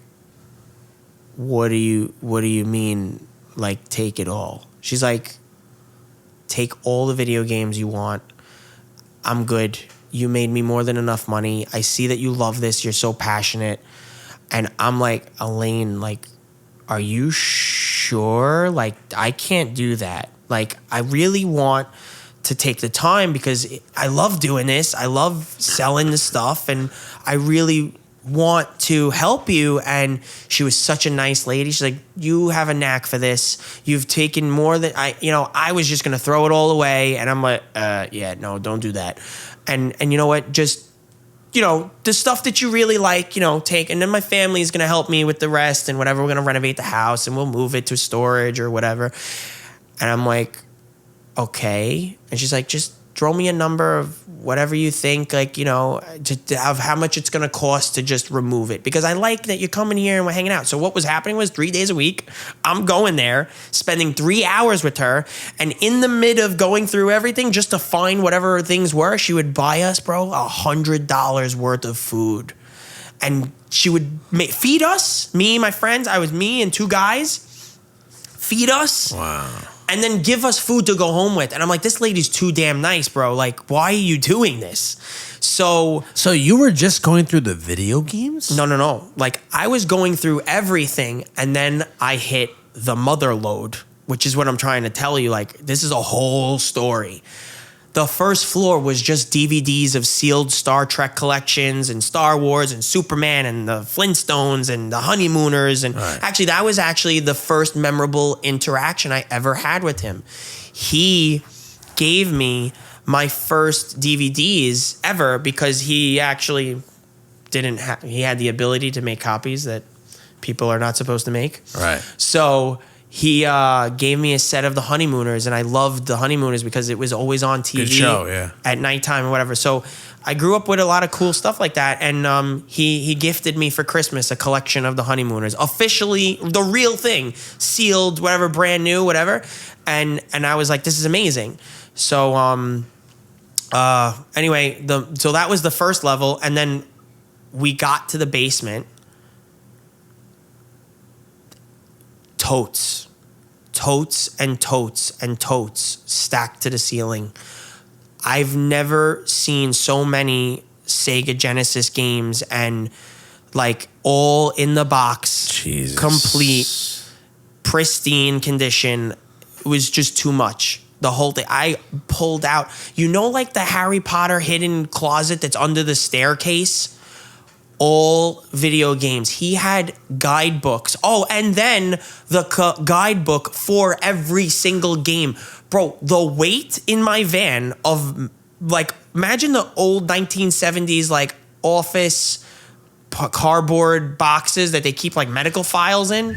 what do you mean, take it all? She's like, take all the video games you want. I'm good. You made me more than enough money. I see that you love this. You're so passionate. And I'm like, Elaine, are you sure? I can't do that. I really want to take the time because I love doing this. I love selling the stuff and I really want to help you. And she was such a nice lady. She's like, you have a knack for this. You've taken more than I was just going to throw it all away. And I'm like, yeah, no, don't do that. And you know what? Just, the stuff that you really like, take. And then my family is going to help me with the rest and whatever. We're going to renovate the house and we'll move it to storage or whatever. And I'm like, okay. And she's like, just throw me a number of whatever you think, of how much it's going to cost to just remove it. Because I like that you're coming here and we're hanging out. So what was happening was 3 days a week, I'm going there, spending 3 hours with her. And in the mid of going through everything, just to find whatever things were, she would buy us, bro, $100 worth of food. And she would feed us, me, my friends. Me and 2 guys, feed us. Wow. And then give us food to go home with. And I'm like, this lady's too damn nice, bro. Why are you doing this? So you were just going through the video games? No. I was going through everything, and then I hit the mother load, which is what I'm trying to tell you. This is a whole story. The first floor was just DVDs of sealed Star Trek collections and Star Wars and Superman and the Flintstones and the Honeymooners. And actually, that was the first memorable interaction I ever had with him. He gave me my first DVDs ever because he actually he had the ability to make copies that people are not supposed to make. Right. So he gave me a set of the Honeymooners, and I loved the Honeymooners because it was always on TV. Good show, yeah. At nighttime or whatever. So I grew up with a lot of cool stuff like that, and he gifted me for Christmas a collection of the Honeymooners, officially the real thing, sealed, whatever, brand new, whatever. And I was like, this is amazing. So anyway, so that was the first level, and then we got to the basement. Totes and totes and totes stacked to the ceiling. I've never seen so many Sega Genesis games and all in the box, Jesus. Complete, pristine condition. It was just too much. the whole thing. I pulled out, like the Harry Potter hidden closet that's under the staircase? All video games. He had guidebooks. Oh, and then the guidebook for every single game. Bro, the weight in my van of, like, imagine the old 1970s, like, office cardboard boxes that they keep, like, medical files in,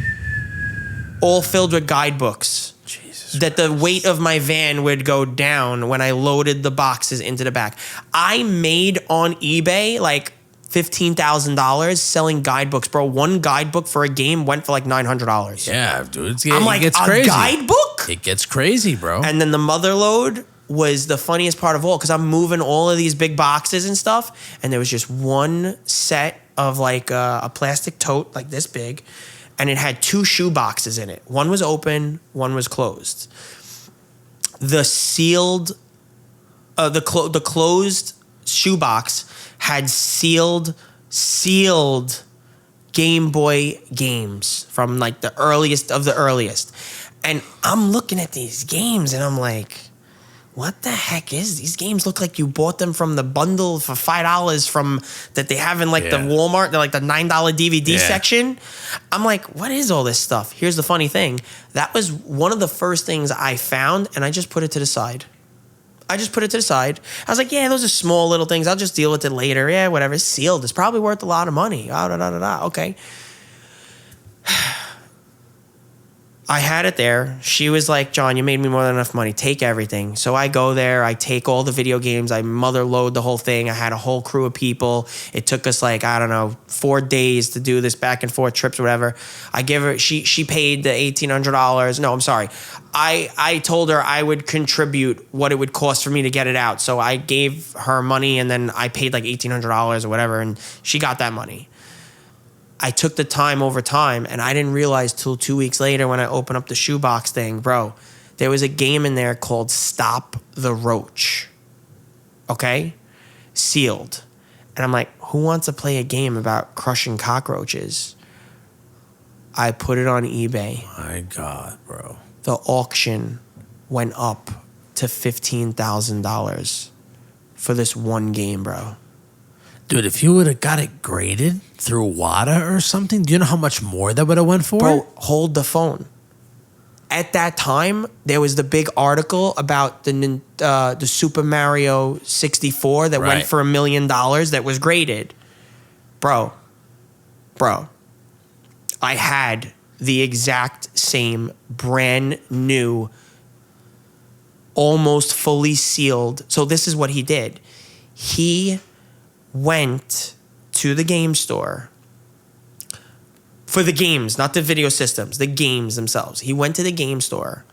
all filled with guidebooks. Jesus that Christ. The weight of my van would go down when I loaded the boxes into the back. I made on eBay, like, $15,000 selling guidebooks, bro. One guidebook for a game went for like $900. Yeah, dude. I'm like, it gets a crazy. guidebook? It gets crazy, bro. And then the mother load was the funniest part of all, because I'm moving all of these big boxes and stuff, and there was just one set of like a plastic tote like this big, and it had 2 shoe boxes in it. One was open, one was closed. The sealed, the closed shoebox had sealed Game Boy games from like the earliest of the earliest. And I'm looking at these games and I'm like, what the heck is these games? Look like you bought them from the bundle for $5 from that they have in like the Walmart, they're like the $9 DVD section. I'm like, what is all this stuff? Here's the funny thing. That was one of the first things I found, and I just put it to the side. I was like, yeah, those are small little things. I'll just deal with it later. Yeah, whatever. It's sealed. It's probably worth a lot of money. Okay. I had it there. She was like, John, you made me more than enough money. Take everything. So I go there. I take all the video games. I mother load the whole thing. I had a whole crew of people. It took us like, 4 days to do this back and forth trips or whatever. I give her, she paid the $1,800. No, I'm sorry. I told her I would contribute what it would cost for me to get it out. So I gave her money, and then I paid like $1,800 or whatever, and she got that money. I took the time over time, and I didn't realize till 2 weeks later when I opened up the shoebox thing, bro, there was a game in there called Stop the Roach. Okay? Sealed. And I'm like, who wants to play a game about crushing cockroaches? I put it on eBay. My God, bro. The auction went up to $15,000 for this one game, bro. Dude, if you would have got it graded through WADA or something, do you know how much more that would have went for? Bro, hold the phone. At that time, there was the big article about the Super Mario 64 that went for $1 million that was graded. Bro, I had the exact same brand new, almost fully sealed. So this is what he did. He went to the game store for the games, not the video systems, the games themselves. He went to the game store,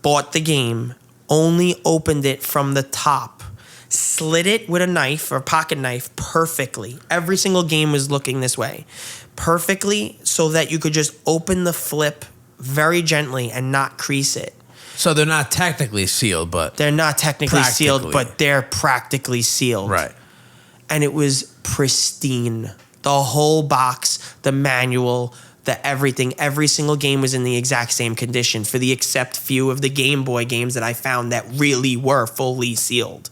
bought the game, only opened it from the top, slid it with a knife or pocket knife perfectly. Every single game was looking this way. Perfectly, so that you could just open the flip very gently and not crease it. So they're not technically sealed, but... They're not technically sealed, but they're practically sealed. Right. And it was pristine. The whole box, the manual, the everything, every single game was in the exact same condition, for the except few of the Game Boy games that I found that really were fully sealed.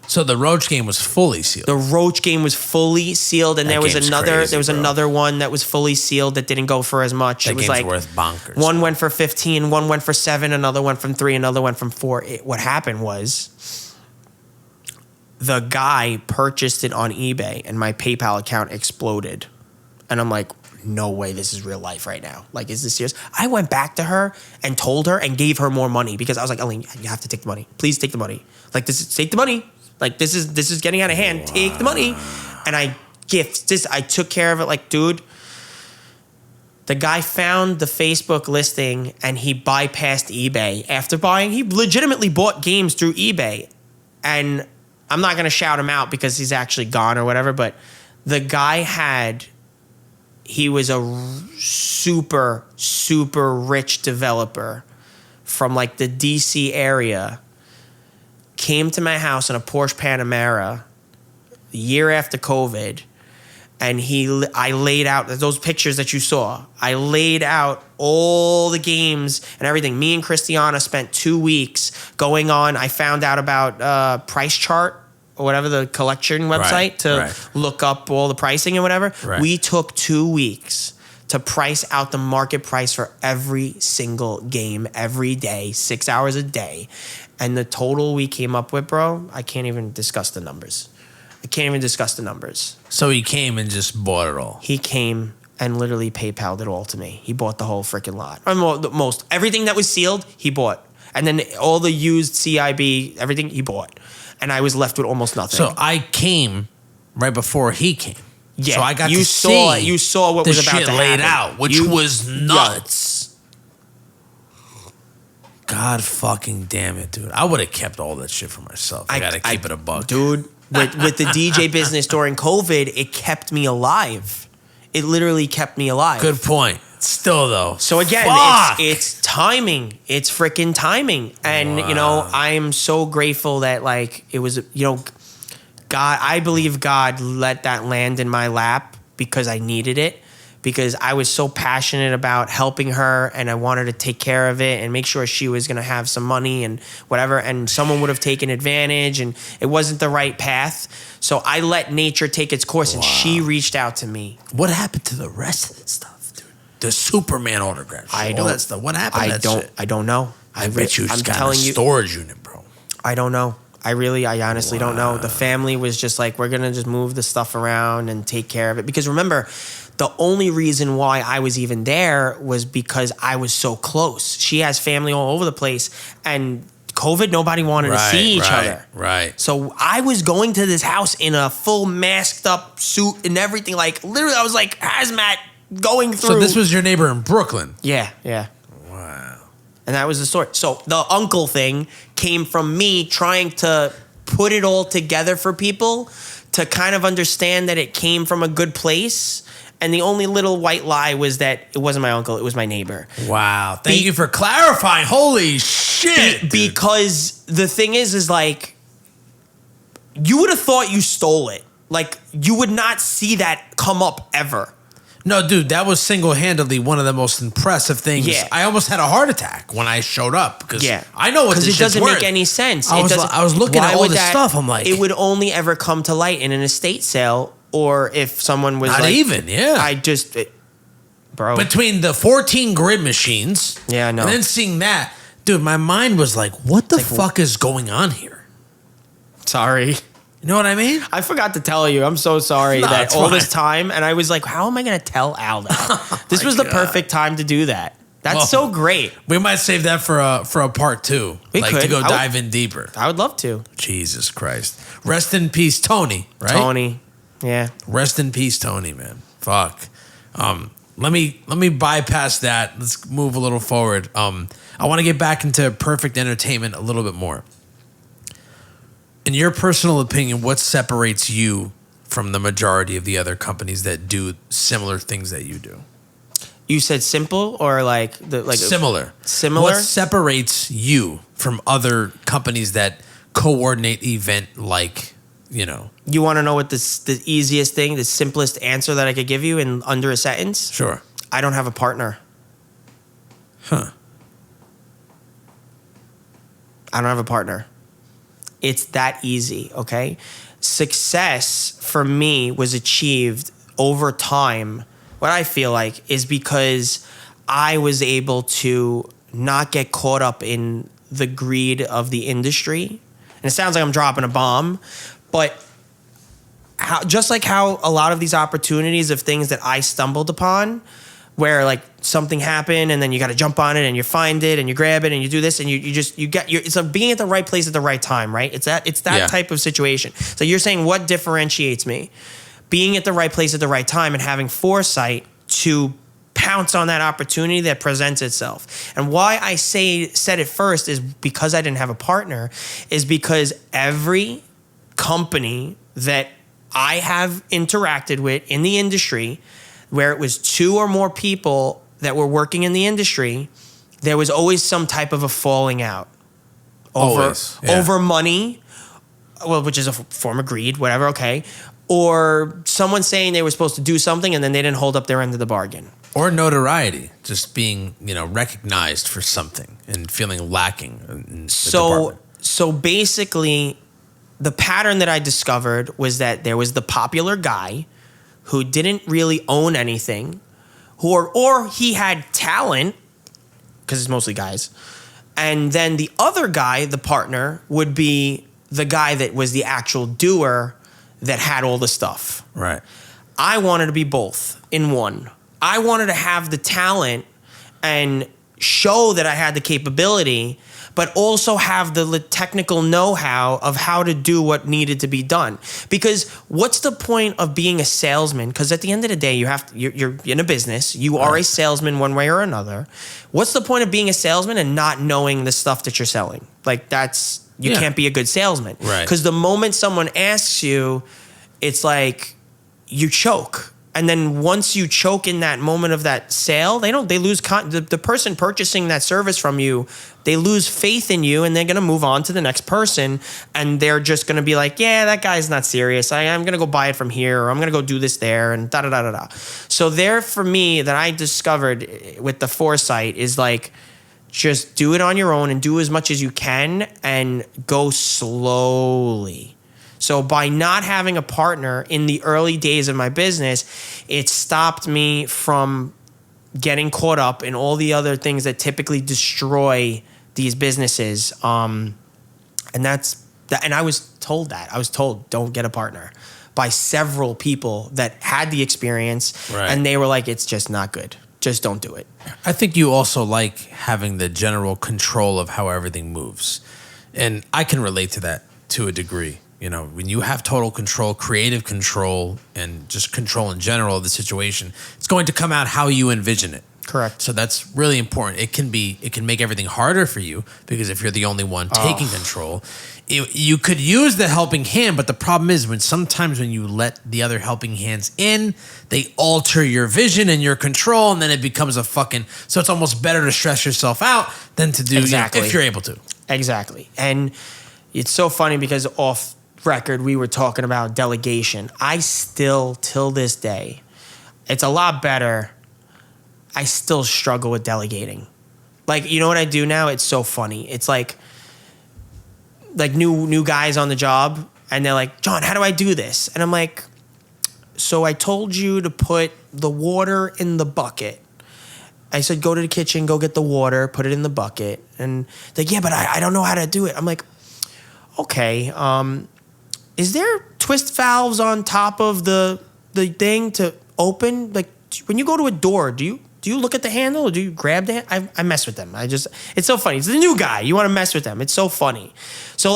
So the Roach game was fully sealed. The Roach game was fully sealed, and That there was game's another one that was fully sealed that didn't go for as much. That It was game's like worth bonkers. One went for 15, one went for 7, another went from 3, another went from 4. What happened was, the guy purchased it on eBay, and my PayPal account exploded. And I'm like, no way, this is real life right now. Like, is this serious? I went back to her and told her and gave her more money, because I was like, Elaine, you have to take the money. Please take the money. Like, take the money. Like, this is getting out of hand. Wow. Take the money. And I took care of it. Like, dude, the guy found the Facebook listing and he bypassed eBay. After buying, he legitimately bought games through eBay. And I'm not going to shout him out because he's actually gone or whatever, but the guy he was a super, super rich developer from like the DC area, came to my house in a Porsche Panamera a year after COVID, and I laid out those pictures that you saw. I laid out all the games and everything. Me and Christiana spent 2 weeks going on. I found out about Price Chart or whatever, the collection website to look up all the pricing and whatever. Right. We took 2 weeks to price out the market price for every single game every day, 6 hours a day. And the total we came up with, bro, I can't even discuss the numbers. So he came and just bought it all. He came and literally PayPal'd it all to me. He bought the whole freaking lot. Most everything that was sealed, he bought. And then all the used CIB, everything he bought. And I was left with almost nothing. So I came right before he came. Yeah, So I got you saw what the was about shit to laid happen. out, which was nuts. God fucking damn it, dude. I would have kept all that shit for myself. I gotta keep it a buck. Dude, with the DJ business during COVID, it kept me alive. It literally kept me alive. Good point. Still though. So again, it's timing. It's freaking timing. And you know, I am so grateful that like it was, you know, God, I believe God let that land in my lap because I needed it, because I was so passionate about helping her and I wanted to take care of it and make sure she was going to have some money and whatever. And someone would have taken advantage and it wasn't the right path. So I let nature take its course and she reached out to me. What happened to the rest of the stuff, dude? The Superman autograph. All that stuff. What happened to that shit? I don't know. I bet you just got a storage unit, bro. I don't know. I honestly don't know. The family was just like, we're going to just move the stuff around and take care of it. Because remember, the only reason why I was even there was because I was so close. She has family all over the place. And COVID, nobody wanted to see each other. Right. So I was going to this house in a full masked up suit and everything. Like, literally, I was like hazmat going through. So this was your neighbor in Brooklyn? Yeah. Wow. And that was the story. So the uncle thing came from me trying to put it all together for people to kind of understand that it came from a good place. And the only little white lie was that it wasn't my uncle, it was my neighbor. Wow. Thank you for clarifying. Holy shit. Because the thing is like, you would have thought you stole it. Like, you would not see that come up ever. No, dude, that was single-handedly one of the most impressive things. Yeah. I almost had a heart attack when I showed up because I know what this shit's it doesn't worth. make any sense. I was looking at all this stuff. I'm like, it would only ever come to light in an estate sale, or if someone was not like, even. Yeah, bro. Between the 14 grid machines, I know. And then seeing that, dude, my mind was like, what the fuck is going on here? Sorry. You know what I mean? I forgot to tell you. I'm so sorry that all this time, and I was like, how am I going to tell Al that? This was the perfect time to do that. That's so great. We might save that for a part 2. We could. To go dive in deeper. I would love to. Jesus Christ. Rest in peace, Tony, right? Tony. Yeah. Rest in peace, Tony, man. Fuck. Let me bypass that. Let's move a little forward. I want to get back into Perfect Entertainment a little bit more. In your personal opinion, what separates you from the majority of the other companies that do similar things that you do? You said simple or like similar? Similar. What separates you from other companies that coordinate event like, you know? You want to know what the easiest thing, the simplest answer that I could give you in under a sentence? Sure. I don't have a partner. Huh. I don't have a partner. It's that easy, okay? Success for me was achieved over time. What I feel like is because I was able to not get caught up in the greed of the industry. And it sounds like I'm dropping a bomb, but just like how a lot of these opportunities of things that I stumbled upon, where like something happened and then you got to jump on it and you find it and you grab it and you do this and it's like being at the right place at the right time, right? It's that type of situation. So you're saying what differentiates me? Being at the right place at the right time and having foresight to pounce on that opportunity that presents itself. And why I said it first is because I didn't have a partner, is because every company that I have interacted with in the industry, where it was 2 or more people that were working in the industry, there was always some type of a falling out over money, well, which is a form of greed, whatever, okay, or someone saying they were supposed to do something and then they didn't hold up their end of the bargain. Or notoriety, just being, recognized for something and feeling lacking in the department. So basically, the pattern that I discovered was that there was the popular guy who didn't really own anything, or he had talent, because it's mostly guys. And then the other guy, the partner, would be the guy that was the actual doer that had all the stuff. Right. I wanted to be both in one. I wanted to have the talent and show that I had the capability, but also have the technical know-how of how to do what needed to be done. Because what's the point of being a salesman? Because at the end of the day, you're in a business. You are a salesman one way or another. What's the point of being a salesman and not knowing the stuff that you're selling? Like you can't be a good salesman. Right. Because the moment someone asks you, it's like you choke. And then once you choke in that moment of that sale, they lose the person purchasing that service from you, they lose faith in you, and they're going to move on to the next person, and they're just going to be like, yeah, that guy's not serious. I'm going to go buy it from here, or I'm going to go do this there, and da-da-da-da-da. So there, for me, that I discovered with the foresight is like, just do it on your own and do as much as you can and go slowly. So by not having a partner in the early days of my business, it stopped me from getting caught up in all the other things that typically destroy these businesses. And that's that. And I was told that. I was told, don't get a partner, by several people that had the experience. Right. And they were like, it's just not good. Just don't do it. I think you also like having the general control of how everything moves. And I can relate to that to a degree. When you have total control, creative control, and just control in general of the situation, it's going to come out how you envision it. Correct. So that's really important. It can make everything harder for you, because if you're the only one taking control, you could use the helping hand, but the problem is sometimes when you let the other helping hands in, they alter your vision and your control, and then it becomes so it's almost better to stress yourself out than to do if you're able to. Exactly. And it's so funny because off record, we were talking about delegation. I still, till this day, it's a lot better. I still struggle with delegating. Like, you know what I do now? It's so funny. It's like new guys on the job, and they're like, John, how do I do this? And I'm like, so I told you to put the water in the bucket. I said, go to the kitchen, go get the water, put it in the bucket. And they're like, yeah, but I don't know how to do it. I'm like, okay, is there twist valves on top of the thing to open? Like, when you go to a door, do you look at the handle, or do you grab the handle? I mess with them. It's so funny. It's the new guy. You want to mess with them. It's so funny. So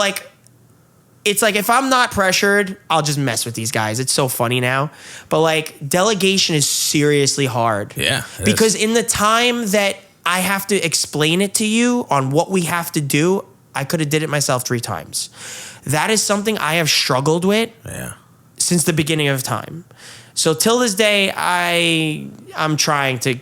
it's like, if I'm not pressured, I'll just mess with these guys. It's so funny now. But delegation is seriously hard. Yeah. Because in the time that I have to explain it to you on what we have to do, I could have did it myself 3 times. That is something I have struggled with since the beginning of time. So till this day, I'm trying to,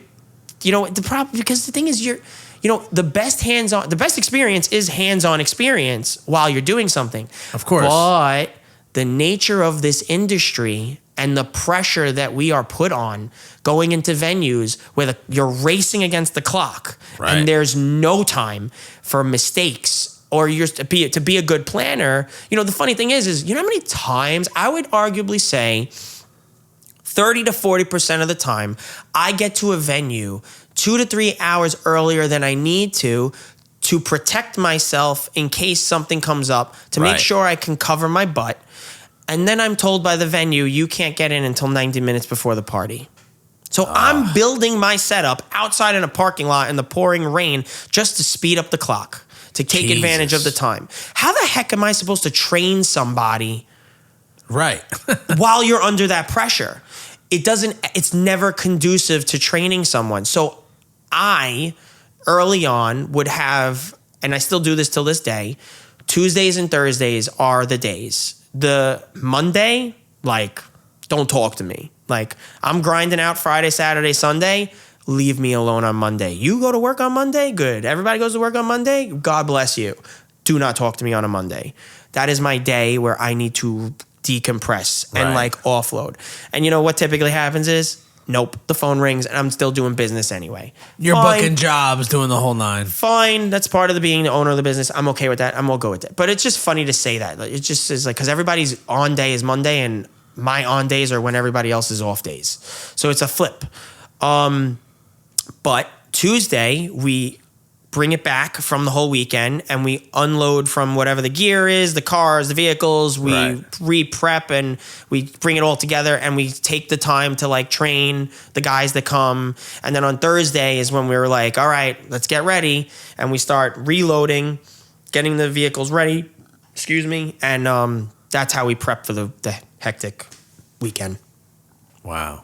the problem, because the thing is, the best experience is hands-on experience while you're doing something. Of course. But the nature of this industry and the pressure that we are put on going into venues where you're racing against the clock, and there's no time for mistakes, or you're to be a good planner. The funny thing is how many times, I would arguably say 30 to 40% of the time, I get to a venue 2 to 3 hours earlier than I need to protect myself in case something comes up, to make sure I can cover my butt. And then I'm told by the venue, you can't get in until 90 minutes before the party. So I'm building my setup outside in a parking lot in the pouring rain just to speed up the clock, to take advantage of the time. How the heck am I supposed to train somebody while you're under that pressure? It's never conducive to training someone. So I, early on, would have, and I still do this till this day, Tuesdays and Thursdays are the days. The Monday, don't talk to me. I'm grinding out Friday, Saturday, Sunday. Leave me alone on Monday. You go to work on Monday? Good. Everybody goes to work on Monday? God bless you. Do not talk to me on a Monday. That is my day where I need to decompress and offload. And what typically happens is Nope. The phone rings and I'm still doing business anyway. You're Fine. booking jobs, doing the whole nine. Fine. That's part of being the owner of the business. I'm okay with that. I'm all good with that. But it's just funny to say that. It just is like, because everybody's on day is Monday and my on days are when everybody else is off days. So it's a flip. But Tuesday, we bring it back from the whole weekend and we unload from whatever the gear is, the cars, the vehicles. We re-prep and we bring it all together and we take the time to like train the guys that come. And then on Thursday is when we were like, all right, let's get ready. And we start reloading, getting the vehicles ready. And that's how we prep for the hectic weekend. Wow.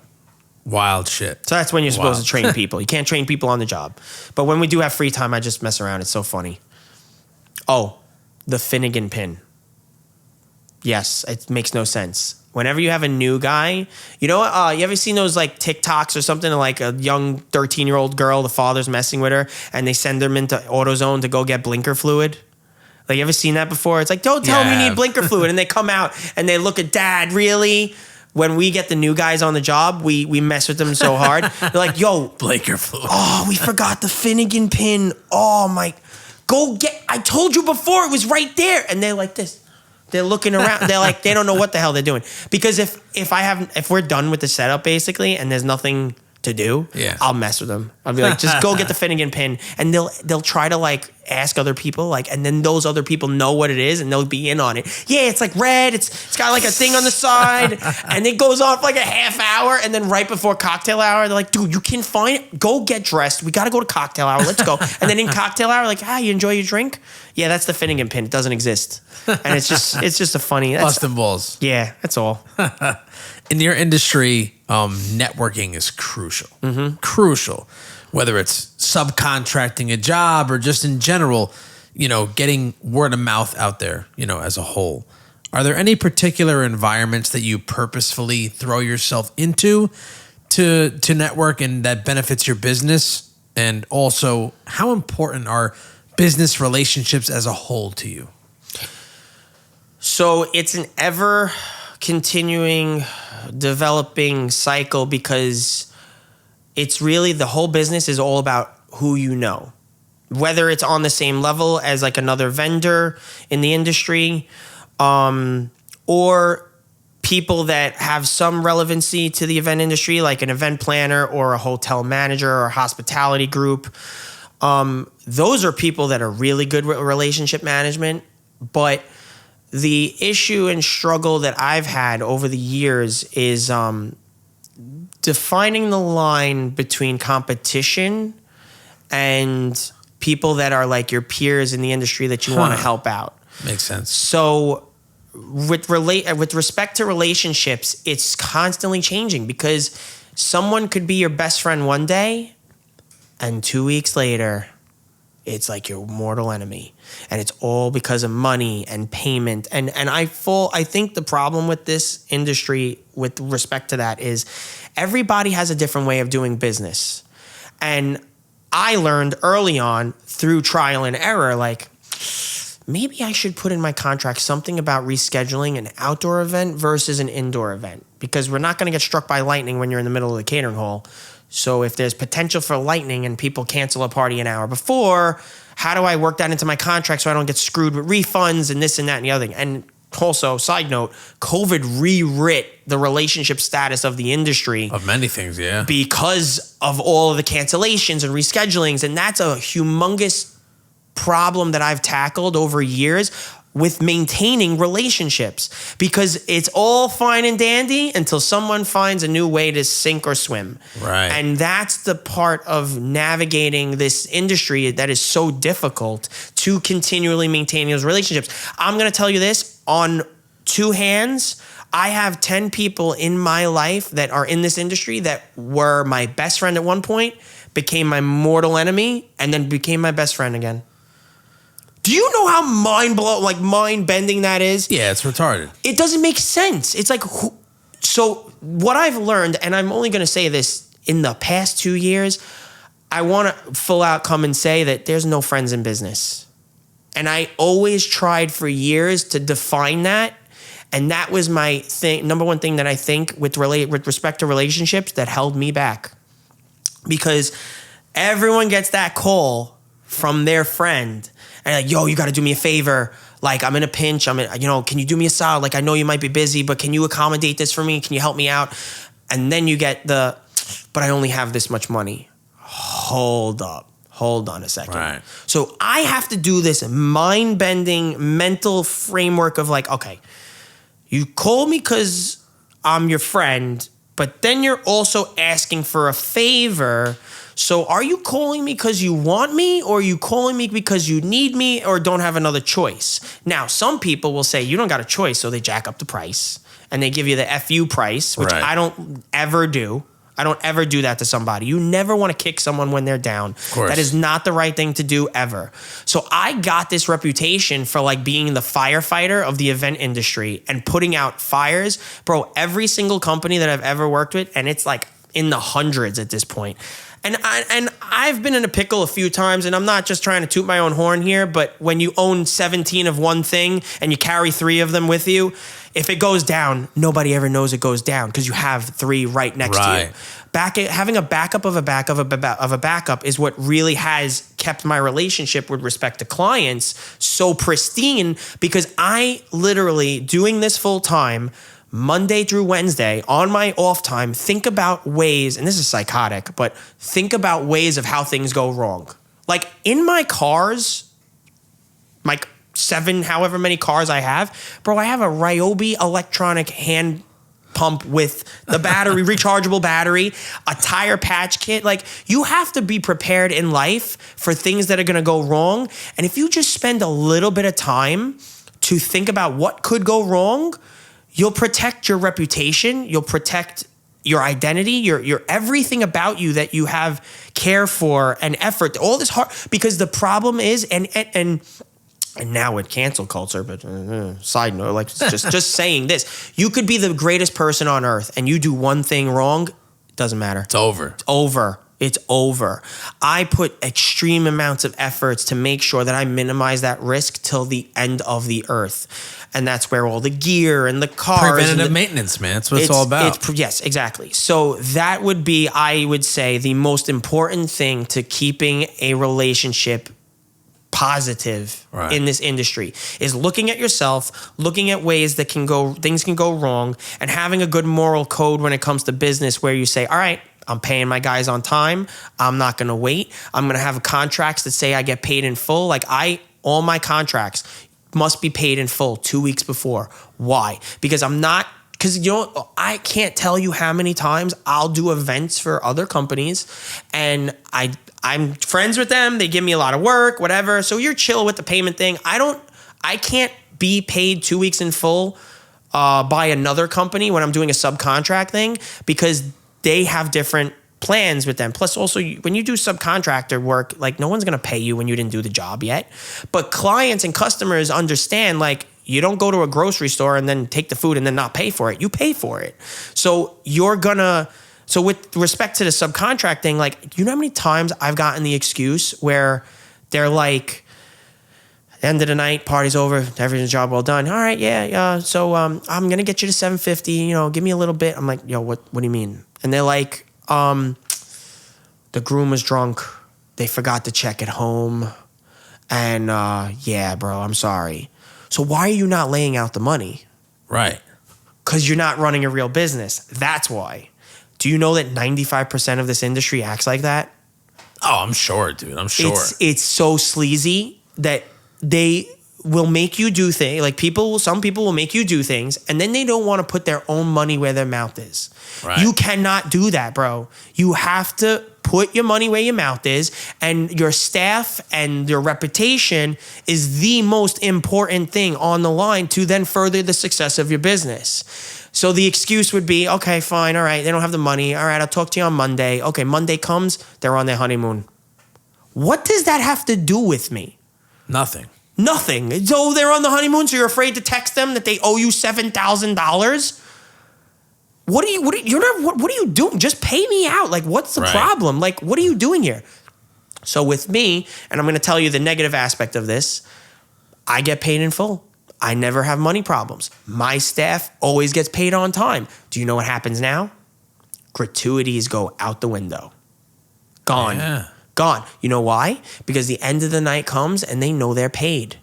Wild shit. So that's when you're supposed to train people. You can't train people on the job. But when we do have free time, I just mess around. It's so funny. Oh, the Finnegan pin. Yes, it makes no sense. Whenever you have a new guy, you know, you ever seen those like TikToks or something, like a young 13-year-old girl, the father's messing with her, and they send them into AutoZone to go get blinker fluid? Like, you ever seen that before? It's like, don't tell them you need blinker fluid. And they come out and they look at dad, really? When we get the new guys on the job, we mess with them so hard. They're like, yo. Blinker fluid. Oh, we forgot the Finnegan pin. Oh, my. Go get. I told you before. It was right there. And they're like this. They're looking around. They're like, they don't know what the hell they're doing. Because if we're done with the setup, basically, and there's nothing to do, I'll mess with them. I'll be like, just go get the Finnegan pin. And they'll try to like ask other people, like, and then those other people know what it is and they'll be in on it. Yeah, it's like red. It's got like a thing on the side. And it goes on for like a half hour. And then right before cocktail hour, they're like, dude, you can find it. Go get dressed. We got to go to cocktail hour. Let's go. And then in cocktail hour, like, you enjoy your drink? Yeah, that's the Finnegan pin. It doesn't exist. And it's just a funny. Busting balls. Yeah, that's all. In your industry, networking is crucial. Mm-hmm. Crucial. Whether it's subcontracting a job or just in general, you know, getting word of mouth out there, you know, as a whole. Are there any particular environments that you purposefully throw yourself into to network and that benefits your business? And also, how important are business relationships as a whole to you? So it's an ever continuing developing cycle because it's really the whole business is all about who you know, whether it's on the same level as like another vendor in the industry, or people that have some relevancy to the event industry, like an event planner or a hotel manager or a hospitality group. Those are people that are really good with relationship management, but the issue and struggle that I've had over the years is defining the line between competition and people that are like your peers in the industry that you want to help out. Makes sense. So with respect to relationships, it's constantly changing because someone could be your best friend one day and 2 weeks later, it's like your mortal enemy. And it's all because of money and payment. And I think the problem with this industry with respect to that is everybody has a different way of doing business. And I learned early on through trial and error, like, maybe I should put in my contract something about rescheduling an outdoor event versus an indoor event, because we're not going to get struck by lightning when you're in the middle of the catering hall. So if there's potential for lightning and people cancel a party an hour before, how do I work that into my contract so I don't get screwed with refunds and this and that and the other thing? And also, side note, COVID rewrit the relationship status of the industry. Of many things, yeah. Because of all of the cancellations and reschedulings. And that's a humongous problem that I've tackled over years with maintaining relationships, because it's all fine and dandy until someone finds a new way to sink or swim. Right. And that's the part of navigating this industry that is so difficult to continually maintain those relationships. I'm going to tell you this on two hands. I have 10 people in my life that are in this industry that were my best friend at one point, became my mortal enemy, and then became my best friend again. Do you know how mind-bending that is? Yeah, it's retarded. It doesn't make sense. It's like, so what I've learned, and I'm only going to say this in the past 2 years, I want to full out come and say that there's no friends in business. And I always tried for years to define that. And that was my number one thing that I think with respect to relationships that held me back. Because everyone gets that call from their friend and like, yo, you got to do me a favor. Like, I'm in a pinch. Can you do me a solid? Like, I know you might be busy, but can you accommodate this for me? Can you help me out? And then you get but I only have this much money. Hold on a second. Right. So I have to do this mind-bending mental framework of like, okay, you called me because I'm your friend, but then you're also asking for a favor. So are you calling me because you want me, or are you calling me because you need me or don't have another choice? Now, some people will say you don't got a choice, so they jack up the price and they give you the FU price, which Right. I don't ever do. I don't ever do that to somebody. You never want to kick someone when they're down. Of course. That is not the right thing to do ever. So I got this reputation for like being the firefighter of the event industry and putting out fires. Bro, every single company that I've ever worked with, and it's like in the hundreds at this point. And I've been in a pickle a few times, and I'm not just trying to toot my own horn here, but when you own 17 of one thing and you carry 3 of them with you, if it goes down, nobody ever knows it goes down because you have 3 right next to you. Having a backup of a backup is what really has kept my relationship with respect to clients so pristine, because I literally, doing this full time, Monday through Wednesday, on my off time, think about ways, and this is psychotic, but think about ways of how things go wrong. Like in my cars, like 7, however many cars I have, bro, I have a Ryobi electronic hand pump with the battery, rechargeable battery, a tire patch kit. Like, you have to be prepared in life for things that are going to go wrong. And if you just spend a little bit of time to think about what could go wrong, you'll protect your reputation. You'll protect your identity, your everything about you that you have care for and effort, all this hard, because the problem is, and now with cancel culture, but side note, like just saying this, you could be the greatest person on earth and you do one thing wrong, it doesn't matter. It's over. It's over. I put extreme amounts of efforts to make sure that I minimize that risk till the end of the earth. And that's where all the gear and the cars. Preventative maintenance, man. That's what it's all about. Yes, exactly. So that would be, I would say, the most important thing to keeping a relationship positive in this industry is looking at yourself, looking at ways that things can go wrong, and having a good moral code when it comes to business where you say, all right, I'm paying my guys on time. I'm not going to wait. I'm going to have contracts that say I get paid in full. Like all my contracts must be paid in full 2 weeks before. Why? Because I can't tell you how many times I'll do events for other companies and I'm friends with them. They give me a lot of work, whatever. So you're chill with the payment thing. I can't be paid 2 weeks in full by another company when I'm doing a subcontract thing, because they have different plans with them. Plus also, when you do subcontractor work, like, no one's going to pay you when you didn't do the job yet. But clients and customers understand, like, you don't go to a grocery store and then take the food and then not pay for it. You pay for it. So so with respect to the subcontracting, like, you know how many times I've gotten the excuse where they're like, end of the night, party's over, everything's job well done. All right, yeah. So I'm going to get you to $750, give me a little bit. I'm like, yo, what do you mean? And they're like, the groom was drunk. They forgot to check at home. And yeah, bro, I'm sorry. So why are you not laying out the money? Right. Because you're not running a real business. That's why. Do you know that 95% of this industry acts like that? Oh, I'm sure, dude. I'm sure. It's so sleazy that they will make you do things. Like, some people will make you do things, and then they don't want to put their own money where their mouth is. Right. You cannot do that, bro. You have to put your money where your mouth is, and your staff and your reputation is the most important thing on the line to then further the success of your business. So the excuse would be, okay, fine, all right, they don't have the money. All right, I'll talk to you on Monday. Okay, Monday comes, they're on their honeymoon. What does that have to do with me? Nothing. So they're on the honeymoon, so you're afraid to text them that they owe you $7,000? What are you doing? Just pay me out. Like, what's the problem? Like, what are you doing here? So with me, and I'm going to tell you the negative aspect of this, I get paid in full. I never have money problems. My staff always gets paid on time. Do you know what happens now? Gratuities go out the window. Gone. Yeah. Gone. You know why? Because the end of the night comes and they know they're paid.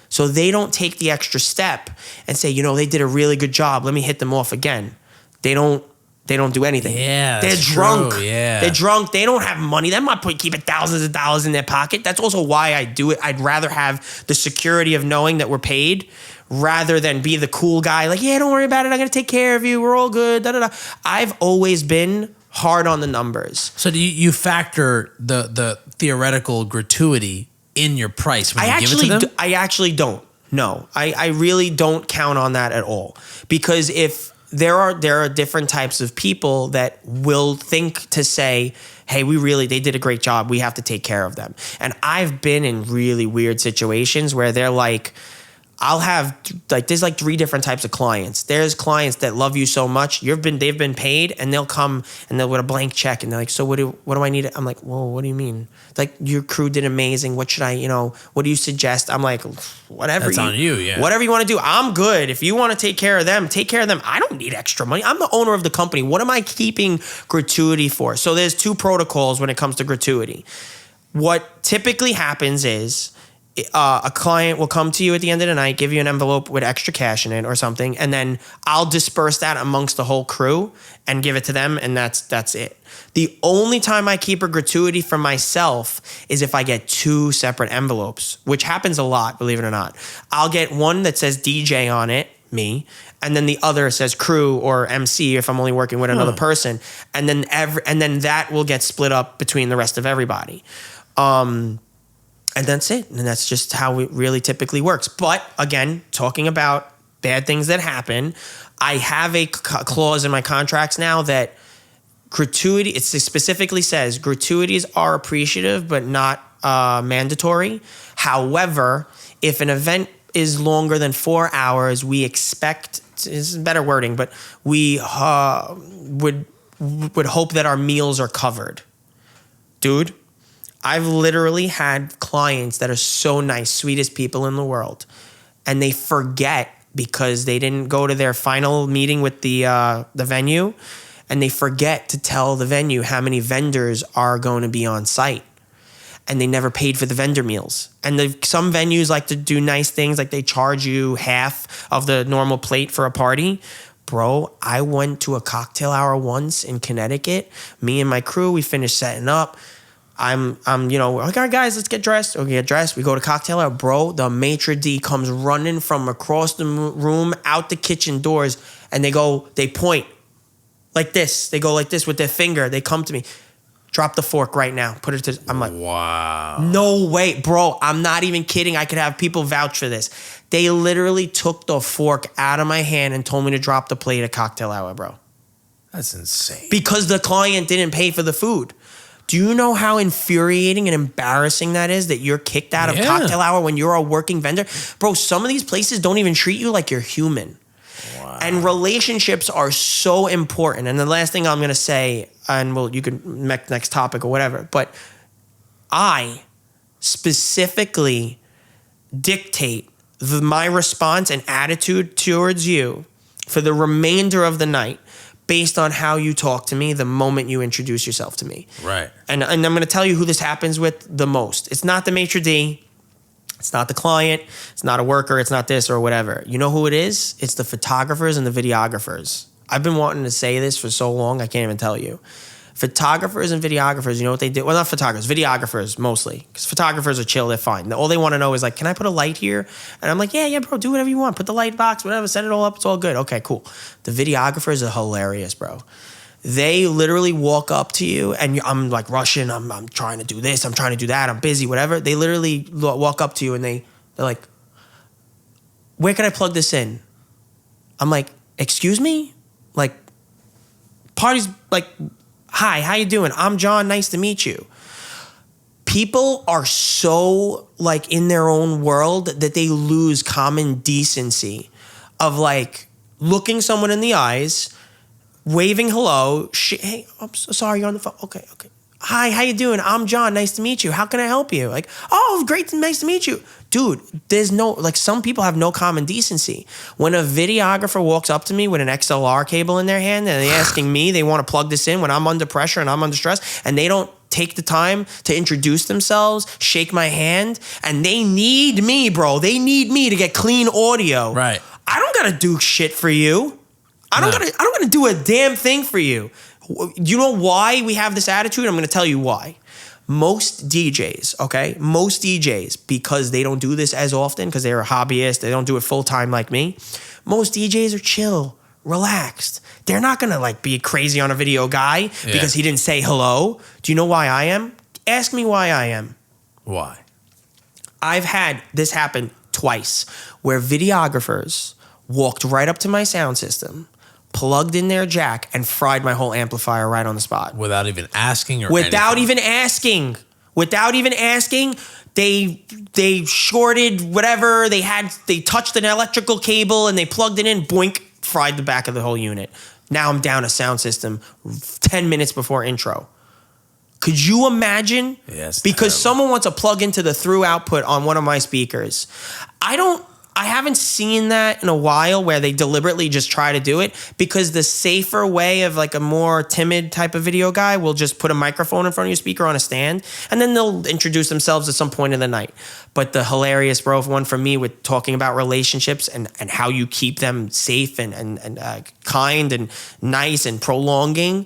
So they don't take the extra step and say, they did a really good job. Let me hit them off again. They don't do anything. Yeah, they're that's drunk. true. Yeah. They're drunk. They don't have money. They're not keeping thousands of dollars in their pocket. That's also why I do it. I'd rather have the security of knowing that we're paid rather than be the cool guy. Like, yeah, don't worry about it. I'm going to take care of you. We're all good. Da, da, da. I've always been hard on the numbers. So do you factor the theoretical gratuity in your price when you give it to them? I actually don't. No, I really don't count on that at all. Because if there are different types of people that will think to say, hey, they did a great job. We have to take care of them. And I've been in really weird situations where they're like, there's like 3 different types of clients. There's clients that love you so much, they've been paid, and they'll come and they'll with a blank check and they're like, so what do I need? I'm like, whoa, what do you mean? It's like, your crew did amazing. What should I, what do you suggest? I'm like, whatever. That's on you, yeah. Whatever you want to do. I'm good. If you want to take care of them, take care of them. I don't need extra money. I'm the owner of the company. What am I keeping gratuity for? So there's 2 protocols when it comes to gratuity. What typically happens is, a client will come to you at the end of the night, give you an envelope with extra cash in it or something, and then I'll disperse that amongst the whole crew and give it to them, and that's it. The only time I keep a gratuity for myself is if I get 2 separate envelopes, which happens a lot, believe it or not. I'll get one that says DJ on it, me, and then the other says crew or MC if I'm only working with another person, and then that will get split up between the rest of everybody. And that's it. And that's just how it really typically works. But again, talking about bad things that happen, I have a clause in my contracts now that it specifically says gratuities are appreciative but not mandatory. However, if an event is longer than 4 hours, we expect, this is better wording, but we would hope that our meals are covered. Dude, I've literally had clients that are so nice, sweetest people in the world, and they forget because they didn't go to their final meeting with the venue, and they forget to tell the venue how many vendors are going to be on site, and they never paid for the vendor meals. And some venues like to do nice things, like they charge you half of the normal plate for a party. Bro, I went to a cocktail hour once in Connecticut. Me and my crew, we finished setting up. I'm like, all right, guys, let's get dressed. Okay, get dressed. We go to cocktail hour. Bro, the maitre d' comes running from across the room out the kitchen doors, and they point like this. They go like this with their finger. They come to me. Drop the fork right now. Put it to, I'm like, wow. No way, bro. I'm not even kidding. I could have people vouch for this. They literally took the fork out of my hand and told me to drop the plate at cocktail hour, bro. That's insane. Because the client didn't pay for the food. Do you know how infuriating and embarrassing that is, that you're kicked out of cocktail hour when you're a working vendor? Bro, some of these places don't even treat you like you're human. Wow. And relationships are so important. And the last thing I'm going to say, and you can make next topic or whatever, but I specifically dictate my response and attitude towards you for the remainder of the night based on how you talk to me the moment you introduce yourself to me. Right. And I'm going to tell you who this happens with the most. It's not the maitre d'. It's not the client. It's not a worker. It's not this or whatever. You know who it is? It's the photographers and the videographers. I've been wanting to say this for so long, I can't even tell you. Photographers and videographers, you know what they do? Well, not photographers, videographers mostly. Because photographers are chill, they're fine. All they want to know is like, can I put a light here? And I'm like, yeah, bro, do whatever you want. Put the light box, whatever, set it all up, it's all good. Okay, cool. The videographers are hilarious, bro. They literally walk up to you and I'm like rushing, I'm trying to do this, I'm trying to do that, I'm busy, whatever. They literally walk up to you and they're like, where can I plug this in? I'm like, excuse me? Like, party's like, hi, how you doing? I'm John, nice to meet you. People are so like in their own world that they lose common decency of like looking someone in the eyes, waving hello, hey, I'm so sorry, you're on the phone. Okay. Hi, how you doing? I'm John, nice to meet you. How can I help you? Like, oh, great, nice to meet you. dude, there's no, like, some people have no common decency. When a videographer walks up to me with an XLR cable in their hand and they're asking me, they want to plug this in when I'm under pressure and I'm under stress, and they don't take the time to introduce themselves, shake my hand, and they need me, bro. They need me to get clean audio. Right. I don't gotta do shit for you. I don't gotta do a damn thing for you. You know why we have this attitude? I'm gonna tell you why. Most DJs, because they don't do this as often, because they're a hobbyist, they don't do it full time like me. Most DJs are chill, relaxed. They're not gonna like be crazy on a video guy because he didn't say hello. Do you know why I am? Ask me why I am. Why? I've had this happen twice where videographers walked right up to my sound system, plugged in their jack, and fried my whole amplifier right on the spot. Without even asking or Without anything. even asking, they shorted whatever, they touched an electrical cable and they plugged it in, boink, fried the back of the whole unit. Now I'm down a sound system 10 minutes before intro. Could you imagine? Yes. Because someone wants to plug into the through output on one of my speakers. I haven't seen that in a while where they deliberately just try to do it, because the safer way of like a more timid type of video guy will just put a microphone in front of your speaker on a stand and then they'll introduce themselves at some point in the night. But the hilarious, bro, one for me with talking about relationships and how you keep them safe and kind and nice and prolonging.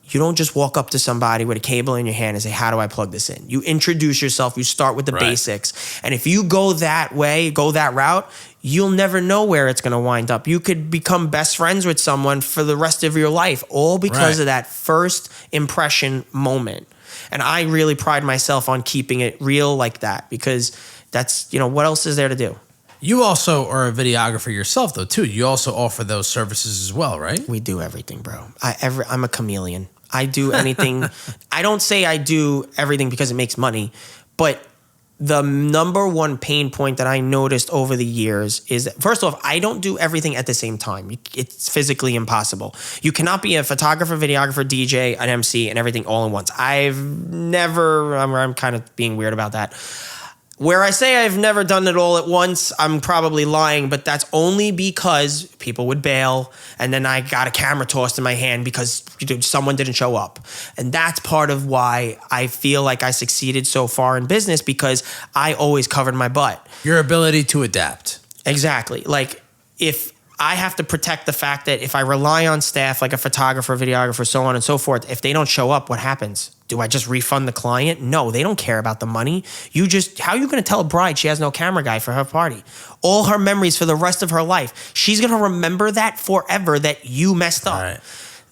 You don't just walk up to somebody with a cable in your hand and say, how do I plug this in? You introduce yourself. You start with the basics. And if you go that way, go that route, you'll never know where it's going to wind up. You could become best friends with someone for the rest of your life, all because of that first impression moment. And I really pride myself on keeping it real like that, because that's, what else is there to do? You also are a videographer yourself, though, too. You also offer those services as well, right? We do everything, bro. I'm a chameleon. I do anything. I don't say I do everything because it makes money, but the number one pain point that I noticed over the years is that, first off, I don't do everything at the same time. It's physically impossible. You cannot be a photographer, videographer, DJ, an MC, and everything all at once. I'm kind of being weird about that. Where I say I've never done it all at once, I'm probably lying, but that's only because people would bail, and then I got a camera tossed in my hand because someone didn't show up. And that's part of why I feel like I succeeded so far in business, because I always covered my butt. Your ability to adapt. Exactly. Like, if I have to protect the fact that if I rely on staff, like a photographer, videographer, so on and so forth, if they don't show up, what happens? Do I just refund the client? No, they don't care about the money. How are you going to tell a bride she has no camera guy for her party? All her memories for the rest of her life. She's going to remember that forever, that you messed up. Right.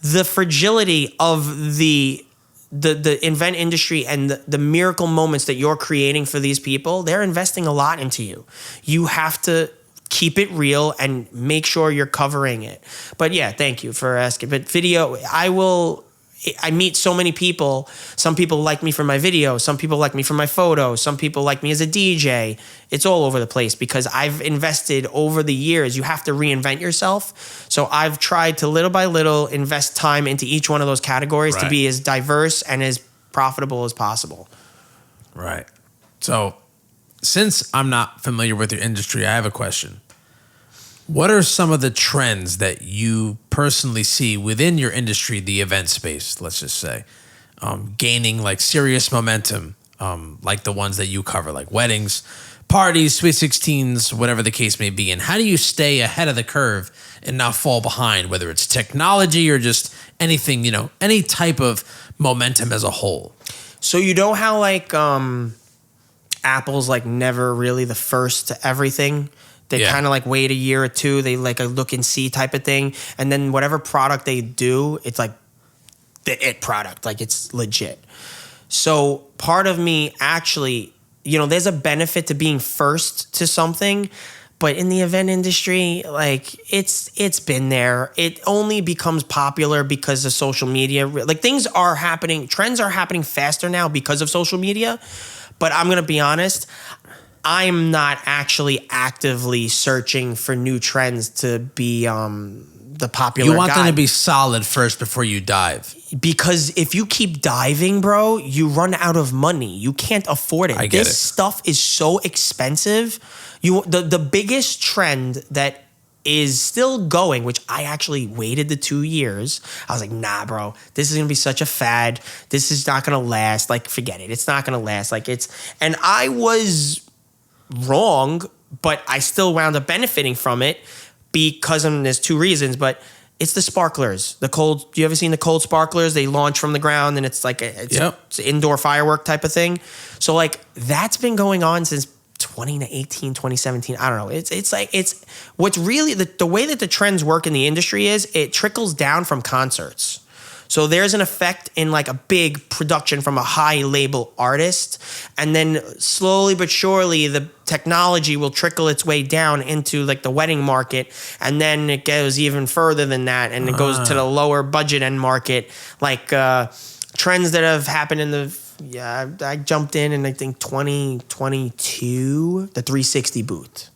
The fragility of the event industry and the miracle moments that you're creating for these people, they're investing a lot into you. You have to keep it real and make sure you're covering it. But yeah, thank you for asking. But video, I meet so many people. Some people like me for my video. Some people like me for my photos. Some people like me as a DJ. It's all over the place because I've invested over the years. You have to reinvent yourself. So I've tried to little by little invest time into each one of those categories to be as diverse and as profitable as possible. Right. So since I'm not familiar with your industry, I have a question. What are some of the trends that you personally see within your industry, the event space, let's just say, gaining like serious momentum, like the ones that you cover, like weddings, parties, Sweet 16s, whatever the case may be? And how do you stay ahead of the curve and not fall behind, whether it's technology or just anything, any type of momentum as a whole? So you know how like Apple's like never really the first to everything? They kind of like wait a year or two. They like a look and see type of thing. And then whatever product they do, it's like the it product. Like it's legit. So part of me actually, there's a benefit to being first to something. But in the event industry, like it's been there. It only becomes popular because of social media. Like trends are happening faster now because of social media. But I'm going to be honest, I'm not actually actively searching for new trends to be the popular You want them guy. to be solid first before you dive. Because if you keep diving, bro, you run out of money. You can't afford it. I get This it. stuff is so expensive. The biggest trend that is still going, which I actually waited the 2 years. I was like, nah, bro, this is gonna be such a fad. This is not gonna last. Like, forget it. It's not gonna last. And I was wrong, but I still wound up benefiting from it because there's two reasons, but it's the sparklers. You ever seen the cold sparklers? They launch from the ground and it's like it's an indoor firework type of thing. So like that's been going on since 2018, 2017. I don't know. It's what's really the way that the trends work in the industry is it trickles down from concerts. So there's an effect in like a big production from a high label artist. And then slowly but surely the technology will trickle its way down into like the wedding market. And then it goes even further than that. And it goes to the lower budget end market. Like trends that have happened I jumped in I think 2022, the 360 booth.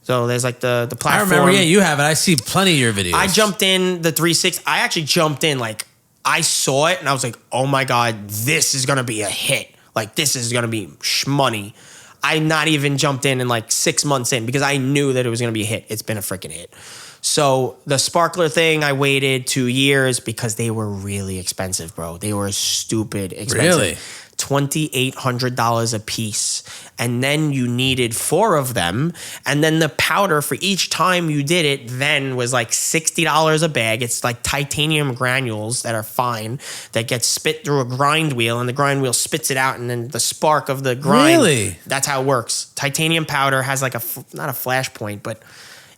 So there's like the platform. I remember, yeah, you have it. I see plenty of your videos. I jumped in the 360. I actually jumped in like, I saw it and I was like, oh my God, this is going to be a hit. Like, this is going to be shmoney. I not even jumped in like 6 months in because I knew that it was going to be a hit. It's been a freaking hit. So the sparkler thing, I waited 2 years because they were really expensive, bro. They were stupid expensive. Really? $2,800 a piece. And then you needed 4 of them. And then the powder for each time you did it then was like $60 a bag. It's like titanium granules that are fine that get spit through a grind wheel and the grind wheel spits it out and then the spark of the grind. Really? That's how it works. Titanium powder has like not a flash point, but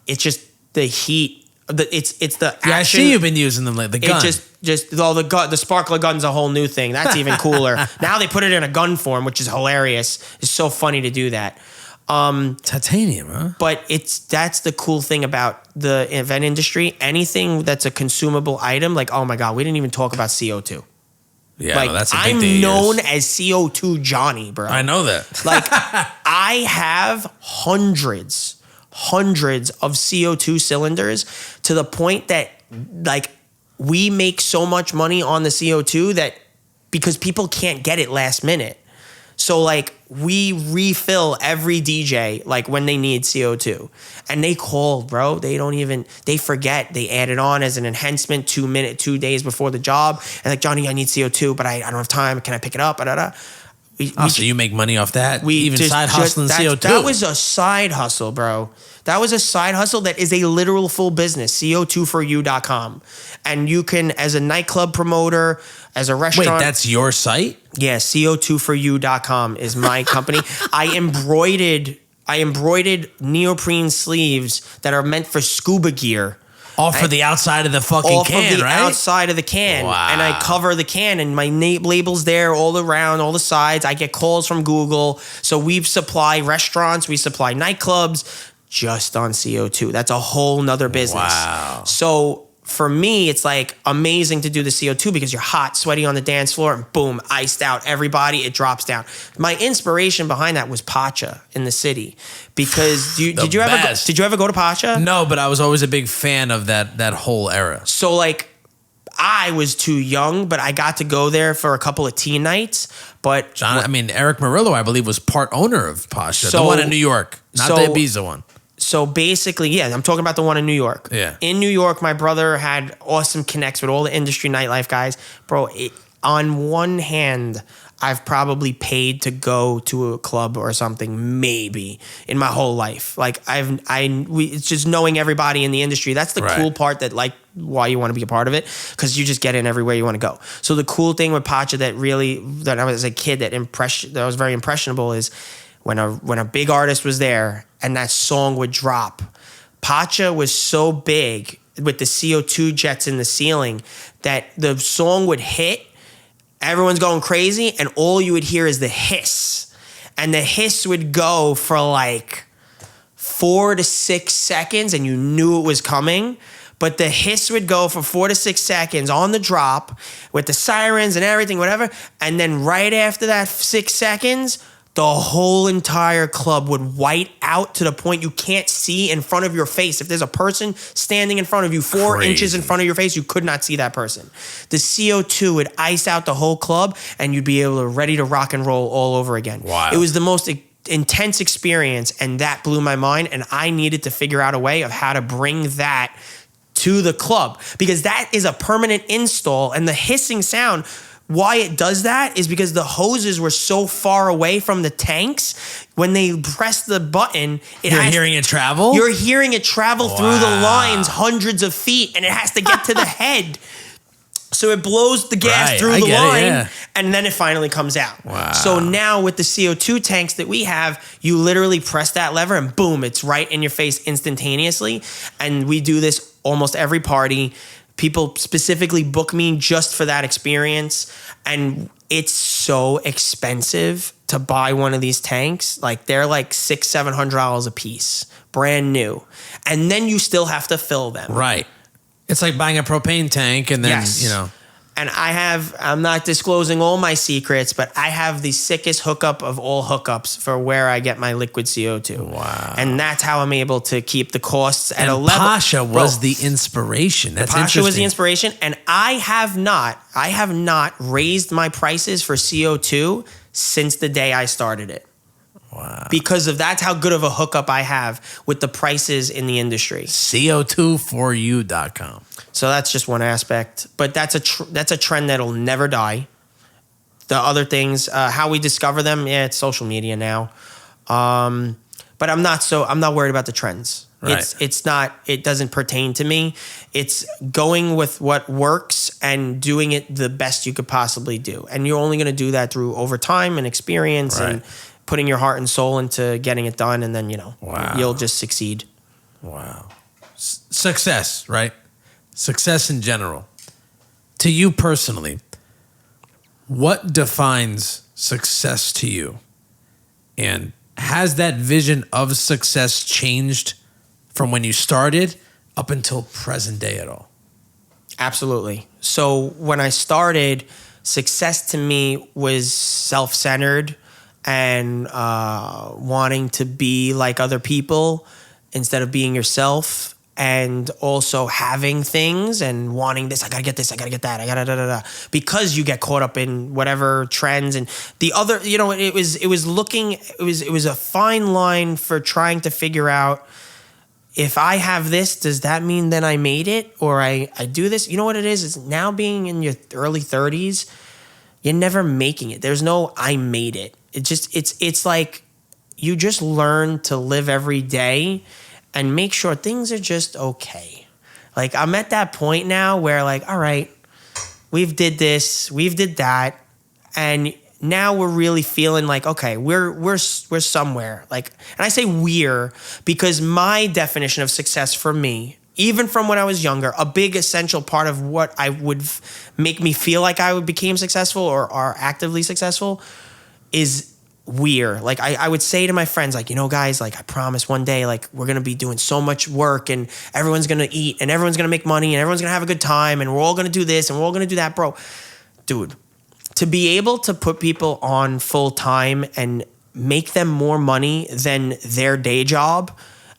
it's just the heat. It's the action. Yeah, I see you've been using them like the gun. The sparkler gun's a whole new thing. That's even cooler. Now they put it in a gun form, which is hilarious. It's so funny to do that. Titanium, huh? But that's the cool thing about the event industry. Anything that's a consumable item, like, oh my God, we didn't even talk about CO2. Yeah, like, no, that's a big I'm thing. known as CO2 Johnny, bro. I know that. Like, I have hundreds of CO2 cylinders to the point that like we make so much money on the CO2 that because people can't get it last minute. So like we refill every DJ like when they need CO2 and they call, bro. They forget they add it on as an enhancement 2 days before the job. And like, Johnny, I need CO2 but I don't have time. Can I pick it up? So you make money off that? Side hustling CO2? That was a side hustle, bro. That was a side hustle that is a literal full business, co2foryou.com. And you can, as a nightclub promoter, as a restaurant. Wait, that's your site? Yeah, co2foryou.com is my company. I embroidered neoprene sleeves that are meant for scuba gear. Off of the outside of the fucking can, right? Outside of the can. Wow. And I cover the can and my label's there all around, all the sides. I get calls from Google. So we supply restaurants, we supply nightclubs just on CO2. That's a whole nother business. Wow. So for me, it's like amazing to do the CO2 because you're hot, sweaty on the dance floor, and boom, iced out everybody, it drops down. My inspiration behind that was Pacha in the city. Because did you ever go to Pacha? No, but I was always a big fan of that whole era. So like I was too young, but I got to go there for a couple of teen nights. But Eric Murillo, I believe, was part owner of Pacha, the one in New York, not the Ibiza one. So basically, yeah, I'm talking about the one in New York. Yeah. In New York, my brother had awesome connects with all the industry nightlife guys. Bro, on one hand, I've probably paid to go to a club or something maybe in my whole life. Like it's just knowing everybody in the industry. That's the cool part that like why you want to be a part of it because you just get in everywhere you want to go. So the cool thing with Pacha that I was a kid that I was very impressionable is when a big artist was there and that song would drop. Pacha was so big with the CO2 jets in the ceiling that the song would hit. Everyone's going crazy, and all you would hear is the hiss. And the hiss would go for like 4 to 6 seconds, and you knew it was coming. But the hiss would go for 4 to 6 seconds on the drop with the sirens and everything, whatever. And then right after that 6 seconds, the whole entire club would white out to the point you can't see in front of your face. If there's a person standing in front of you, 4 inches in front of your face, you could not see that person. The CO2 would ice out the whole club, and you'd be able to ready to rock and roll all over again. Wow. It was the most intense experience, and that blew my mind, and I needed to figure out a way of how to bring that to the club, because that is a permanent install, and the hissing sound, why it does that is because the hoses were so far away from the tanks. When they press the button, You're hearing it travel? You're hearing it travel through the lines hundreds of feet, and it has to get to the head. So it blows the gas through the line, and then it finally comes out. Wow. So now with the CO2 tanks that we have, you literally press that lever and boom, it's right in your face instantaneously. And we do this almost every party. People specifically book me just for that experience. And it's so expensive to buy one of these tanks. Like they're like $600-$700 a piece, brand new. And then you still have to fill them. Right. It's like buying a propane tank and then, you know. And I'm not disclosing all my secrets, but I have the sickest hookup of all hookups for where I get my liquid CO2. Wow. And that's how I'm able to keep the costs at a level. Pasha was the inspiration. That's interesting. Pasha was the inspiration. And I have not raised my prices for CO2 since the day I started it. Wow. Because that's how good of a hookup I have with the prices in the industry. CO2foryou.com. So that's just one aspect, but that's a trend that'll never die. The other things, how we discover them, it's social media now. But I'm not worried about the trends. Right. It doesn't pertain to me. It's going with what works and doing it the best you could possibly do. And you're only going to do that through overtime and experience and putting your heart and soul into getting it done. And then, you'll just succeed. Wow. Success, right? Success in general. To you personally, what defines success to you? And has that vision of success changed from when you started up until present day at all? Absolutely. So when I started, success to me was self-centered and wanting to be like other people instead of being yourself, and also having things and wanting this, I gotta get this, I gotta get that, I gotta da. Because you get caught up in whatever trends and the other, it was a fine line for trying to figure out, if I have this, does that mean then I made it, or I do this? You know what it is? It's now being in your early 30s, you're never making it. There's no I made it. It's like you just learn to live every day and make sure things are just okay. Like I'm at that point now where like, all right, we've did this, we've did that, and now we're really feeling like, okay, we're somewhere. Like, and I say we're because my definition of success for me, even from when I was younger, a big essential part of what I would make me feel like I became successful or are actively successful is we're. Like I would say to my friends, like, guys, like I promise one day, like we're going to be doing so much work and everyone's going to eat and everyone's going to make money and everyone's going to have a good time and we're all going to do this and we're all going to do that, bro. Dude, to be able to put people on full time and make them more money than their day job,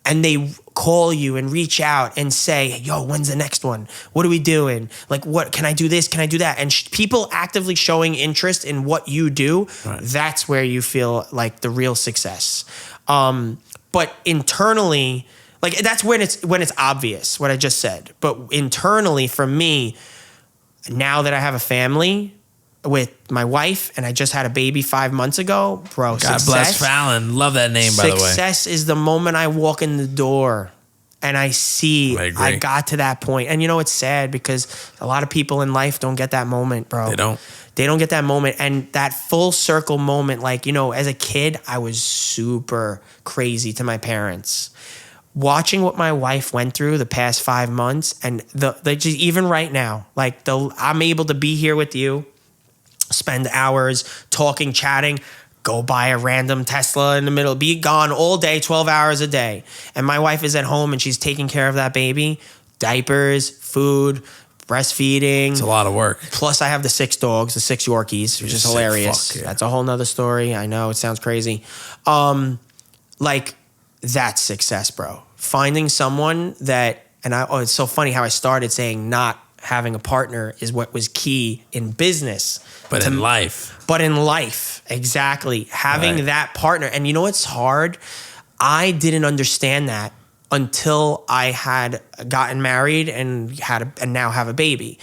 and they call you and reach out and say, yo, when's the next one? What are we doing? Like, what, can I do this? Can I do that? And people actively showing interest in what you do, that's where you feel like the real success. But internally, like that's when it's obvious what I just said. But internally for me, now that I have a family with my wife and I just had a baby 5 months ago, bro. God bless Fallon. Love that name, by the way. Success is the moment I walk in the door and I see I got to that point. And it's sad because a lot of people in life don't get that moment, bro. They don't get that moment. And that full circle moment, like, as a kid, I was super crazy to my parents. Watching what my wife went through the past 5 months and even right now, like I'm able to be here with you, spend hours talking, chatting, go buy a random Tesla in the middle, be gone all day, 12 hours a day. And my wife is at home and she's taking care of that baby, diapers, food, breastfeeding. It's a lot of work. Plus, I have the 6 dogs, the 6 Yorkies, which is hilarious. Fuck, yeah. That's a whole nother story. I know it sounds crazy. Like, that's success, bro. Finding someone that, it's so funny how I started saying not having a partner is what was key in business. But in life. But in life, exactly. Having that partner. And you know what's hard? I didn't understand that until I had gotten married and now have a baby.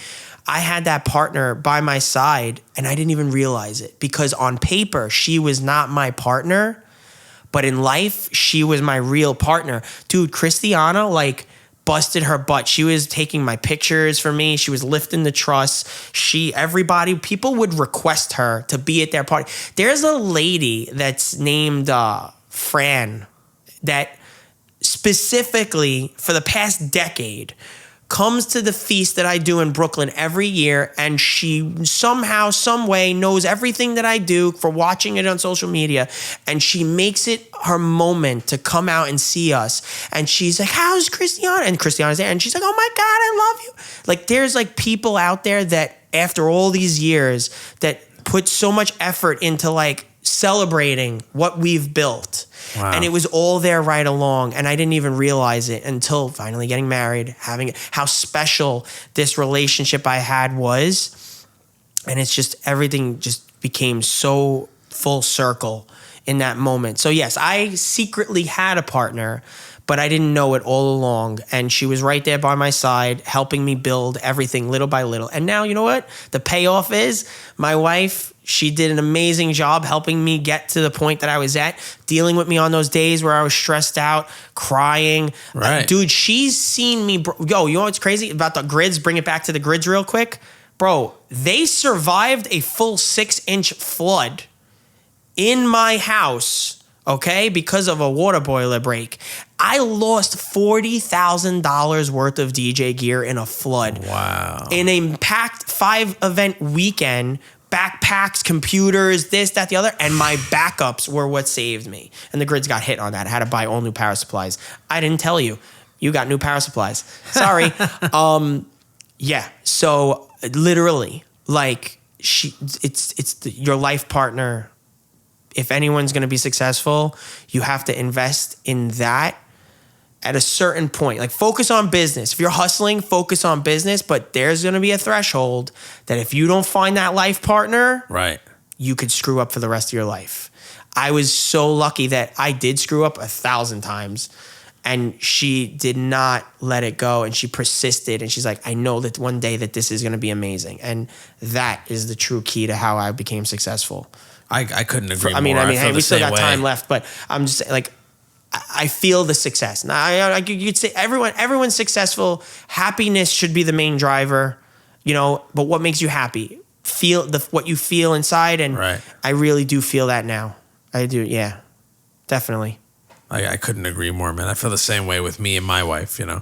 I had that partner by my side and I didn't even realize it because on paper, she was not my partner, but in life, she was my real partner. Dude, Christiana, like, busted her butt. She was taking my pictures for me. She was lifting the truss. People would request her to be at their party. There's a lady that's named Fran that specifically for the past decade comes to the feast that I do in Brooklyn every year, and she somehow, some way knows everything that I do for watching it on social media, and she makes it her moment to come out and see us. And she's like, how's Christiana? And Christiana's there, and she's like, oh my God, I love you. Like, there's like people out there that after all these years that put so much effort into like celebrating what we've built. Wow. And it was all there right along. And I didn't even realize it until finally getting married, having how special this relationship I had was. And it's just, everything just became so full circle in that moment. So yes, I secretly had a partner, but I didn't know it all along. And she was right there by my side, helping me build everything little by little. And now, you know what? The payoff is my wife, she did an amazing job helping me get to the point that I was at, dealing with me on those days where I was stressed out, crying. Right. Dude, she's seen me. Yo, you know what's crazy about the grids? Bring it back to the grids real quick. Bro, they survived a full 6-inch flood in my house, okay, because of a water boiler break. I lost $40,000 worth of DJ gear in a flood. Wow. In a packed 5-event weekend, backpacks, computers, this, that, the other, and my backups were what saved me. And the grids got hit on that. I had to buy all new power supplies. I didn't tell you. You got new power supplies. Sorry. Yeah. So literally, like, your life partner. If anyone's going to be successful, you have to invest in that at a certain point. Like, focus on business. If you're hustling, focus on business, but there's going to be a threshold that if you don't find that life partner, right, you could screw up for the rest of your life. I was so lucky that I did screw up 1,000 times, and she did not let it go, and she persisted, and she's like, I know that one day that this is going to be amazing. And that is the true key to how I became successful. I couldn't agree more. I mean, hey, we still got time left, but I'm just like, I feel the success. Now, you'd say everyone's successful. Happiness should be the main driver, you know. But what makes you happy? Feel what you feel inside, and right. I really do feel that now. I do, yeah, definitely. I couldn't agree more, man. I feel the same way with me and my wife. You know.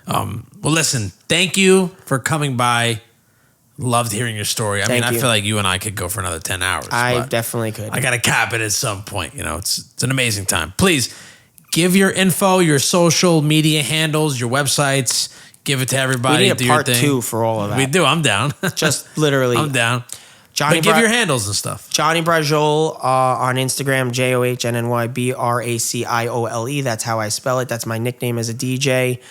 Well, listen. Thank you for coming by. Loved hearing your story. I feel like you and I could go for another 10 hours. I definitely could. I got to cap it at some point. You know, it's an amazing time. Please give your info, your social media handles, your websites. Give it to everybody. We need a part 2 for all of that. We do. I'm down. Just literally. I'm down. But give your handles and stuff. Johnny Braciole on Instagram, JOHNNYBRACIOLE. That's how I spell it. That's my nickname as a DJ.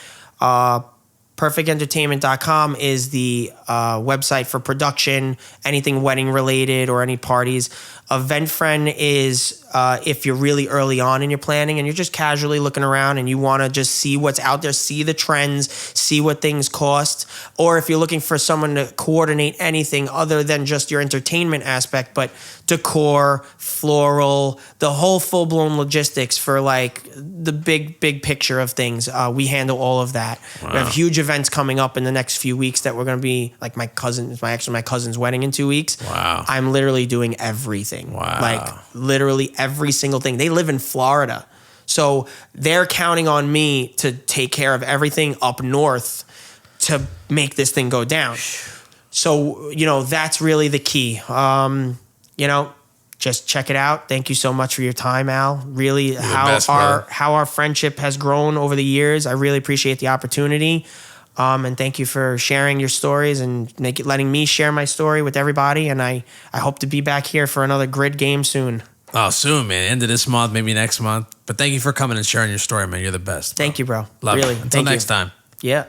PerfectEntertainment.com is the website for production, anything wedding related or any parties. EventFriend is if you're really early on in your planning and you're just casually looking around and you want to just see what's out there, see the trends, see what things cost. Or if you're looking for someone to coordinate anything other than just your entertainment aspect, but decor, floral, the whole full-blown logistics for like the big picture of things. We handle all of that. Wow. We have huge events coming up in the next few weeks that we're going to be like my cousin's wedding in 2 weeks. Wow. I'm literally doing everything. Wow. Like literally every single thing. They live in Florida. So they're counting on me to take care of everything up north to make this thing go down. So, you know, that's really the key. You know, just check it out. Thank you so much for your time, Al. Really, how our friendship has grown over the years. I really appreciate the opportunity. And thank you for sharing your stories and letting me share my story with everybody. And I hope to be back here for another grid game soon. Oh, soon, man. End of this month, maybe next month. But thank you for coming and sharing your story, man. You're the best. Thank you, bro. Love really. you. Until next time. Yeah.